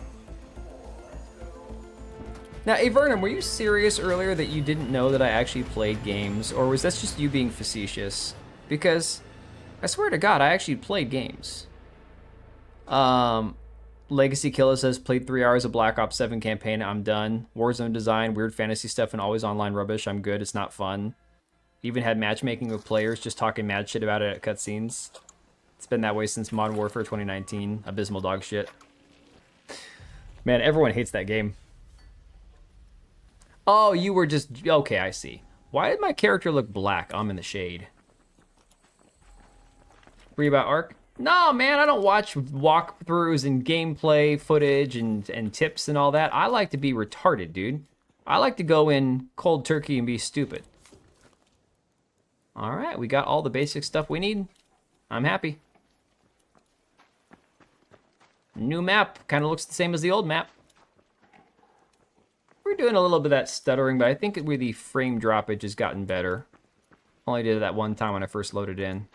Now, Avernum, were you serious earlier that you didn't know that I actually played games? Or was that just you being facetious? Because... I swear to God, I actually played games. Legacy Killer says, played 3 hours of Black Ops 7 campaign. I'm done. Warzone design, weird fantasy stuff, and always online rubbish. I'm good. It's not fun. Even had matchmaking with players, just talking mad shit about it at cutscenes. It's been that way since Modern Warfare 2019. Abysmal dog shit. Man, everyone hates that game. Oh, you were just... Okay, I see. Why did my character look black? I'm in the shade. Were you about Ark? No, man, I don't watch walkthroughs and gameplay footage and tips and all that. I like to be retarded, dude. I like to go in cold turkey and be stupid. All right, we got all the basic stuff we need. I'm happy. New map. Kind of looks the same as the old map. We're doing a little bit of that stuttering, but I think with the frame droppage has gotten better. Only did it that one time when I first loaded in.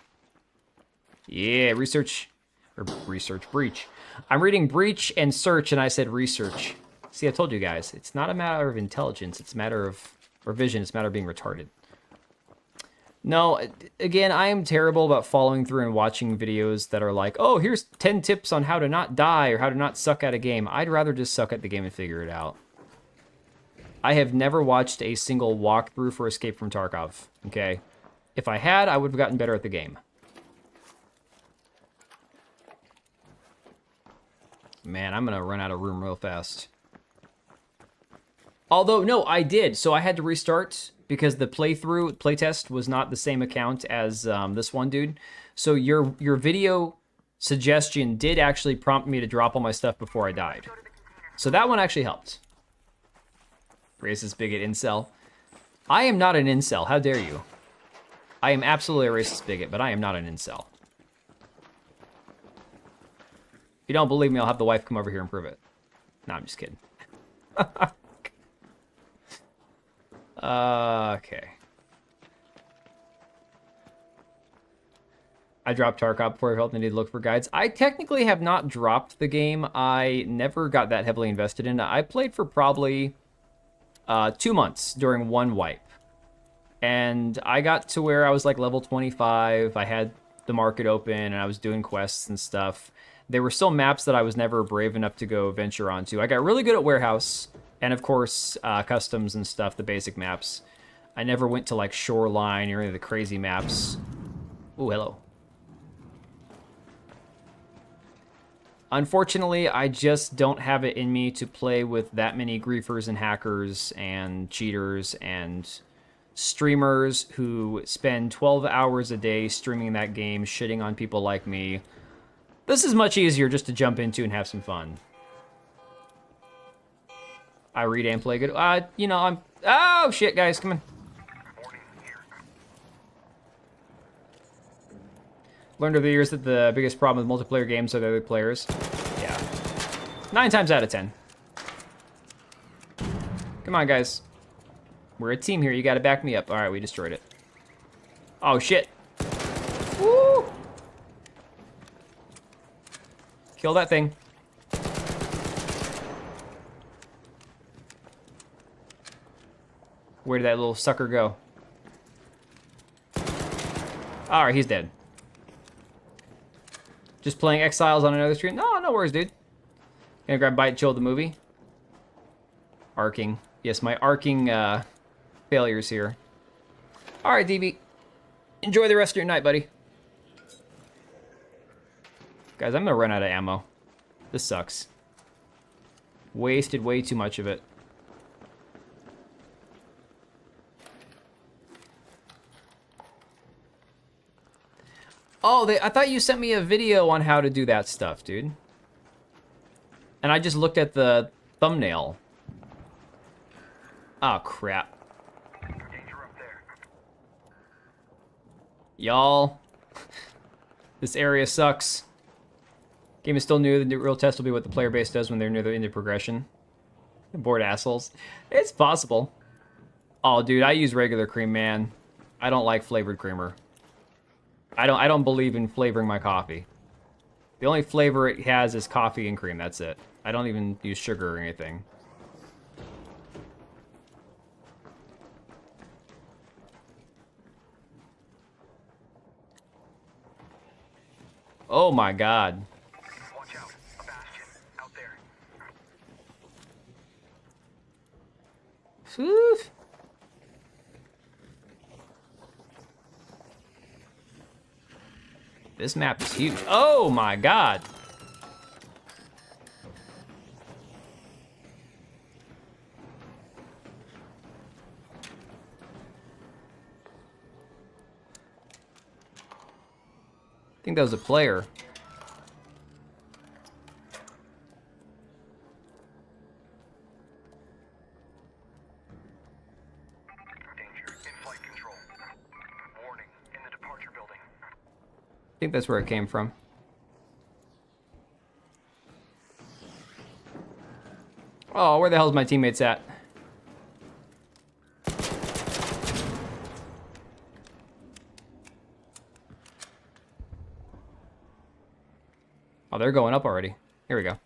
Yeah, research. Or research, breach. I'm reading breach and search, and I said research. See, I told you guys, it's not a matter of intelligence. It's a matter of, or vision. It's a matter of being retarded. No, again, I am terrible about following through and watching videos that are like, oh, here's 10 tips on how to not die or how to not suck at a game. I'd rather just suck at the game and figure it out. I have never watched a single walkthrough for Escape from Tarkov, okay? If I had, I would have gotten better at the game. Man, I'm gonna run out of room real fast. Although, no, I did. So I had to restart because the playtest was not the same account as this one dude. So your video suggestion did actually prompt me to drop all my stuff before I died. So that one actually helped. Racist bigot incel. I am not an incel. How dare you? I am absolutely a racist bigot, but I am not an incel. If you don't believe me, I'll have the wife come over here and prove it. No, I'm just kidding. Okay. I dropped Tarkov before I felt the need to look for guides. I technically have not dropped the game. I never got that heavily invested in it. I played for probably 2 months during one wipe. And I got to where I was like level 25. I had the market open and I was doing quests and stuff. There were still maps that I was never brave enough to go venture onto. I got really good at Warehouse and, of course, Customs and stuff, the basic maps. I never went to, like, Shoreline or any of the crazy maps. Ooh, hello. Unfortunately, I just don't have it in me to play with that many griefers and hackers and cheaters and streamers who spend 12 hours a day streaming that game, shitting on people like me. This is much easier just to jump into and have some fun. I read and play good. You know, I'm... Oh, shit, guys, come on. Learned over the years that the biggest problem with multiplayer games are the other players. Yeah. 9 times out of 10. Come on, guys. We're a team here. You gotta back me up. All right, we destroyed it. Oh, shit. Woo! Kill that thing. Where did that little sucker go? All right, he's dead. Just playing Exiles on another stream? No, no worries, dude. Gonna grab Bite Chill the movie. Arcing. Yes, my arcing failures here. All right, DB. Enjoy the rest of your night, buddy. Guys, I'm gonna run out of ammo. This sucks. Wasted way too much of it. Oh, I thought you sent me a video on how to do that stuff, dude. And I just looked at the thumbnail. Oh, crap. Y'all. This area sucks. Game is still new. The real test will be what the player base does when they're near the end of progression. Bored assholes. It's possible. Oh, dude, I use regular cream, man. I don't like flavored creamer. I don't believe in flavoring my coffee. The only flavor it has is coffee and cream. That's it. I don't even use sugar or anything. Oh my god. Watch out. A bastion. Out This map is huge. Oh my god. I think that was a player. Danger. In-flight control. Warning. In the departure building. I think that's where it came from. Oh, where the hell's my teammates at? Oh, they're going up already. Here we go.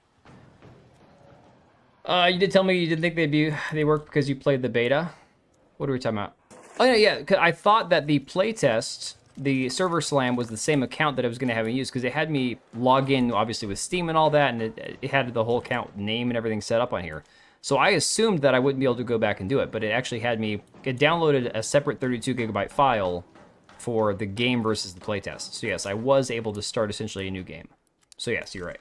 You did tell me you didn't think they worked because you played the beta. What are we talking about? Oh yeah, 'cause I thought that the playtest, the server slam, was the same account that I was going to have used because it had me log in, obviously with Steam and all that, and it had the whole account name and everything set up on here. So I assumed that I wouldn't be able to go back and do it, but it actually had me. It downloaded a separate 32 gigabyte file for the game versus the playtest. So yes, I was able to start essentially a new game. So yes, you're right.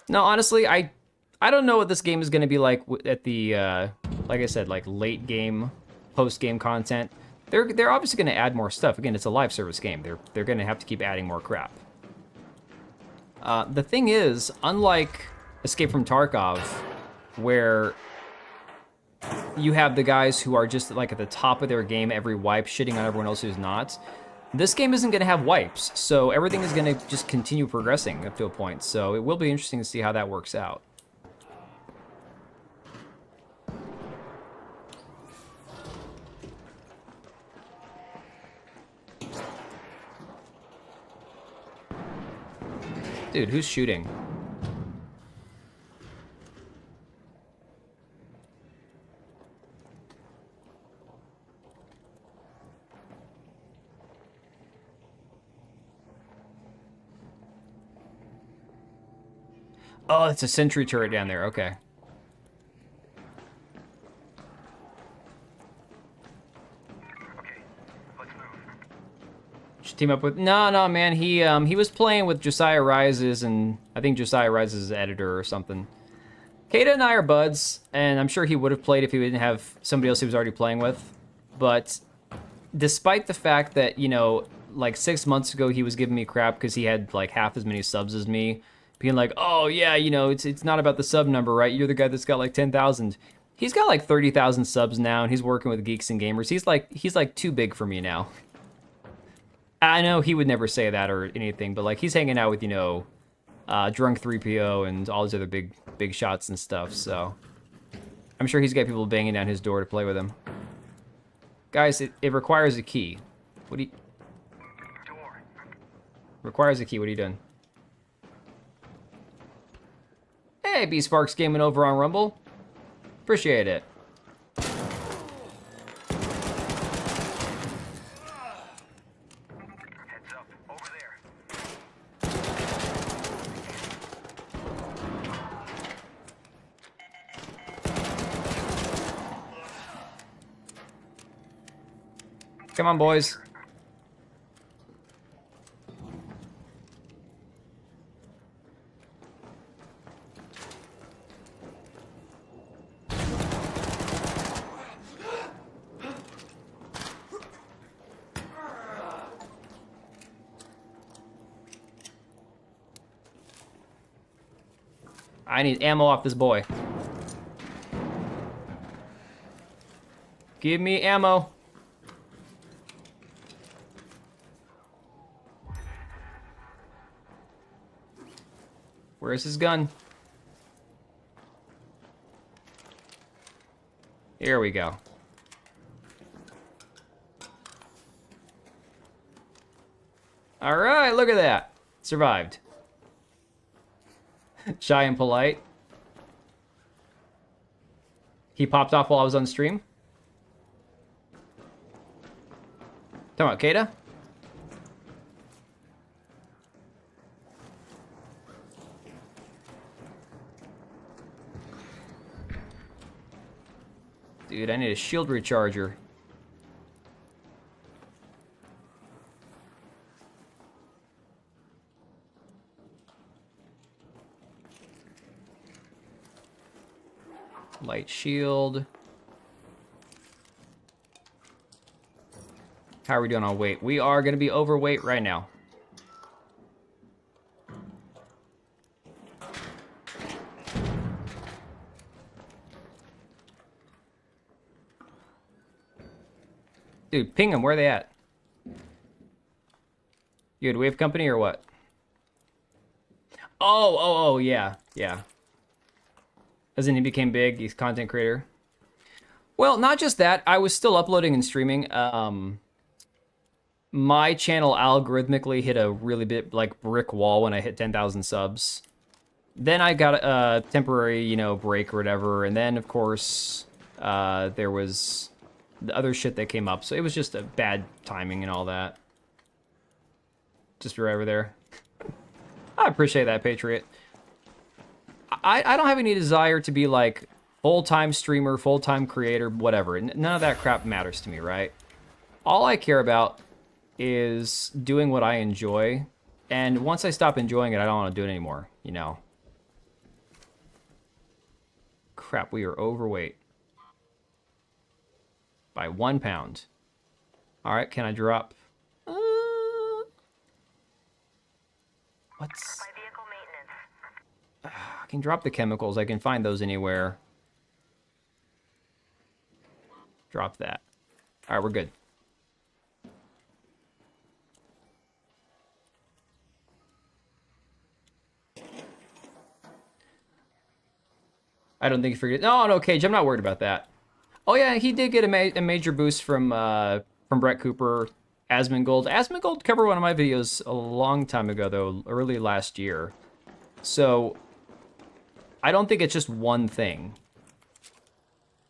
No, honestly, I don't know what this game is going to be like at the, like I said, like late game, post game content. They're obviously going to add more stuff. Again, it's a live service game. They're going to have to keep adding more crap. The thing is, unlike Escape from Tarkov, where you have the guys who are just like at the top of their game every wipe, shitting on everyone else who's not. This game isn't going to have wipes, so everything is going to just continue progressing up to a point. So it will be interesting to see how that works out. Dude, who's shooting? Oh, it's a sentry turret down there. Okay. Okay, let's move. Should team up with... No, man. He was playing with Josiah Rises, and I think Josiah Rises is editor or something. Kata and I are buds, and I'm sure he would have played if he didn't have somebody else he was already playing with. But despite the fact that, you know, like 6 months ago he was giving me crap because he had like half as many subs as me, being like, oh yeah, you know, it's not about the sub number, right? You're the guy that's got like 10,000. He's got like 30,000 subs now, and he's working with Geeks and Gamers. He's like too big for me now. I know he would never say that or anything, but like he's hanging out with, you know, Drunk 3PO and all these other big shots and stuff. So I'm sure he's got people banging down his door to play with him. Guys, it requires a key. What do you... Door. Requires a key. What are you doing? Hey, B-Sparks gaming over on Rumble. Appreciate it. Heads up, over there. Come on, boys. I need ammo off this boy. Give me ammo. Where's his gun? Here we go. All right, look at that. Survived. Shy and polite. He popped off while I was on stream. Talking about Kata? Dude, I need a shield recharger. light shield. How are we doing on weight? We are going to be overweight right now. Dude, ping them. Where are they at? Yo, do we have company or what? Oh, yeah, yeah. As in he became big, he's a content creator. Well, not just that. I was still uploading and streaming. My channel algorithmically hit a really bit like brick wall when I hit 10,000 subs. Then I got a temporary, you know, break or whatever. And then, of course, there was the other shit that came up. So it was just a bad timing and all that. Just right over there. I appreciate that, Patriot. I don't have any desire to be like full-time streamer, full-time creator, whatever. None of that crap matters to me, right? All I care about is doing what I enjoy. And once I stop enjoying it, I don't want to do it anymore, you know? Crap, we are overweight. By 1 pound. All right, can I drop? What's... By vehicle maintenance. I can drop the chemicals. I can find those anywhere. Drop that. All right, we're good. I don't think he figured it. No, Cage, I'm not worried about that. Oh yeah, he did get a major boost from Brett Cooper, Asmongold. Asmongold covered one of my videos a long time ago, though, early last year. So I don't think it's just one thing.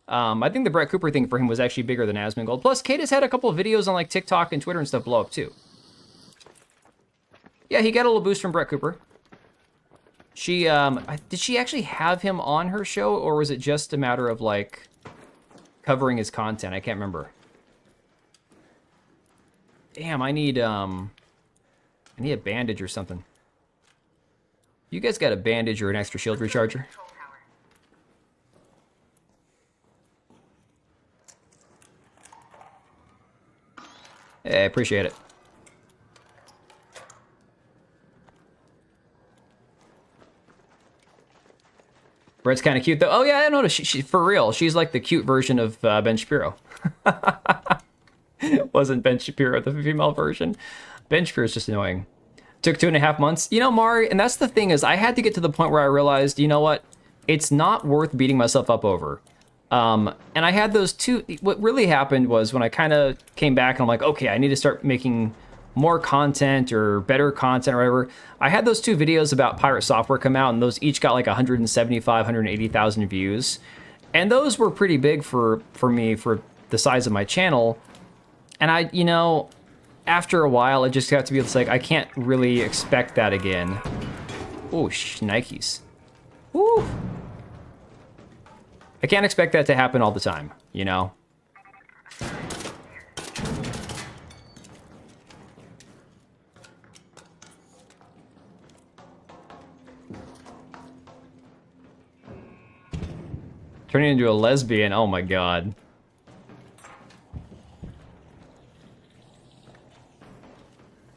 I think the Brett Cooper thing for him was actually bigger than Asmongold. Plus, Kate has had a couple of videos on like TikTok and Twitter and stuff blow up too. Yeah, he got a little boost from Brett Cooper. She, did she actually have him on her show, or was it just a matter of like covering his content? I can't remember. Damn, I need a bandage or something. You guys got a bandage or an extra shield recharger? Hey, I appreciate it. Brett's kind of cute, though. Oh, yeah, I noticed. She, for real, she's like the cute version of Ben Shapiro. Wasn't Ben Shapiro the female version? Ben Shapiro's just annoying. Took 2.5 months. You know, Mari, and that's the thing is I had to get to the point where I realized, you know what? It's not worth beating myself up over. And I had those two. What really happened was when I kind of came back and I'm like, okay, I need to start making more content or better content or whatever. I had those 2 videos about pirate software come out, and those each got like 175, 180,000 views. And those were pretty big for me for the size of my channel. And I, you know, after a while, it just got to be, it's like, I can't really expect that again. Oh, Nikes. Woo! I can't expect that to happen all the time, you know? Turning into a lesbian, oh my god.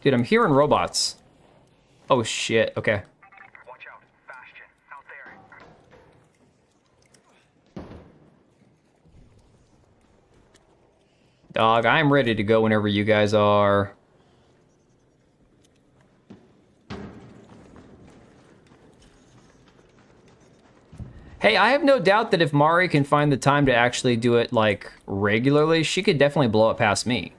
Dude, I'm hearing robots. Oh shit, okay. Watch out. Bastion. Out there. Dog, I'm ready to go whenever you guys are. Hey, I have no doubt that if Mari can find the time to actually do it, like, regularly, she could definitely blow it past me.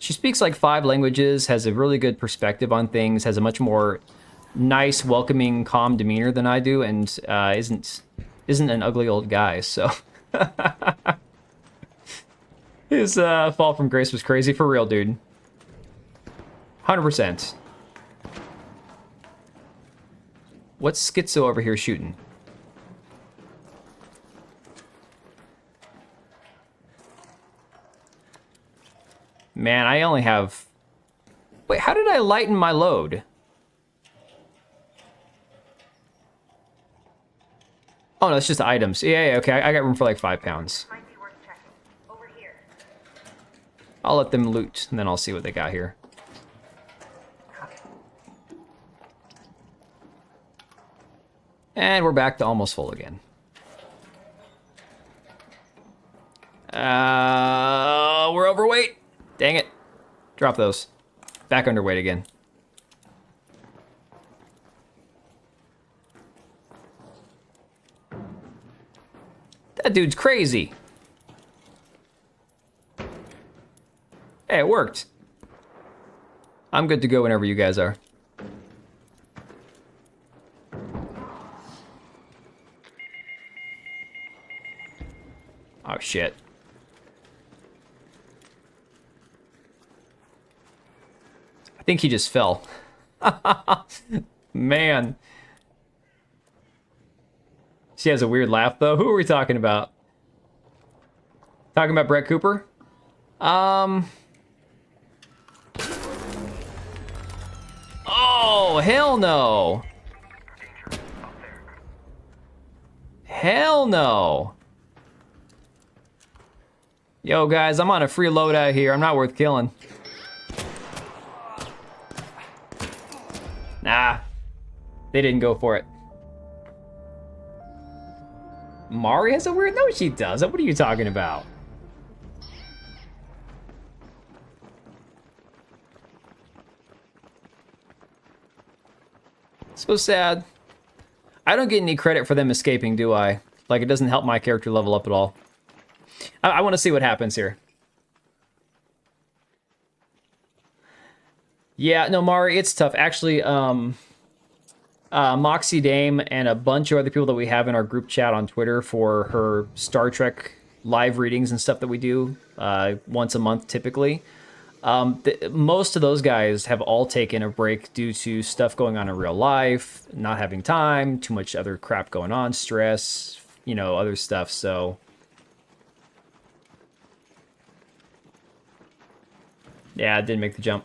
She speaks, like, 5 languages, has a really good perspective on things, has a much more nice, welcoming, calm demeanor than I do, and isn't an ugly old guy, so... His fall from grace was crazy, for real, dude. 100%. What's Schizo over here shooting? Man, I only have... Wait, how did I lighten my load? Oh, no, it's just items. Yeah, okay. I got room for like 5 pounds. Might be worth checking. Over here. I'll let them loot, and then I'll see what they got here. And we're back to almost full again. We're overweight. Dang it. Drop those. Back underweight again. That dude's crazy. Hey, it worked. I'm good to go whenever you guys are. Oh, shit. I think he just fell. Man. She has a weird laugh, though. Who are we talking about? Talking about Brett Cooper? Oh, hell no. Hell no. Yo, guys, I'm on a free loadout here. I'm not worth killing. Nah. They didn't go for it. Mari has a weird... No, she doesn't. What are you talking about? So sad. I don't get any credit for them escaping, do I? Like, it doesn't help my character level up at all. I want to see what happens here. Yeah, no, Mari, it's tough. Actually, Moxie Dame and a bunch of other people that we have in our group chat on Twitter for her Star Trek live readings and stuff that we do once a month, typically. Most of those guys have all taken a break due to stuff going on in real life, not having time, too much other crap going on, stress, you know, other stuff, so... Yeah, it didn't make the jump.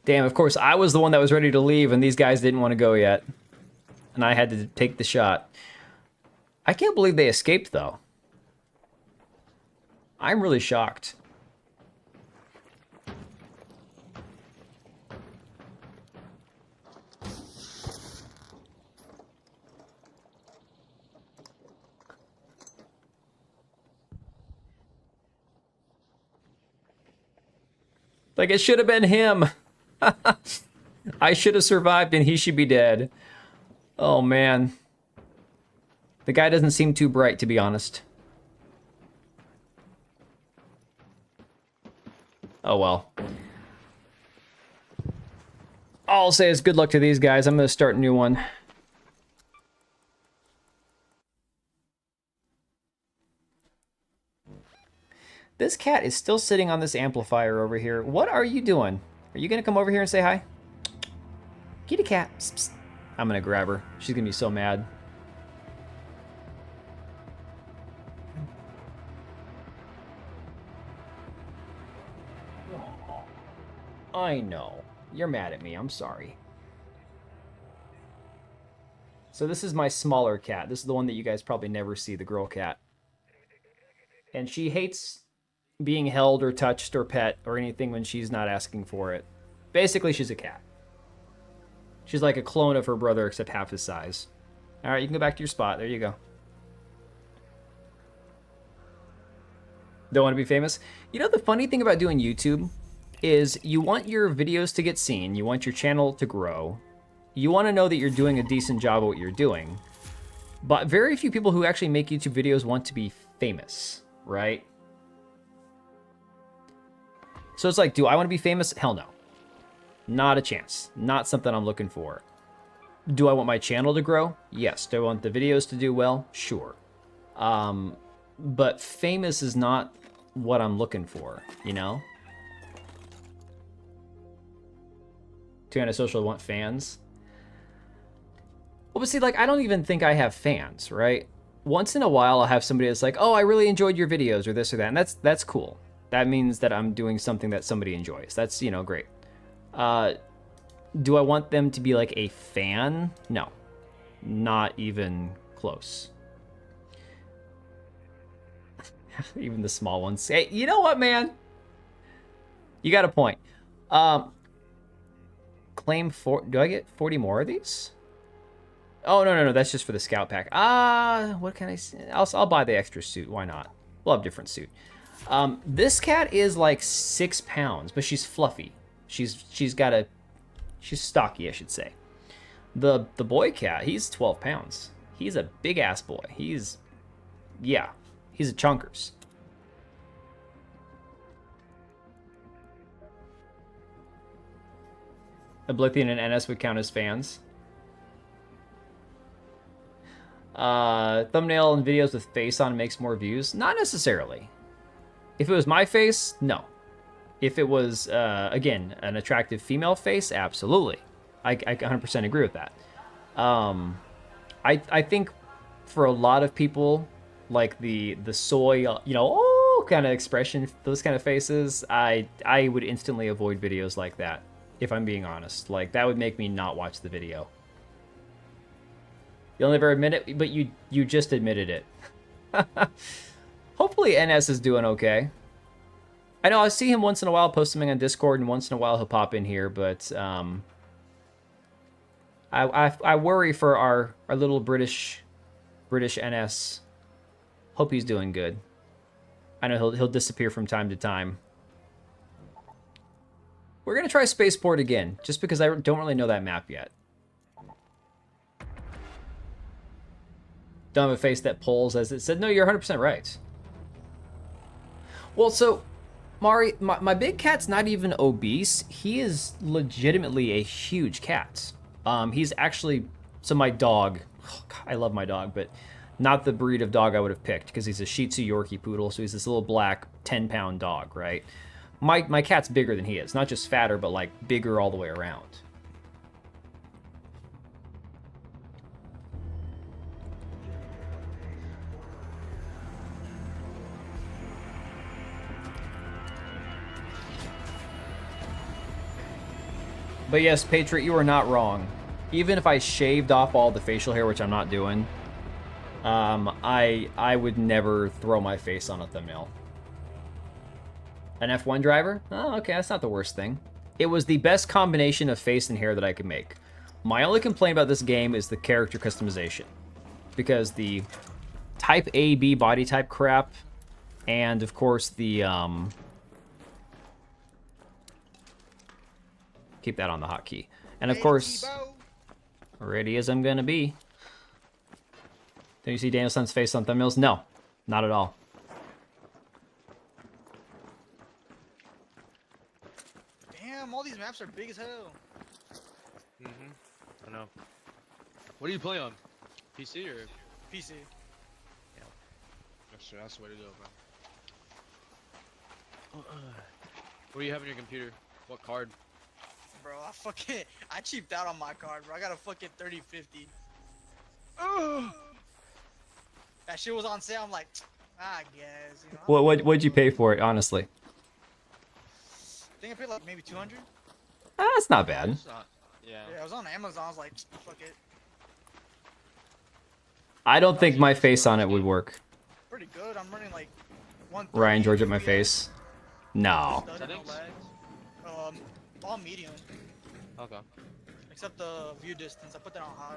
Damn, of course, I was the one that was ready to leave, and these guys didn't want to go yet. And I had to take the shot. I can't believe they escaped, though. I'm really shocked. Like, it should have been him. I should have survived and he should be dead. Oh, man. The guy doesn't seem too bright, to be honest. Oh, well. All I'll say is good luck to these guys. I'm going to start a new one. This cat is still sitting on this amplifier over here. What are you doing? Are you going to come over here and say hi? Kitty cat. Psst, psst. I'm going to grab her. She's going to be so mad. I know. You're mad at me. I'm sorry. So this is my smaller cat. This is the one that you guys probably never see, the girl cat. And she hates being held or touched or pet or anything when she's not asking for it. Basically, she's a cat. She's like a clone of her brother, except half his size. All right, you can go back to your spot. There you go. Don't want to be famous? You know, the funny thing about doing YouTube is you want your videos to get seen. You want your channel to grow. You want to know that you're doing a decent job at what you're doing. But very few people who actually make YouTube videos want to be famous, right? So it's like, do I want to be famous? Hell no. Not a chance. Not something I'm looking for. Do I want my channel to grow? Yes. Do I want the videos to do well? Sure. But famous is not what I'm looking for, you know? Too antisocial to want fans? Well, but see, like, I don't even think I have fans, right? Once in a while, I'll have somebody that's like, oh, I really enjoyed your videos, or this or that, and that's cool. That means that I'm doing something that somebody enjoys. That's, you know, great. Do I want them to be like a fan? No. Not even close. Even the small ones. Hey, you know what, man? You got a point. Claim 4. Do I get 40 more of these? Oh, no. That's just for the scout pack. What can I say? I'll buy the extra suit. Why not? We'll have a different suit. This cat is like 6 pounds, but she's fluffy. She's stocky, I should say. The boy cat, he's 12 pounds. He's a big ass boy. He's a chunkers. Oblivion and NS would count as fans. Thumbnail and videos with face on makes more views? Not necessarily. If it was my face, no. If it was, again, an attractive female face, absolutely. I 100% agree with that. I think for a lot of people, like the soy, you know, oh, kind of expression, those kind of faces, I would instantly avoid videos like that, if I'm being honest. Like, that would make me not watch the video. You'll never admit it, but you just admitted it. Hopefully NS is doing okay. I know I see him once in a while, post something on Discord, and once in a while he'll pop in here, but I worry for our little British NS. Hope he's doing good. I know he'll disappear from time to time. We're gonna try Spaceport again, just because I don't really know that map yet. Don't have a face that pulls, as it said. No, you're 100% right. Well, so, Mari, my big cat's not even obese. He is legitimately a huge cat. He's actually, so my dog, oh God, I love my dog, but not the breed of dog I would have picked, because he's a Shih Tzu Yorkie Poodle, so he's this little black 10-pound dog, right? My cat's bigger than he is. Not just fatter, but like bigger all the way around. But yes, Patriot, you are not wrong. Even if I shaved off all the facial hair, which I'm not doing, I would never throw my face on a thumbnail. An F1 driver? Oh, okay, that's not the worst thing. It was the best combination of face and hair that I could make. My only complaint about this game is the character customization. Because the Type A, B body type crap, and of course the, keep that on the hotkey. And of course, ready as I'm gonna be. Don't you see Danielson's face on thumbnails? No, not at all. Damn, all these maps are big as hell. I know. What do you play on? PC or? PC. Yeah. That's the way to go, bro. What do you have on your computer? What card? Bro, I cheaped out on my card, bro. I got a fucking 3050. That shit was on sale. I'm like, I guess. You know, What'd you pay for it, honestly? I think I paid like maybe 200. That's not bad. It's not, yeah. Yeah, I was on Amazon. I was like, fuck it. I don't think my face on it would work. Pretty good. I'm running like 130. Ryan George at my face. No. All medium. Okay. Except the view distance. I put that on high.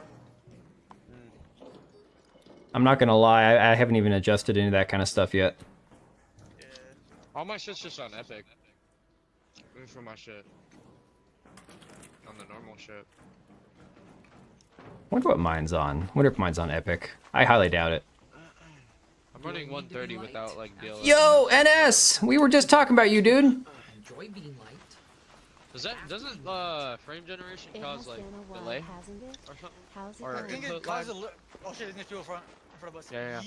I'm not gonna lie, I haven't even adjusted any of that kind of stuff yet. Yeah. All my shit's just on Epic. Waiting for my shit. On the normal shit. Wonder what mine's on. Wonder if mine's on Epic. I highly doubt it. I'm running 130 without like DLS. Yo, NS! We were just talking about you, dude. Enjoy being light. Doesn't frame generation cause like delay or something? How's it Or I think it input causes lag? oh shit, there's no fuel in front of us. Yeah.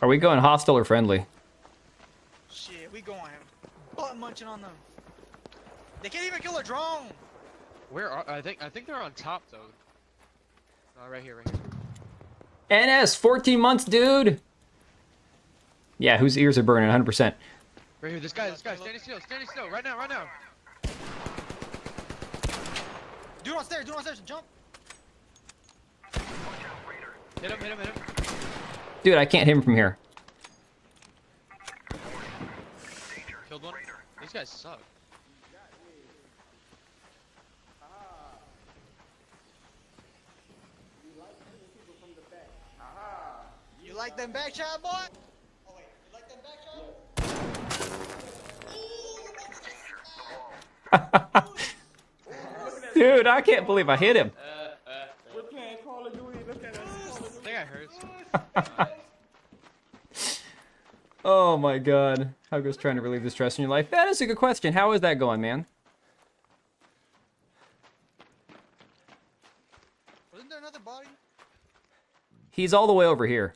Are we going hostile or friendly? Shit, we going butt munching on them. They can't even kill a drone. Where are I think they're on top though. Right here. NS, 14 months, dude. Yeah, whose ears are burning? 100%. Right here, this guy, standing still, right now. Dude on stairs, jump. Hit him. Dude, I can't hit him from here. Killed one. These guys suck. You like them back shot, boy? Oh wait, you like them back shot? Dude, I can't believe I hit him. We're playing Call of Duty. Look at us. I think I heard. Oh my god. How goes trying to relieve the stress in your life? That is a good question. How is that going, man? Wasn't there another body? He's all the way over here.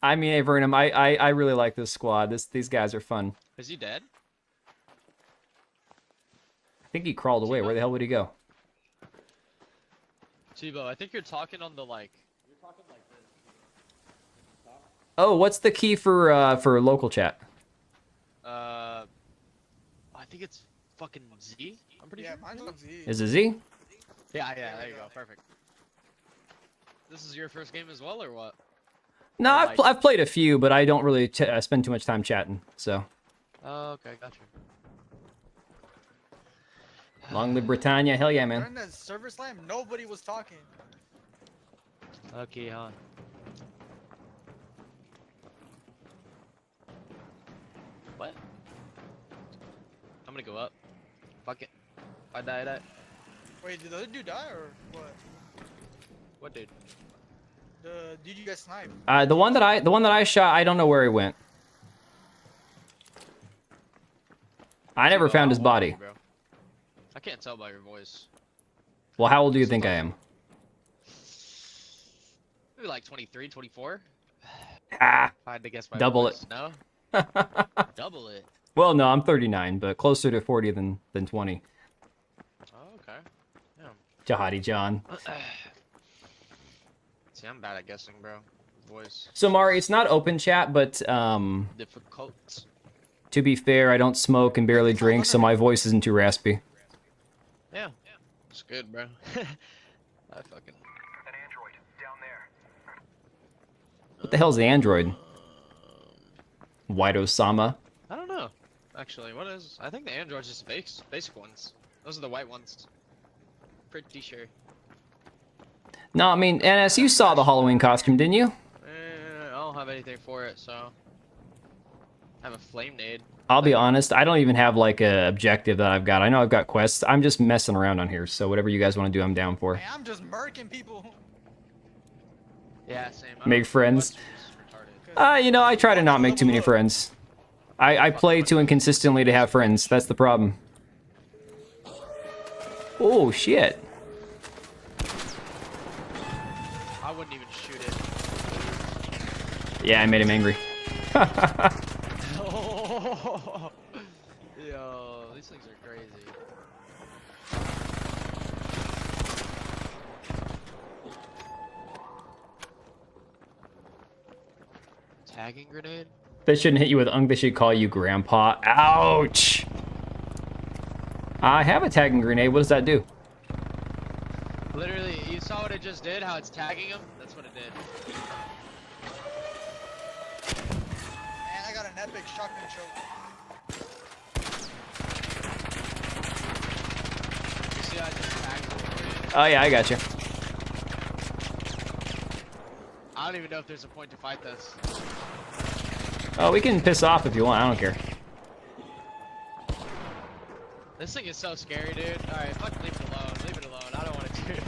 I mean, hey, Vernum, I really like this squad. These guys are fun. Is he dead? I think he crawled away. Where the hell would he go? Tebow, I think you're talking on the like. Oh, what's the key for local chat? I think it's fucking Z. I'm pretty sure. Mine's on Z. Is it Z? Yeah, there you go. Perfect. This is your first game as well, or what? No, I've played a few, but I don't really spend too much time chatting. So. Oh, okay, gotcha. Long live Britannia. Hell yeah, man. During that server slam, nobody was talking. Okay, huh? What? I'm gonna go up. Fuck it. If I die, I die. Wait, did the other dude die or what? What dude? The dude you guys sniped. The one that I shot, I don't know where he went. I never found his body. Bro. I can't tell by your voice. Well, how old do you think I am? Maybe like 23, 24. Ah, If I had to guess my double voice. No? Double it. Well, no, I'm 39, but closer to 40 than 20. Oh, okay. Yeah. Jihadi John. See, I'm bad at guessing, bro. Voice. So, Mari, it's not open chat, but Difficult. to be fair, I don't smoke and barely drink, so my voice isn't too raspy. Yeah. It's good, bro. I fucking. An android down there. What the hell's the android? White Osama. I don't know. Actually, what is? I think the androids just basic ones. Those are the white ones. Pretty sure. No, I mean, NS, you saw the Halloween costume, didn't you? I don't have anything for it, so. I have a flame nade. I'll be honest, I don't even have like a objective that I've got. I know I've got quests. I'm just messing around on here, so whatever you guys want to do, I'm down for. Man, I'm just murking people. Yeah, same. Make friends. You know, I try to not make too many friends. I play too inconsistently to have friends. That's the problem. Oh, shit. I wouldn't even shoot it. Yeah, I made him angry. Yo, these things are crazy. Tagging grenade? They shouldn't hit you with unk, they should call you grandpa. Ouch! I have a tagging grenade, what does that do? Literally, you saw what it just did? How it's tagging him? That's what it did. Man, I got an epic shotgun choke. You see how I just tagged him for you? Oh yeah, I got you. I don't even know if there's a point to fight this. Oh, we can piss off if you want, I don't care. This thing is so scary, dude. Alright, fuck, leave it alone. Leave it alone. I don't want to do it.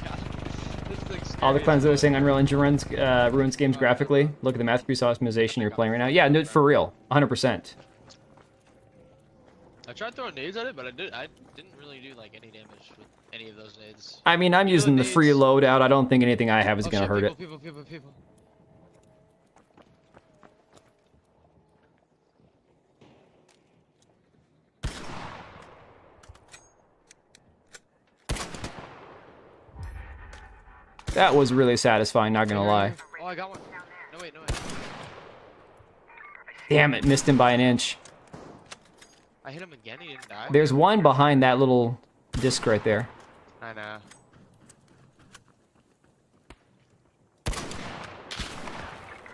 This thing's scary. All the cleanse that are saying Unreal Engine ruins games graphically. Look at the masterpiece optimization you're playing right now. Yeah, no, for real. 100%. I tried throwing nades at it, but I didn't really do like any damage with any of those nades. I mean, I'm using the free loadout. I don't think anything I have is gonna hurt it. People. That was really satisfying, not gonna lie. Oh, I got one. No, wait, no, wait. Damn it, missed him by an inch. I hit him again, he didn't die. There's one behind that little disc right there. I know.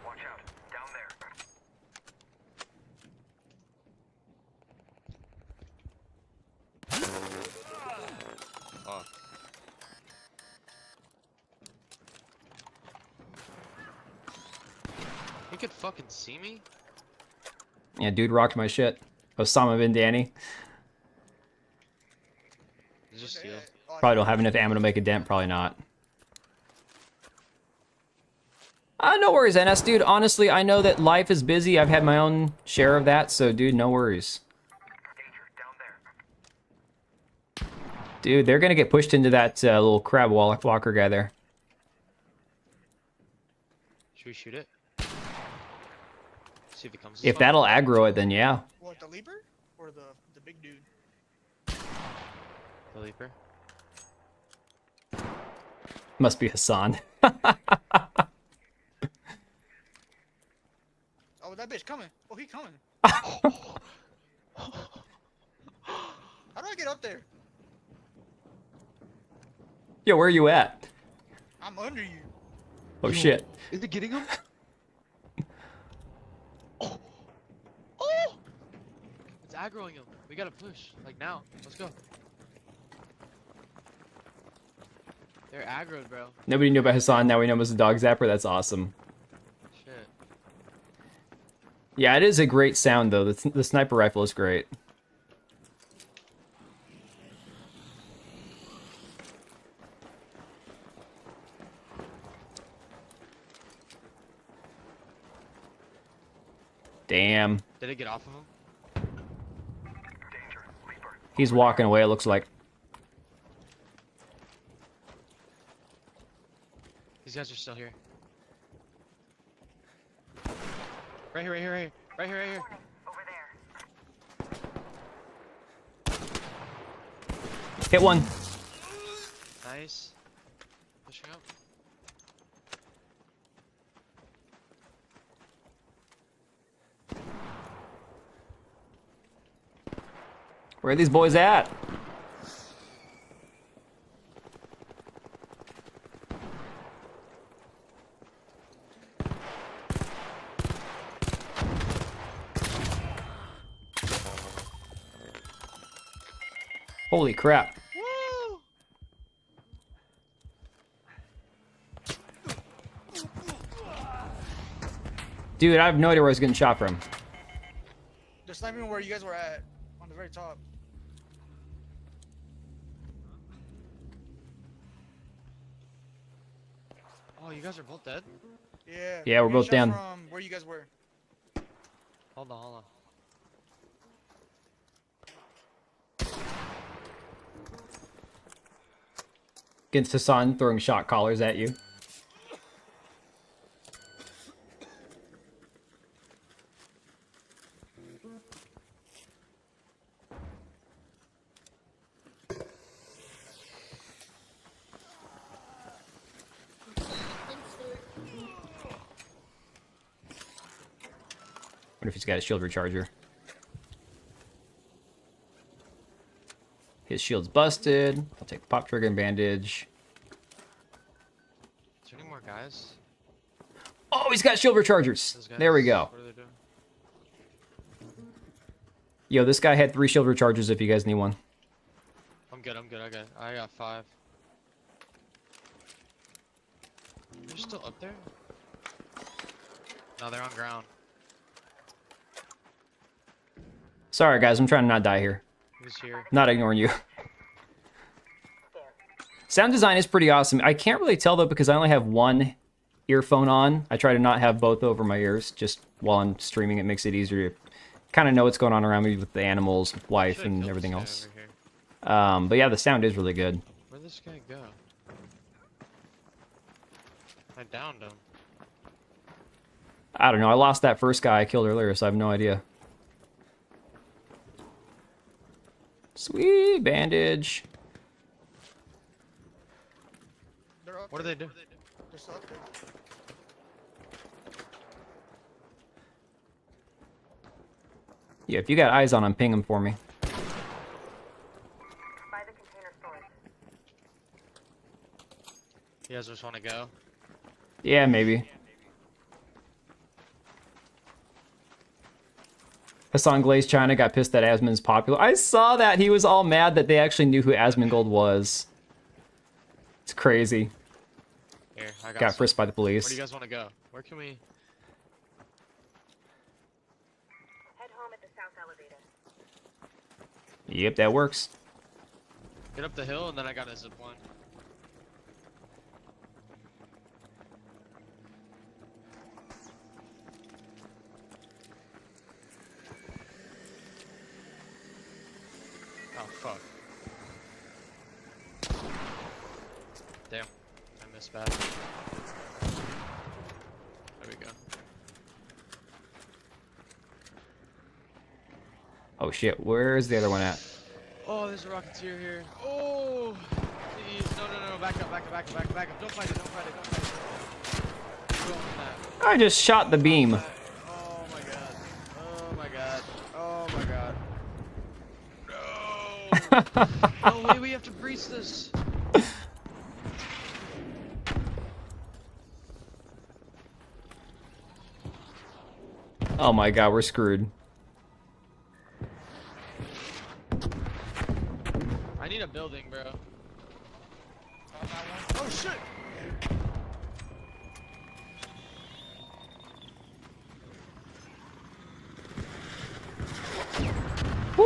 Watch out. Down there. Oh. He could fucking see me? Yeah, dude rocked my shit. Osama bin Danny. Just steal. Probably don't have enough ammo to make a dent. Probably not. No worries, NS, dude. Honestly, I know that life is busy. I've had my own share of that, so dude, no worries. Danger. Down there. Dude, they're gonna get pushed into that little crab walker guy there. Should we shoot it? See if it comes. If that'll aggro it, then yeah. What, the leaper? Or the big dude? The leaper. Must be Hassan. Oh, that bitch coming. Oh, he coming. How do I get up there? Yo, where are you at? I'm under you. Oh shit. Is it getting him? Oh! It's aggroing him. We gotta push. Like now. Let's go. They're aggroed, bro. Nobody knew about Hassan. Now we know him as a dog zapper. That's awesome. Shit. Yeah, it is a great sound though. The sniper rifle is great. Damn. Did it get off of him? Danger. Leaper. He's walking away, it looks like. These guys are still here. Right here, right here, right here. Right here, right here. Over there. Hit one. Nice. Pushing up. Where are these boys at? Holy crap. Woo! Dude, I have no idea where I was getting shot from. They're sniping where you guys were at. On the very top. Oh, you guys are both dead? Yeah. Yeah, we're getting both shot down. From where you guys were. Hold on, hold on. Against Hassan throwing shot collars at you. Wonder if he's got a shield recharger. His shield's busted. I'll take the pop trigger and bandage. Is there any more guys? Oh, he's got shield rechargers. Those guys? There we go. What are they doing? Yo, this guy had 3 shield rechargers if you guys need one. I'm good, I got 5. They're still up there? No, they're on ground. Sorry, guys. I'm trying to not die here. Who's here? Not ignoring you. Sound design is pretty awesome. I can't really tell, though, because I only have one earphone on. I try to not have both over my ears, just while I'm streaming. It makes it easier to kind of know what's going on around me with the animals, wife, Should've and killed everything this else. guy over here. But yeah, the sound is really good. Where'd this guy go? I downed him. I don't know. I lost that first guy I killed earlier, so I have no idea. Sweet bandage. They're up What are there. they doing? They're still up there. Yeah, if you got eyes on him, ping him for me. By the container stores. You guys just want to go? Yeah, maybe. Hassan Glaze China got pissed that Asmon's popular. I saw that. He was all mad that they actually knew who Asmongold was. It's crazy. Here, I Got some. frisked by the police. Where do you guys want to go? Where can we? Head home at the south elevator. Yep, that works. Get up the hill and then I got a zip line. Oh fuck. Damn. I missed bad. There we go. Oh shit, where's the other one at? Oh, there's a Rocketeer here. Oh, please. No. Back up. Don't fight it. Go on that. I just shot the beam. Oh my god. No. No way, we have to breach this. Oh my god, we're screwed. I need a building, bro. Oh shit! Woo!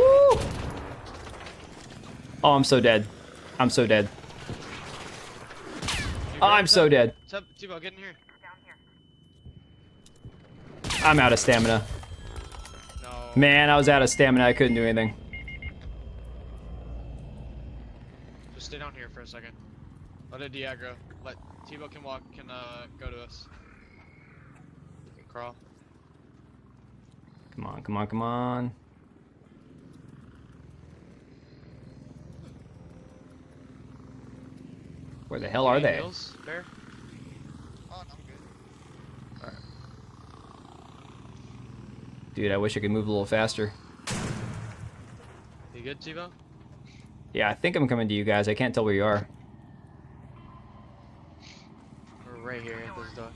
Oh, I'm so dead. I'm so dead. Oh, I'm so dead. What's up, T-Bo? Get in here. Down here. I'm out of stamina. No. Man, I was out of stamina. I couldn't do anything. Just stay down here for a second. Let it de-aggro. Let T-Bo can go to us. You can crawl. Come on. Where the hell are they? Heals, Bear? Oh, no, I'm good. Alright. Dude, I wish I could move a little faster. You good, T-Bo? Yeah, I think I'm coming to you guys. I can't tell where you are. We're right here at this door.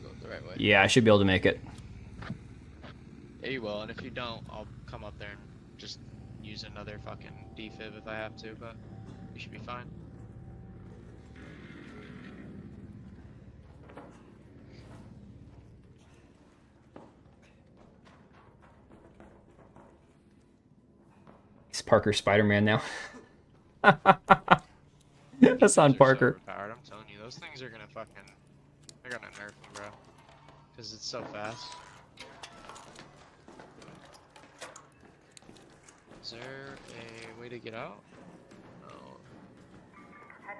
Go the right way. Yeah, I should be able to make it. Yeah, you will, and if you don't, I'll come up there and just use another fucking defib if I have to, but you should be fine. He's Parker Spider-Man now. That's on They're Parker. So overpowered, I'm telling you, those things are gonna fucking, they're gonna nerf them, bro. Cause it's so fast. Is there a way to get out? No.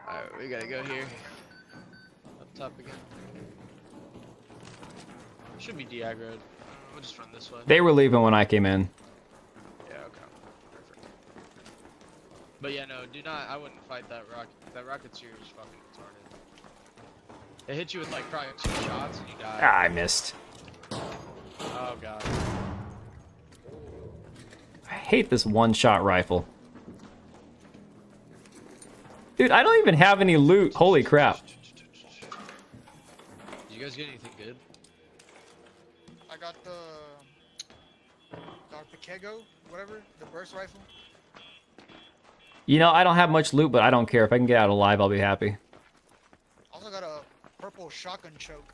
Alright, we gotta go here. Up top again. Should be de-aggroed. We'll just run this way. They were leaving when I came in. Yeah, okay. Perfect. But yeah, no, do not, I wouldn't fight that rocket. That Rocketeer is fucking retarded. It hit you with like probably 2 shots and you die. Ah, I missed. Oh god. I hate this one-shot rifle. Dude, I don't even have any loot. Holy crap. Did you guys get anything good? I got the Dr. Kego, whatever, the burst rifle. You know, I don't have much loot, but I don't care. If I can get out alive, I'll be happy. Also got a purple shotgun choke.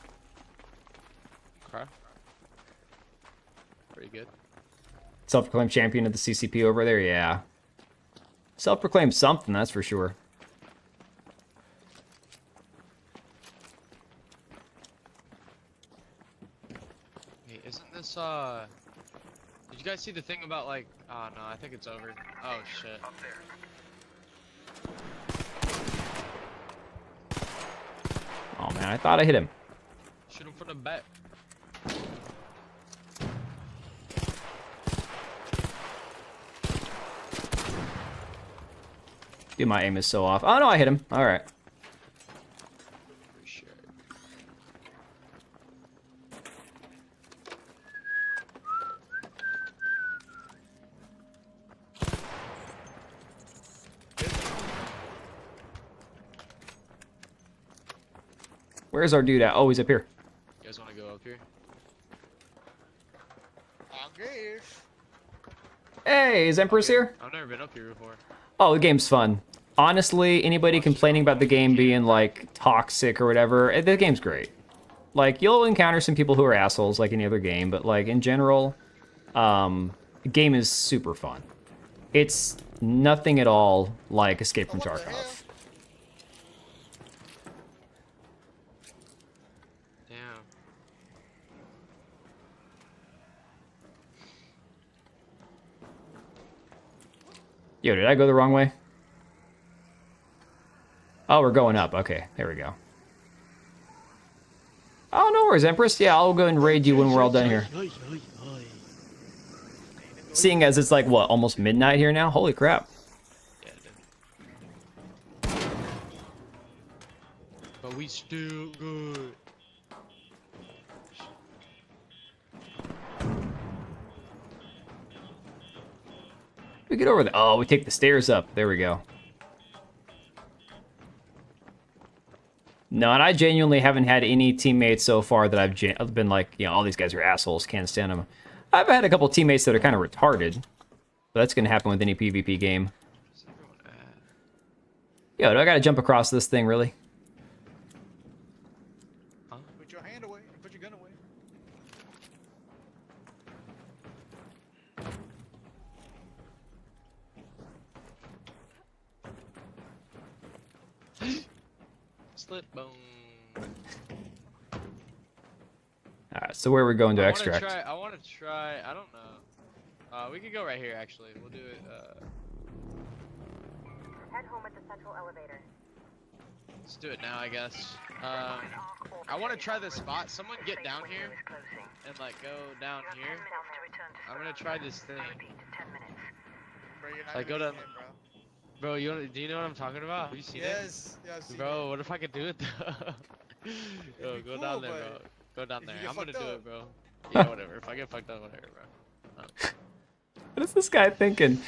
Okay. Pretty good. Self-proclaimed champion of the CCP over there? Yeah. Self-proclaimed something, that's for sure. Hey, isn't this, did you guys see the thing about, like, oh, no, I think it's over. Oh, shit. Up there. Oh, man, I thought I hit him. Shoot him from the back. Dude, my aim is so off. Oh no, I hit him. All right. Appreciate it. Where's our dude at? Oh, he's up here. You guys want to go up here? Okay. Hey, is Empress here? I've never been up here before. Oh, the game's fun. Honestly, anybody complaining about the game being like toxic or whatever, the game's great. Like, you'll encounter some people who are assholes like any other game, but like in general, the game is super fun. It's nothing at all like Escape from What the hell? Tarkov. Damn. Yo, did I go the wrong way? Oh, we're going up. Okay, there we go. Oh, no worries, Empress. Yeah, I'll go and raid you when we're all done here. Seeing as it's like, what, almost midnight here now? Holy crap. Yeah, dude. But we still good. We get over there. Oh, we take the stairs up. There we go. No, and I genuinely haven't had any teammates so far that I've been like, you know, all these guys are assholes, can't stand them. I've had a couple teammates that are kind of retarded. But that's going to happen with any PvP game. Where's everyone at? Yo, do I got to jump across this thing, really? Put your hand away. Put your gun away. Slit bone. Alright, so where are we going to extract? I want to try. I don't know. We could go right here. Actually, we'll do it. Head home at the central elevator. Let's do it now, I guess. I want to try this spot. Someone get down here and like go down here. I'm gonna try this thing. Bro, you're not Like, go gonna down- get it, bro. Bro, do you know what I'm talking about? Have you seen Yes. Yeah, I've seen it? Bro, what if I could do it though? Yo, be go cool, down there, but bro. Go down if there. you get I'm gonna do fucked it, up- bro. Yeah, whatever. If I get fucked up, whatever, bro. What is this guy thinking?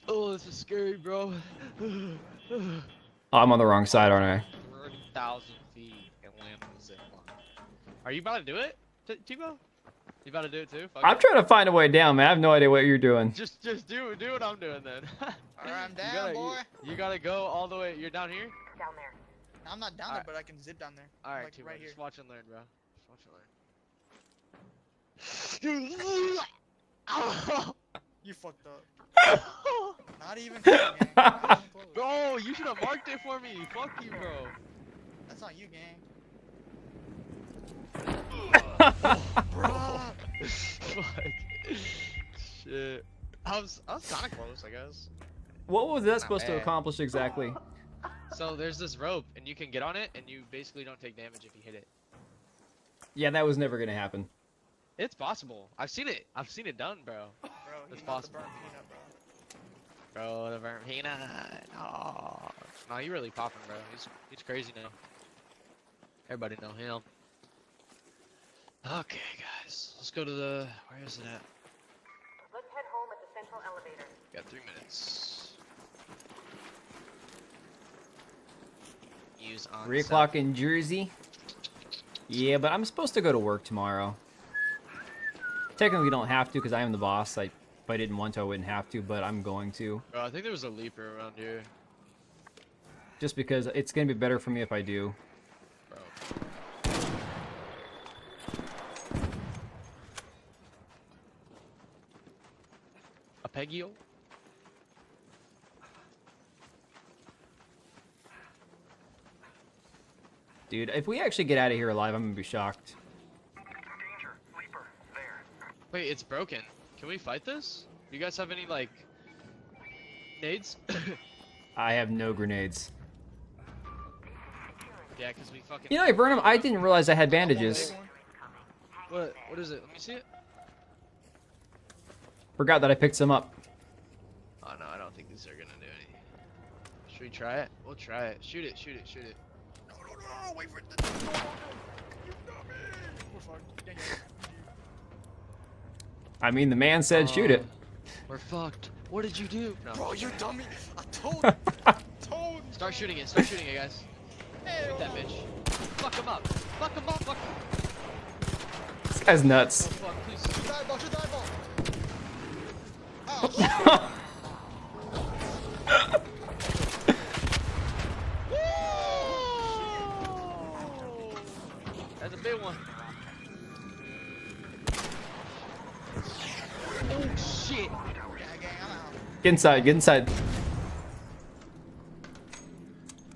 Oh, this is scary, bro. Oh, I'm on the wrong side, aren't I? 30,000 feet and land on the zip line. Are you about to do it, T-Bo? You about to do it too? Fuck I'm it. trying to find a way down, man. I have no idea what you're doing. Just do what I'm doing then. Alright, I'm You down, gotta- boy. You gotta go all the way. You're down here. Down there. I'm not down there, but I can zip down there. All right, like, T-Bo, right here. just watch and learn, bro. Just watch and learn. You fucked up. Not even close, gang. Not even close. Bro, you should have marked it for me. Fuck you, bro. That's not you, gang. Fuck. Shit. I was kind of close, I guess. What was that supposed to bad. accomplish exactly? So there's this rope, and you can get on it, and you basically don't take damage if you hit it. Yeah, that was never gonna happen. It's possible. I've seen it. I've seen it done, bro. Bro, It's he's not the possible. burnt peanut, bro. Bro, the burnt peanut. Oh. No, you really popping, bro. He's crazy now. Everybody know him. Okay, guys. Let's go to the... Where is it at? Let's head home at the central elevator. Got 3 minutes. Use on 3 o'clock in Jersey. Yeah, but I'm supposed to go to work tomorrow. Technically, you don't have to because I am the boss. If I didn't want to, I wouldn't have to, but I'm going to. Bro, I think there was a leaper around here. Just because it's going to be better for me if I do. Bro. A Peggio? Dude, if we actually get out of here alive, I'm going to be shocked. Danger. Leaper. There. Wait, it's broken. Can we fight this? You guys have any, like, nades? I have no grenades. Yeah, because we fucking... You know, Burnham, I didn't realize I had bandages. What is it? Let me see it. Forgot that I picked some up. Oh, no, I don't think these are gonna do we try it? We'll try it. Shoot it, shoot it, shoot it. No, wait for it. No. You dummy. We're fucked. Dang it. I mean, the man said shoot it. We're fucked. What did you do? No. Bro, you're dummy. I told you. Told you. Start shooting it. Start shooting it, guys. Shoot that bitch. Fuck him up. Fuck him up. Fuck him. This guy's nuts. Oh, fuck, please. Shoot the eyeball. Shoot the eyeball. That's a big one. Oh shit! Gang, I'm out. Get inside, get inside.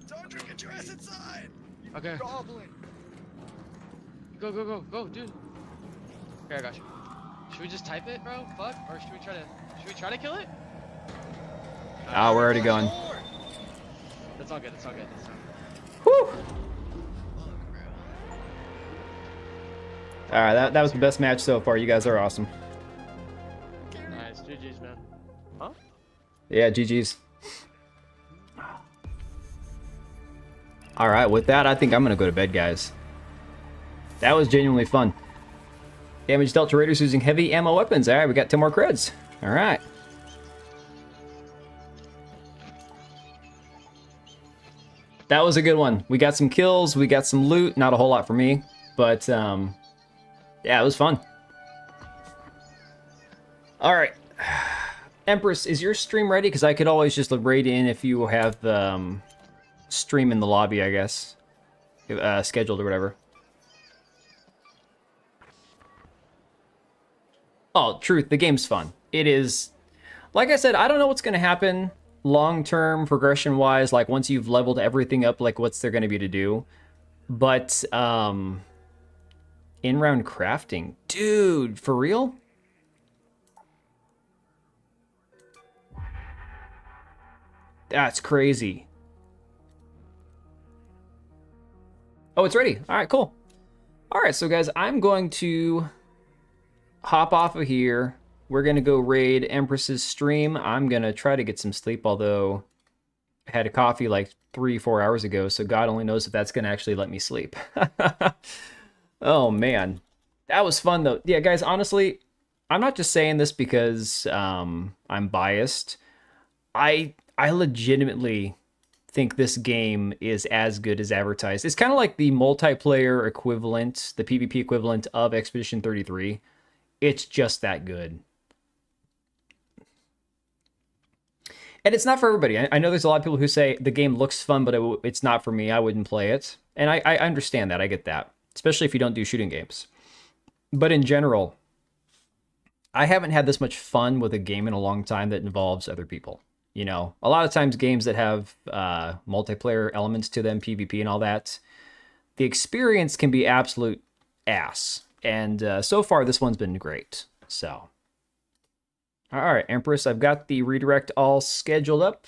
Dodger, get your ass inside. You Okay. goblin. Go, go, go, go, dude. Okay, I got you. Should we just type it, bro? Fuck, or should we try to kill it? Ah, we're already going. That's all good. That's all good. That's all good. Whew. All right, that was the best match so far. You guys are awesome. Nice, GG's, man. Huh? Yeah, GG's. All right, with that, I think I'm gonna go to bed, guys. That was genuinely fun. Damage dealt to raiders using heavy ammo weapons. All right, we got 10 more creds. All right. That was a good one. We got some kills, we got some loot. Not a whole lot for me, but yeah, it was fun. All right. Empress, is your stream ready? Because I could always just raid in if you have the stream in the lobby, I guess. Scheduled or whatever. Oh, truth, the game's fun. It is, like I said, I don't know what's going to happen long-term progression-wise, like once you've leveled everything up, like what's there going to be to do. But, in-round crafting. Dude, for real? That's crazy. Oh, it's ready. All right, cool. All right, so guys, I'm going to hop off of here. We're going to go raid Empress's stream. I'm going to try to get some sleep, although I had a coffee like 3-4 hours ago, so God only knows if that's going to actually let me sleep. Oh, man. That was fun, though. Yeah, guys, honestly, I'm not just saying this because I'm biased. I legitimately think this game is as good as advertised. It's kind of like the multiplayer equivalent, the PvP equivalent of Expedition 33. It's just that good. And it's not for everybody. I know there's a lot of people who say the game looks fun, but it's not for me. I wouldn't play it. And I understand that. I get that. Especially if you don't do shooting games. But in general, I haven't had this much fun with a game in a long time that involves other people. You know, a lot of times games that have multiplayer elements to them, PvP and all that, the experience can be absolute ass. And so far, this one's been great. So, all right, Empress, I've got the redirect all scheduled up.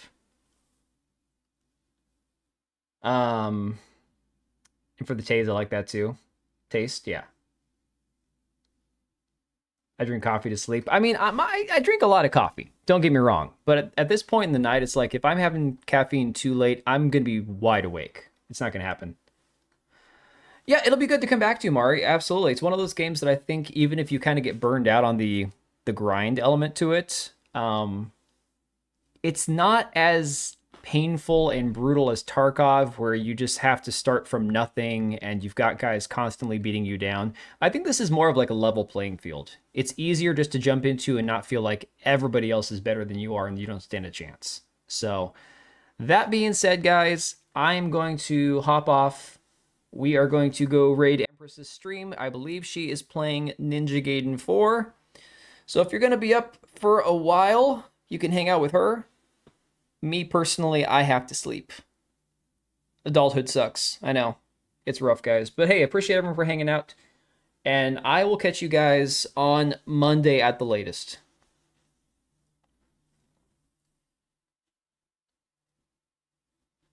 And for the taste, I like that too. Taste, yeah. I drink coffee to sleep. I mean, I drink a lot of coffee. Don't get me wrong. But at this point in the night, it's like if I'm having caffeine too late, I'm going to be wide awake. It's not going to happen. Yeah, it'll be good to come back to, Mari. Absolutely. It's one of those games that I think even if you kind of get burned out on the grind element to it, it's not as painful and brutal as Tarkov, where you just have to start from nothing and you've got guys constantly beating you down. I think this is more of like a level playing field. It's easier just to jump into and not feel like everybody else is better than you are and you don't stand a chance. So that being said, guys, I'm going to hop off. We are going to go raid Empress's stream. I believe she is playing Ninja Gaiden 4. So if you're going to be up for a while, you can hang out with her. Me, personally, I have to sleep. Adulthood sucks. I know. It's rough, guys. But hey, appreciate everyone for hanging out. And I will catch you guys on Monday at the latest.